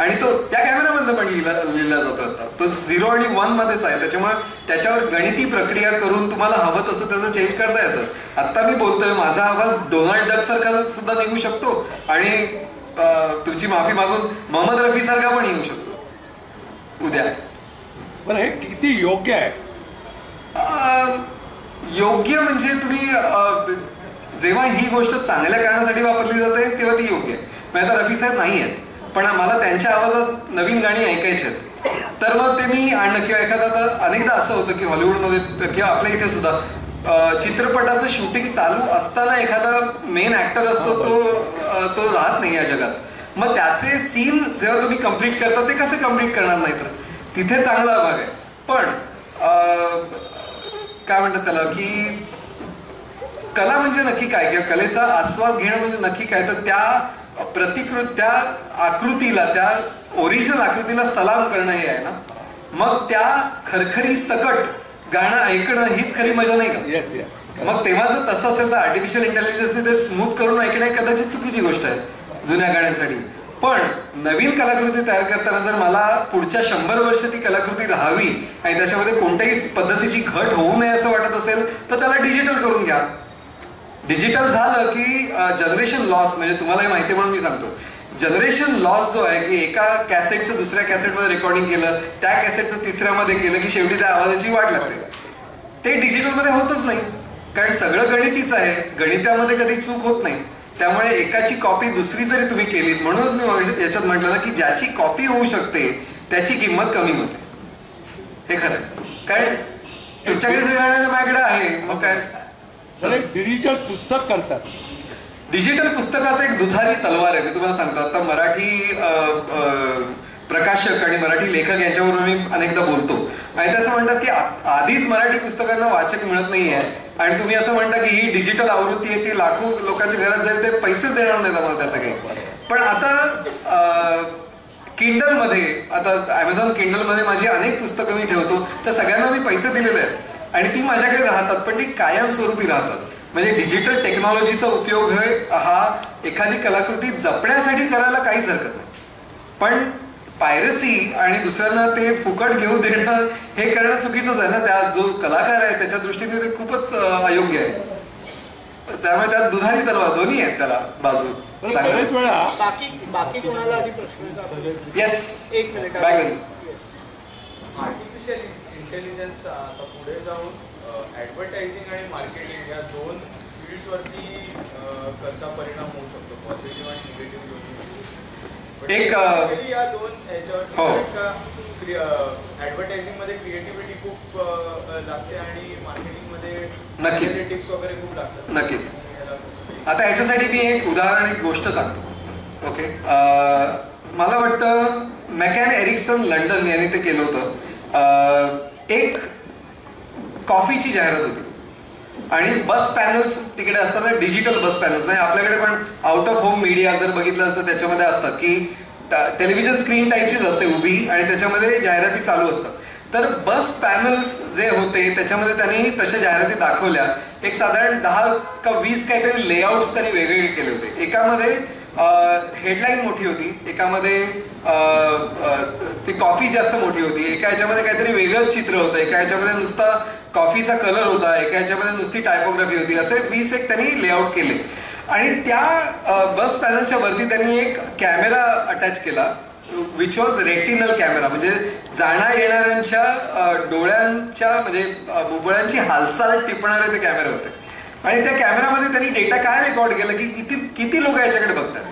[SPEAKER 3] आणि तो त्या कॅमेरामधनं पण लिहिला जातो. आता तो 0 आणि 1 मध्येच आहे. त्याच्यामुळे त्याच्यावर गणिती प्रक्रिया करून तुम्हाला हवं तसं त्याचं चेंज करता येतं. आता मी बोलतोय माझा आवाज डोनाल्ड डक सारखा सुद्धा निघू शकतो आणि तुमची माफी मागून मोहम्मद रफी सारखा पण येऊ शकतो उद्या.
[SPEAKER 13] पण हे किती योग्य आहे?
[SPEAKER 3] योग्य म्हणजे तुम्ही जेव्हा ही गोष्ट चांगल्या कारणासाठी वापरली जाते तेव्हा ती योग्य आहे. म्हणजे आता रफी साहेब नाही आहेत पण मला त्यांच्या आवाजात नवीन गाणी ऐकायची आहेत तर मग ते मी आणणं किंवा एखादा तर अनेकदा असं होतं की हॉलिवूडमध्ये किंवा आपल्या इथे सुद्धा चित्रपटाचं शूटिंग चालू असताना एखादा मेन ऍक्टर असतो तो राहत नाही या जगात. मग त्याचे सीन जेव्हा तुम्ही कम्प्लीट करता ते कसे कम्प्लीट करणार नाही तर तिथे चांगला भाग आहे. पण काय म्हणतात त्याला की कला म्हणजे नक्की काय किंवा कलेचा आस्वाद घेणं म्हणजे नक्की काय तर त्या त्या आकृतीला त्या ओरिजिनल आकृतीला सलाम करणं हे आहे ना. मग त्या खरखरी सकट गाणं ऐकणं हीच खरी मजा नाही का? मग तेव्हा जर तसं असेल तर आर्टिफिशियल इंटेलिजन्सने ते स्मूथ करून ऐकणे कदाचित चुकीची गोष्ट आहे जुन्या गाण्यांसाठी. पण नवीन कलाकृती तयार करताना जर मला पुढच्या 100 वर्ष ती कलाकृती राहावी आणि त्याच्यामध्ये कोणत्याही पद्धतीची घट होऊ नये असं वाटत असेल तर त्याला डिजिटल करून घ्या. डिजिटल झालं की जनरेशन लॉस म्हणजे तुम्हालाही माहिती म्हणून मी सांगतो जनरेशन लॉस जो आहे की एका कॅसेटचं दुसऱ्या कॅसेटमध्ये रेकॉर्डिंग केलं त्या कॅसेटचं तिसऱ्यामध्ये केलं की शेवटी त्या आवाजाची वाट लागते. ते डिजिटलमध्ये होतच नाही कारण सगळं गणितीच आहे. गणितामध्ये कधी चूक होत नाही. त्यामुळे एकाची कॉपी दुसरी जरी तुम्ही केलीत म्हणूनच मी याच्यात म्हटलं ना की ज्याची कॉपी होऊ शकते त्याची किंमत कमी होते. हे खरं कारण तुमच्याकडे जे गाणं माझ्याकडे आहे मग काय
[SPEAKER 13] डिजिटल पुस्तक करतात.
[SPEAKER 3] डिजिटल पुस्तकाचं एक दुधारी तलवार आहे. मी तुम्हाला सांगतो आता मराठी प्रकाशक आणि मराठी लेखक यांच्याबरोबर मी अनेकदा बोलतो आणि ते असं म्हणतात की आधीच मराठी पुस्तकांना वाचक मिळत नाहीये आणि तुम्ही असं म्हणता की ही डिजिटल आवृत्ती आहे ती लाखो लोकांच्या घरात जाईल ते पैसेच देणार नाहीत आम्हाला त्याचं काही. पण आता किंडलमध्ये आता अमेझॉन किंडलमध्ये माझी अनेक पुस्तकं मी ठेवतो तर सगळ्यांना मी पैसे दिलेले आहेत आणि ती माझ्याकडे राहतात पण ती कायमस्वरूपी राहतात. म्हणजे डिजिटल टेक्नॉलॉजीचा उपयोग हा एखादी कलाकृती जपण्यासाठी करायला काहीच हरकत नाही. पण पायरसी आणि दुसऱ्यांना ते फुकट घेऊ देणं हे करणं चुकीचंच आहे ना. त्या जो कलाकार आहे त्याच्या दृष्टीने ते खूपच अयोग्य आहे. त्यामुळे त्यात दुधारी तलवार दोन्ही आहेत त्याला बाजू.
[SPEAKER 2] बाकी कोणाला आधी प्रश्न?
[SPEAKER 3] येस
[SPEAKER 2] एक मिनिट
[SPEAKER 14] आर्टिफिशियल इंटेलिजन्स पुढे जाऊन ऍडव्हर्टायझिंग आणि मार्केटिंग या दोन फील्ड्सवरती कसा परिणाम होऊ शकतो पॉझिटिव्ह आणि निगेटिव्ह दोन्ही? या दोन ह्याच्यावर ऍडव्हर्टायझिंग मध्ये क्रिएटिव्हिटी खूप लागते आणि मार्केटिंग मध्ये एनालिटिक्स वगैरे खूप लागतात.
[SPEAKER 3] नक्कीच. आता याच्यासाठी मी एक उदाहरण एक गोष्ट सांगतो. ओके मला वाटतं मॅकॅन एरिक्सन लंडन यांनी ते केलं होतं. एक कॉफीची जाहिरात होती आणि बस पॅनल्स तिकडे असतात, डिजिटल बस पॅनल्स. म्हणजे आपल्याकडे पण आउट ऑफ होम मीडिया जर बघितलं असतं त्याच्यामध्ये असतात की टेलिव्हिजन स्क्रीन टाईपचीच असते उभी आणि त्याच्यामध्ये जाहिराती चालू असतात. तर बस पॅनल्स जे होते त्याच्यामध्ये त्यांनी तशा जाहिराती दाखवल्या. एक साधारण 10 का 20 काहीतरी लेआउट्स त्यांनी वेगवेगळे केले होते. एकामध्ये हेडलाईन मोठी होती, एकामध्ये ती कॉफी जास्त मोठी होती, एका ह्याच्यामध्ये काहीतरी वेगळंच चित्र होतं, एका ह्याच्यामध्ये नुसता कॉफीचा कलर होता, एका ह्याच्यामध्ये नुसती टायपोग्राफी होती. असे 20 एक त्यांनी लेआउट केले. आणि त्या बस पॅनलच्या वरती त्यांनी एक कॅमेरा अटॅच केला विच वॉज रेटिनल कॅमेरा. म्हणजे जाण्या येणाऱ्यांच्या डोळ्यांच्या म्हणजे बुबुळ्यांची हालचाल टिपणारे ते कॅमेरे होते. आणि त्या कॅमेरामध्ये त्यांनी डेटा काय रेकॉर्ड केला की किती लोक याच्याकडे बघतात,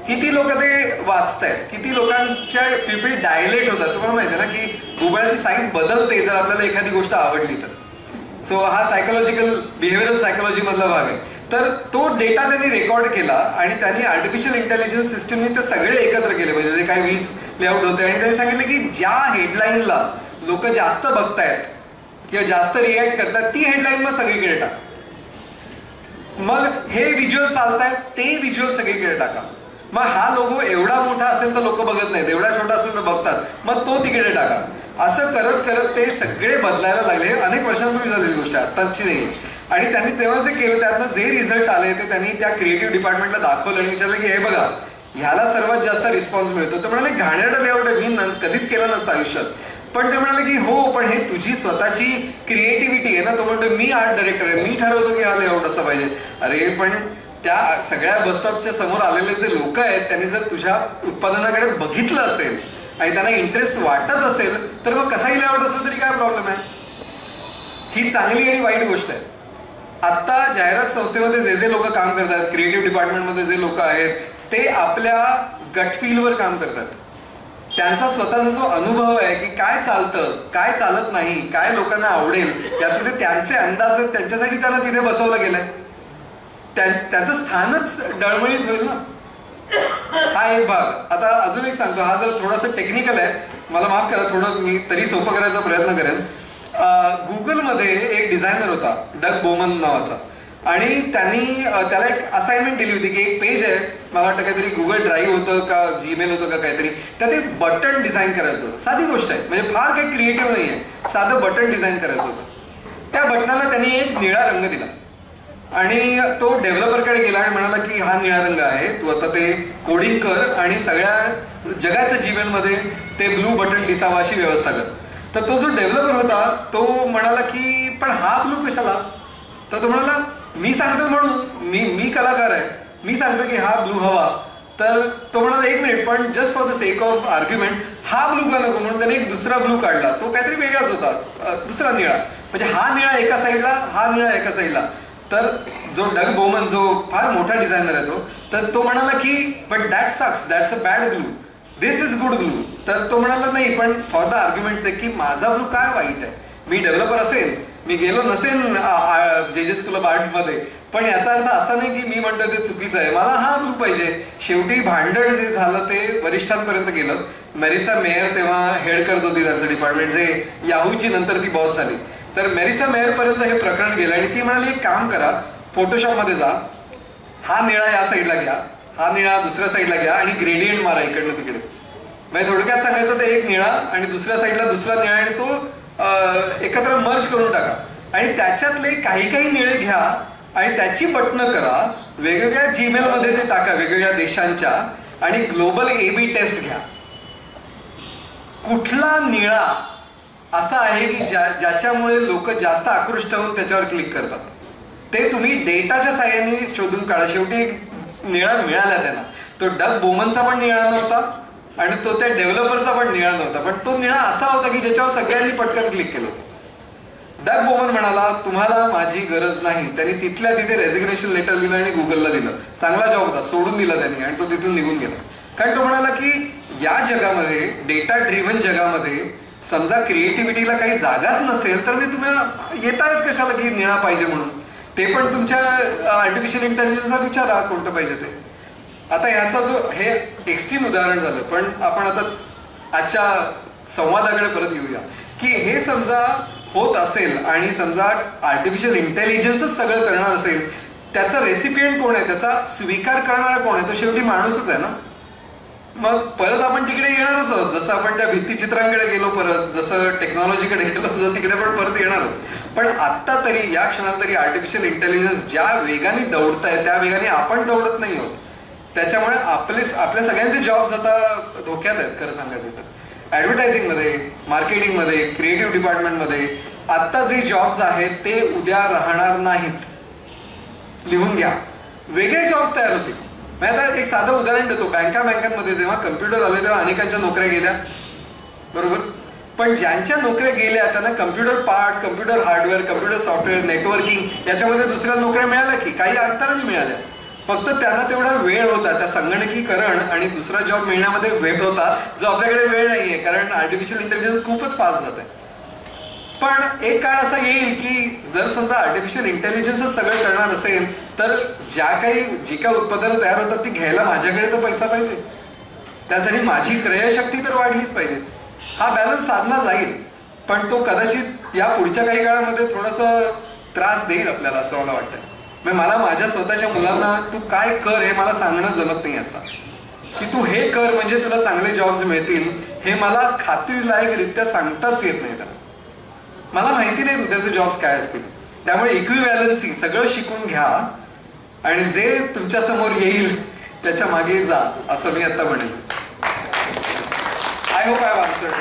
[SPEAKER 3] किती लोक ते वाचतायत, किती लोकांच्या पिपी डायलेट होतात. तुम्हाला माहिती आहे ना की बुबुळाची साईज बदलते जर आपल्याला एखादी गोष्ट आवडली तर. सो हा सायकोलॉजिकल बिहेव्हिअरल सायकोलॉजी मधला भाग आहे. तर तो डेटा त्यांनी रेकॉर्ड केला आणि त्यांनी आर्टिफिशियल इंटेलिजन्स सिस्टमने ते सगळे एकत्र केले. म्हणजे जे काही 20 लेआउट होते आणि त्यांनी सांगितलं की ज्या हेडलाईनला लोक जास्त बघतायत किंवा जास्त रिॲक्ट करतात ती हेडलाईन मग सगळीकडे टाका. मग हे व्हिज्युअल चालतायत ते व्हिज्युअल सगळीकडे टाका. मग हा लोगो एवढा मोठा असेल तर लोक बघत नाहीत, एवढा छोटा असेल तर बघतात, मग तो तिकडे टाका. असं करत करत ते सगळे बदलायला लागले. अनेक वर्षांपूर्वी झालेली गोष्ट आहे, आत्ताची नाही. आणि त्यांनी तेव्हा जे केलं त्यातनं जे रिझल्ट आले ते त्यांनी त्या क्रिएटिव्ह डिपार्टमेंटला दाखवलं आणि विचारलं की हे बघा ह्याला सर्वात जास्त रिस्पॉन्स मिळतो. ते म्हणाले घाणेरडं लेआउट आहे, मी कधीच केलं नसतं आयुष्यात. पण ते म्हणाले की हो पण हे तुझी स्वतःची क्रिएटिव्हिटी आहे ना. तो म्हणतो मी आर्ट डायरेक्टर आहे, मी ठरवतो की हा लेआउट असं पाहिजे. अरे पण त्या सगळ्या बसस्टॉपच्या समोर आलेले जे लोक आहेत त्यांनी जर तुझ्या उत्पादनाकडे बघितलं असेल आणि त्यांना इंटरेस्ट वाटत असेल तर मग कसाही लेआउट असेल तरी काय प्रॉब्लेम आहे. ही चांगली आणि वाईट गोष्ट आहे. आता जाहिरात संस्थेमध्ये जे लोक काम करतात, क्रिएटिव्ह डिपार्टमेंटमध्ये जे लोक आहेत ते आपल्या गट फीलवर काम करतात. त्यांचा स्वतःचा जो अनुभव आहे की काय चालतं काय चालत नाही, काय लोकांना आवडेल याचे जे त्यांचे अंदाज आहेत त्यांच्यासाठी त्यांना तिथे बसवलं गेलंय. त्यांचं स्थानच डळमळीत होईल ना. हा एक भाग. आता अजून एक सांगतो, हा जर थोडासा टेक्निकल आहे, मला माफ करा, थोडं मी तरी सोपं करायचा प्रयत्न करेन. गुगलमध्ये एक डिझायनर होता डग बोमन नावाचा आणि त्यांनी त्याला एक असाइनमेंट दिली होती की एक पेज आहे, मला वाटतं काहीतरी गुगल ड्राईव्ह होतं का जीमेल होतं का काहीतरी, त्यात एक बटन डिझाईन करायचं होतं. साधी गोष्ट आहे, म्हणजे फार काही क्रिएटिव्ह नाही आहे, साधं बटन डिझाईन करायचं होतं. त्या बटनाला त्यांनी एक निळा रंग दिला आणि तो डेव्हलपरकडे गेला आणि म्हणाला की हा निळा रंग आहे, तू आता ते कोडिंग कर आणि सगळ्या जगाच्या जीमेलमध्ये ते ब्लू बटन दिसावं अशी व्यवस्था कर. तर तो जो डेव्हलपर होता तो म्हणाला की पण हा ब्लू कशाला. तर तो म्हणाला मी सांगतो म्हणून मी कलाकार आहे, मी सांगतो की हा ब्लू हवा. तर तो म्हणाला एक मिनिट पण just for the sake of argument हा ब्लू का नको. म्हणून त्याने एक दुसरा ब्लू काढला, तो काहीतरी वेगळाच होता, दुसरा निळा. म्हणजे हा निळा एका साईडला, हा निळा एका साईडला. तर जो डग बोमन जो फार मोठा डिझायनर आहे तर तो म्हणाला की but that sucks, that's a bad blue, this is good blue. तर तो म्हणाला नाही पण फॉर द आर्ग्युमेंट्स आहे की माझा ब्लू काय वाईट आहे, मी डेव्हलपर असेल, मी गेलो नसेन जे स्कूल ऑफ आर्टमध्ये, पण याचा अर्थ असा नाही की मी म्हणतो ते चुकीचं आहे, मला हा ब्लू पाहिजे. शेवटी भांडण जे झालं ते वरिष्ठांपर्यंत गेलं. मेरिसा मेयर तेव्हा हेड करत होती त्यांचं डिपार्टमेंट, जे याहूची नंतर ती बॉस झाली. तर मेरिसा मेयर पर्यंत हे प्रकरण गेलं आणि ती म्हणाली एक काम करा, फोटोशॉपमध्ये जा, हा निळा या साईडला घ्या, हा निळा दुसऱ्या साईडला घ्या आणि ग्रेडियंट मारा इकडनं तिकडे. म्हणजे थोडक्यात सांगायचं ते एक निळा आणि दुसऱ्या साईडला दुसरा निळा आणि तो एकत्र मर्ज करून टाका आणि त्याच्यातले काही निळे घ्या आणि त्याची बटणं करा, वेगवेगळ्या जीमेल मध्ये ते टाका वेगवेगळ्या देशांच्या आणि ग्लोबल AB टेस्ट घ्या. कुठला निळा असा आहे की ज्याच्यामुळे लोक जास्त आकृष्ट होऊन त्याच्यावर क्लिक करतात ते तुम्ही डेटाच्या साहाय्याने शोधून काढा. शेवटी निळा मिळाला त्यांना. तो डग बोमनचा पण निळा नव्हता आणि तो त्या डेव्हलपरचा पण निळा नव्हता, पण तो निळा असा होता की ज्याच्यावर सगळ्यांनी पटकन क्लिक केलं. डग बोमन म्हणाला तुम्हाला माझी गरज नाही. त्यांनी तिथल्या तिथे रेझिग्नेशन लेटर दिलं आणि गुगलला दिलं. चांगला जॉब होता, सोडून दिला त्यांनी आणि तो तिथून निघून गेला. कारण तो म्हणाला की या जगामध्ये, डेटा ड्रिव्हन जगामध्ये समजा क्रिएटिव्हिटीला काही जागाच नसेल तर मी तुम्हाला येताच कशाला की निळा पाहिजे म्हणून. ते पण तुमच्या आर्टिफिशियल इंटेलिजन्सला विचारा कोणतं पाहिजे ते. आता ह्याचा जो हे एक्स्ट्रीम उदाहरण झालं, पण आपण आता आजच्या संवादाकडे परत येऊया की हे समजा होत असेल आणि समजा आर्टिफिशियल इंटेलिजन्सच सगळं करणार असेल, त्याचा रेसिपियंट कोण आहे, त्याचा स्वीकार करणारा कोण आहे? तो शेवटी माणूसच आहे ना. मग परत आपण तिकडे येणारच आहोत, जसं आपण त्या भित्तीचित्रांकडे गेलो, परत जसं टेक्नॉलॉजीकडे गेलो तसं तिकडे पण परत येणार आहोत. पण आत्ता तरी या क्षणाला तरी आर्टिफिशियल इंटेलिजन्स ज्या वेगाने दौडत आहे त्या वेगाने आपण दौडत नाही आहोत. त्याच्यामुळे आपल्या सगळ्यांचे जॉब्स आता धोक्यात आहेत खरं सांगायचं तर. ॲडव्हर्टायझिंगमध्ये, मार्केटिंगमध्ये, क्रिएटिव्ह डिपार्टमेंटमध्ये आत्ता जे जॉब्स आहेत ते उद्या राहणार नाहीत. लिहून घ्या, वेगळे जॉब्स तयार होतील. मी आता एक साधं उदाहरण देतो. बँकांमध्ये जेव्हा कम्प्युटर आले तेव्हा अनेकांच्या नोकऱ्या गेल्या, बरोबर. पण ज्यांच्या नोकऱ्या गेल्या त्यांना computer parts, computer hardware, computer software, networking याच्यामध्ये दुसऱ्या नोकऱ्या मिळाल्या की काही अंतराने मिळाल्या. फक्त त्यांना तेवढा वेळ होता, त्या संगणकीकरण आणि दुसरा जॉब मिळण्यामध्ये वेळ होता, जो आपल्याकडे वेळ नाहीये, कारण आर्टिफिशियल इंटेलिजन्स खूपच फास्ट जात आहे. पण एक काळ असा येईल की जर समजा आर्टिफिशियल इंटेलिजन्सच सगळं करणार असेल तर जी काही उत्पादनं तयार होतात ती घ्यायला माझ्याकडे तर पैसा पाहिजे, त्यासाठी माझी क्रयशक्ती तर वाढलीच पाहिजे. हा बॅलन्स साधला जाईल, पण तो कदाचित या पुढच्या काही काळामध्ये थोडासा त्रास देईल आपल्याला, असं मला वाटतं. मला माझ्या स्वतःच्या मुलांना तू काय कर हे मला सांगणं जमत नाही आता, की तू हे कर म्हणजे तुला चांगले जॉब्स मिळतील, हे मला खात्रीलायकरित्या सांगताच येत नाही. त्याला मला माहिती नाही उद्याचे जॉब्स काय असतील. त्यामुळे इक्विव्हॅलन्सी सगळं शिकून घ्या आणि जे तुमच्या समोर येईल त्याच्या मागे जा, असं मी आता म्हणेन. I hope I have answered.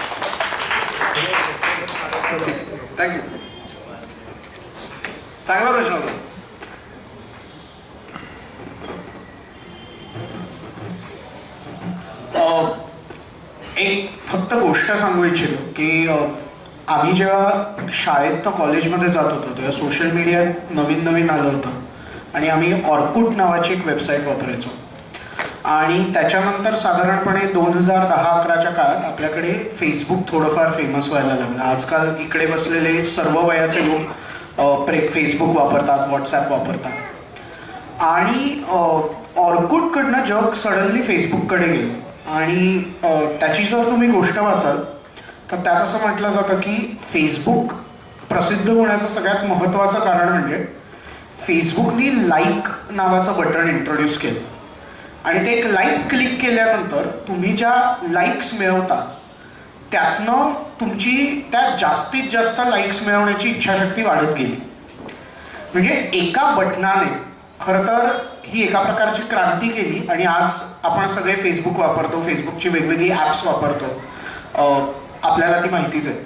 [SPEAKER 3] Thank you. चांगला प्रश्न होता.
[SPEAKER 2] एक फक्त गोष्ट सांगू इच्छितो की आम्ही जेव्हा शाळेत तर कॉलेजमध्ये जात होतो तेव्हा सोशल मीडिया नवीन आलं होतं आणि आम्ही ऑर्कुट नावाची एक वेबसाईट वापरायचो. आणि त्याच्यानंतर साधारणपणे 2010-11च्या काळात आपल्याकडे फेसबुक थोडंफार फेमस व्हायला लागलं. आजकाल इकडे बसलेले सर्व वयाचे लोक फेसबुक वापरतात, व्हॉट्सॲप वापरतात. आणि ऑर्कुटकडनं जग सडनली फेसबुककडे गेलं. आणि त्याची जर तुम्ही गोष्ट वाचाल तर त्यात असं म्हटलं जातं की फेसबुक प्रसिद्ध होण्याचं सगळ्यात महत्त्वाचं कारण म्हणजे फेसबुकनी लाईक नावाचं बटन इंट्रोड्यूस केलं. आणि ते एक लाईक क्लिक केल्यानंतर तुम्ही ज्या लाईक्स मिळवता त्यातनं तुमची त्या जास्तीत जास्त लाईक्स मिळवण्याची इच्छाशक्ती वाढत गेली. म्हणजे एका बटनाने खरं तर ही एका प्रकारची क्रांती केली. आणि आज आपण सगळे फेसबुक वापरतो, फेसबुकची वेगवेगळी ॲप्स वापरतो, आपल्याला ती माहितीच आहे.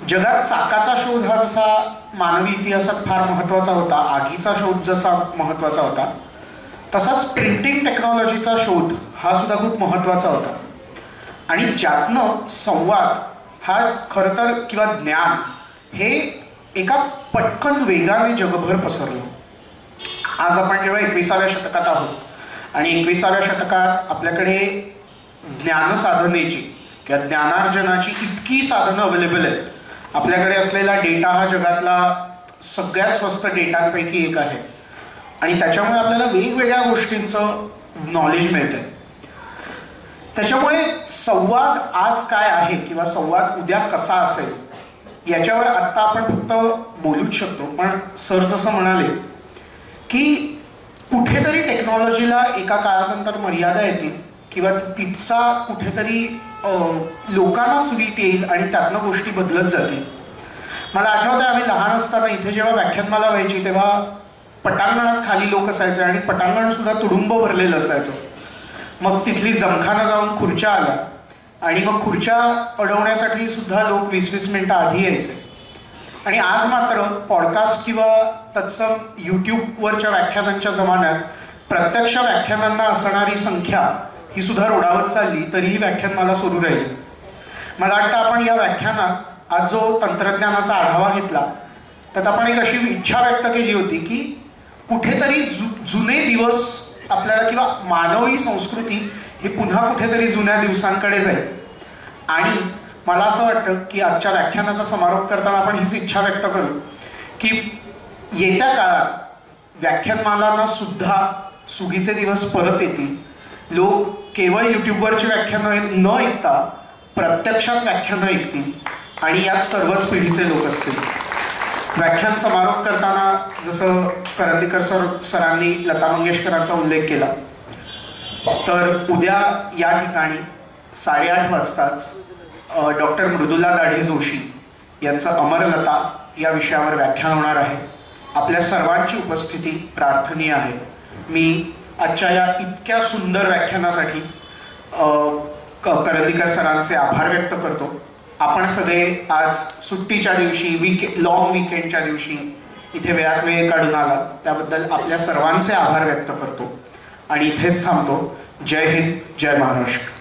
[SPEAKER 2] जगात चाकाचा शोध हा जसा मानवी इतिहासात फार महत्त्वाचा होता, आगीचा शोध जसा महत्त्वाचा होता, तसाच प्रिंटिंग टेक्नॉलॉजीचा शोध हा सुद्धा खूप महत्त्वाचा होता. आणि ज्यातनं संवाद हा खरं तर किंवा ज्ञान हे एका पटकन वेगाने जगभर पसरलं. आज आपण जेव्हा 21व्या शतकात आहोत आणि 21व्या शतकात आपल्याकडे ज्ञानसाधनेची किंवा ज्ञानार्जनाची इतकी साधनं अवेलेबल आहेत. आपल्याकडे असलेला डेटा हा जगातला सगळ्यात स्वस्त डेटांपैकी एक आहे. आणि त्याच्यामुळे आपल्याला वेगवेगळ्या गोष्टींचं नॉलेज मिळतं. त्याच्यामुळे संवाद आज काय आहे किंवा संवाद उद्या कसा असेल याच्यावर आत्ता आपण फक्त बोलूच शकतो. पण सर जसं म्हणाले की कुठेतरी टेक्नॉलॉजीला एका काळानंतर मर्यादा येतील किंवा तिचा कुठेतरी लोकांनाच वीट येईल आणि त्यातनं गोष्टी बदलत जातील. मला आठवतं आम्ही लहान असताना इथे जेव्हा व्याख्यानमाला व्हायची तेव्हा पटांगणात खाली लोक असायचे आणि पटांगण सुद्धा तुडुंब भरलेलं असायचं. मग तिथली जमखानं जाऊन खुर्च्या आल्या आणि मग खुर्च्या अडवण्यासाठी सुद्धा लोक 20-20 मिनिटं आधी यायचे. आणि आज मात्र पॉडकास्ट किंवा तत्सम यूट्यूबवरच्या व्याख्यानांच्या जमान्यात प्रत्यक्ष व्याख्यानांना असणारी संख्या ही सुद्धा रोडावत चालली तरीही व्याख्यानमाला सुरू राहील. मला वाटतं आपण या व्याख्यानात आज जो तंत्रज्ञानाचा आढावा घेतला त्यात आपण एक अशी इच्छा व्यक्त केली होती की कुठेतरी जुने दिवस आपल्याला किंवा मानवी संस्कृती ही पुन्हा कुठेतरी जुन्या दिवसांकडे जाईल. आणि मला असं वाटतं की आजच्या व्याख्यानाचा समारोप करताना आपण हीच इच्छा व्यक्त करू की येत्या काळात व्याख्यानमालांना सुद्धा सुगीचे दिवस परत येतील. लोक केवळ यूट्यूबवरची व्याख्यानं न ऐकता प्रत्यक्षात व्याख्यानं ऐकतील आणि यात सर्वच पिढीचे लोक असतील. व्याख्यान समारोप करताना जसं करंदीकर सरांनी लता मंगेशकरांचा उल्लेख केला, तर उद्या या ठिकाणी 8:30 वाजताच डॉक्टर मृदुला दाढे जोशी यांचं अमरलता या विषयावर व्याख्यान होणार आहे. आपल्या सर्वांची उपस्थिती प्रार्थनीय आहे. मी आजच्या या इतक्या सुंदर व्याख्यानासाठी करंदीकर सरांचे आभार व्यक्त करतो. आपण सगळे आज सुट्टीच्या दिवशी लॉंग वीकेंडच्या दिवशी इथे वेळात वेळ काढून आला त्याबद्दल आपल्या सर्वांचे आभार व्यक्त करतो आणि इथेच थांबतो. जय हिंद, जय महाराष्ट्र.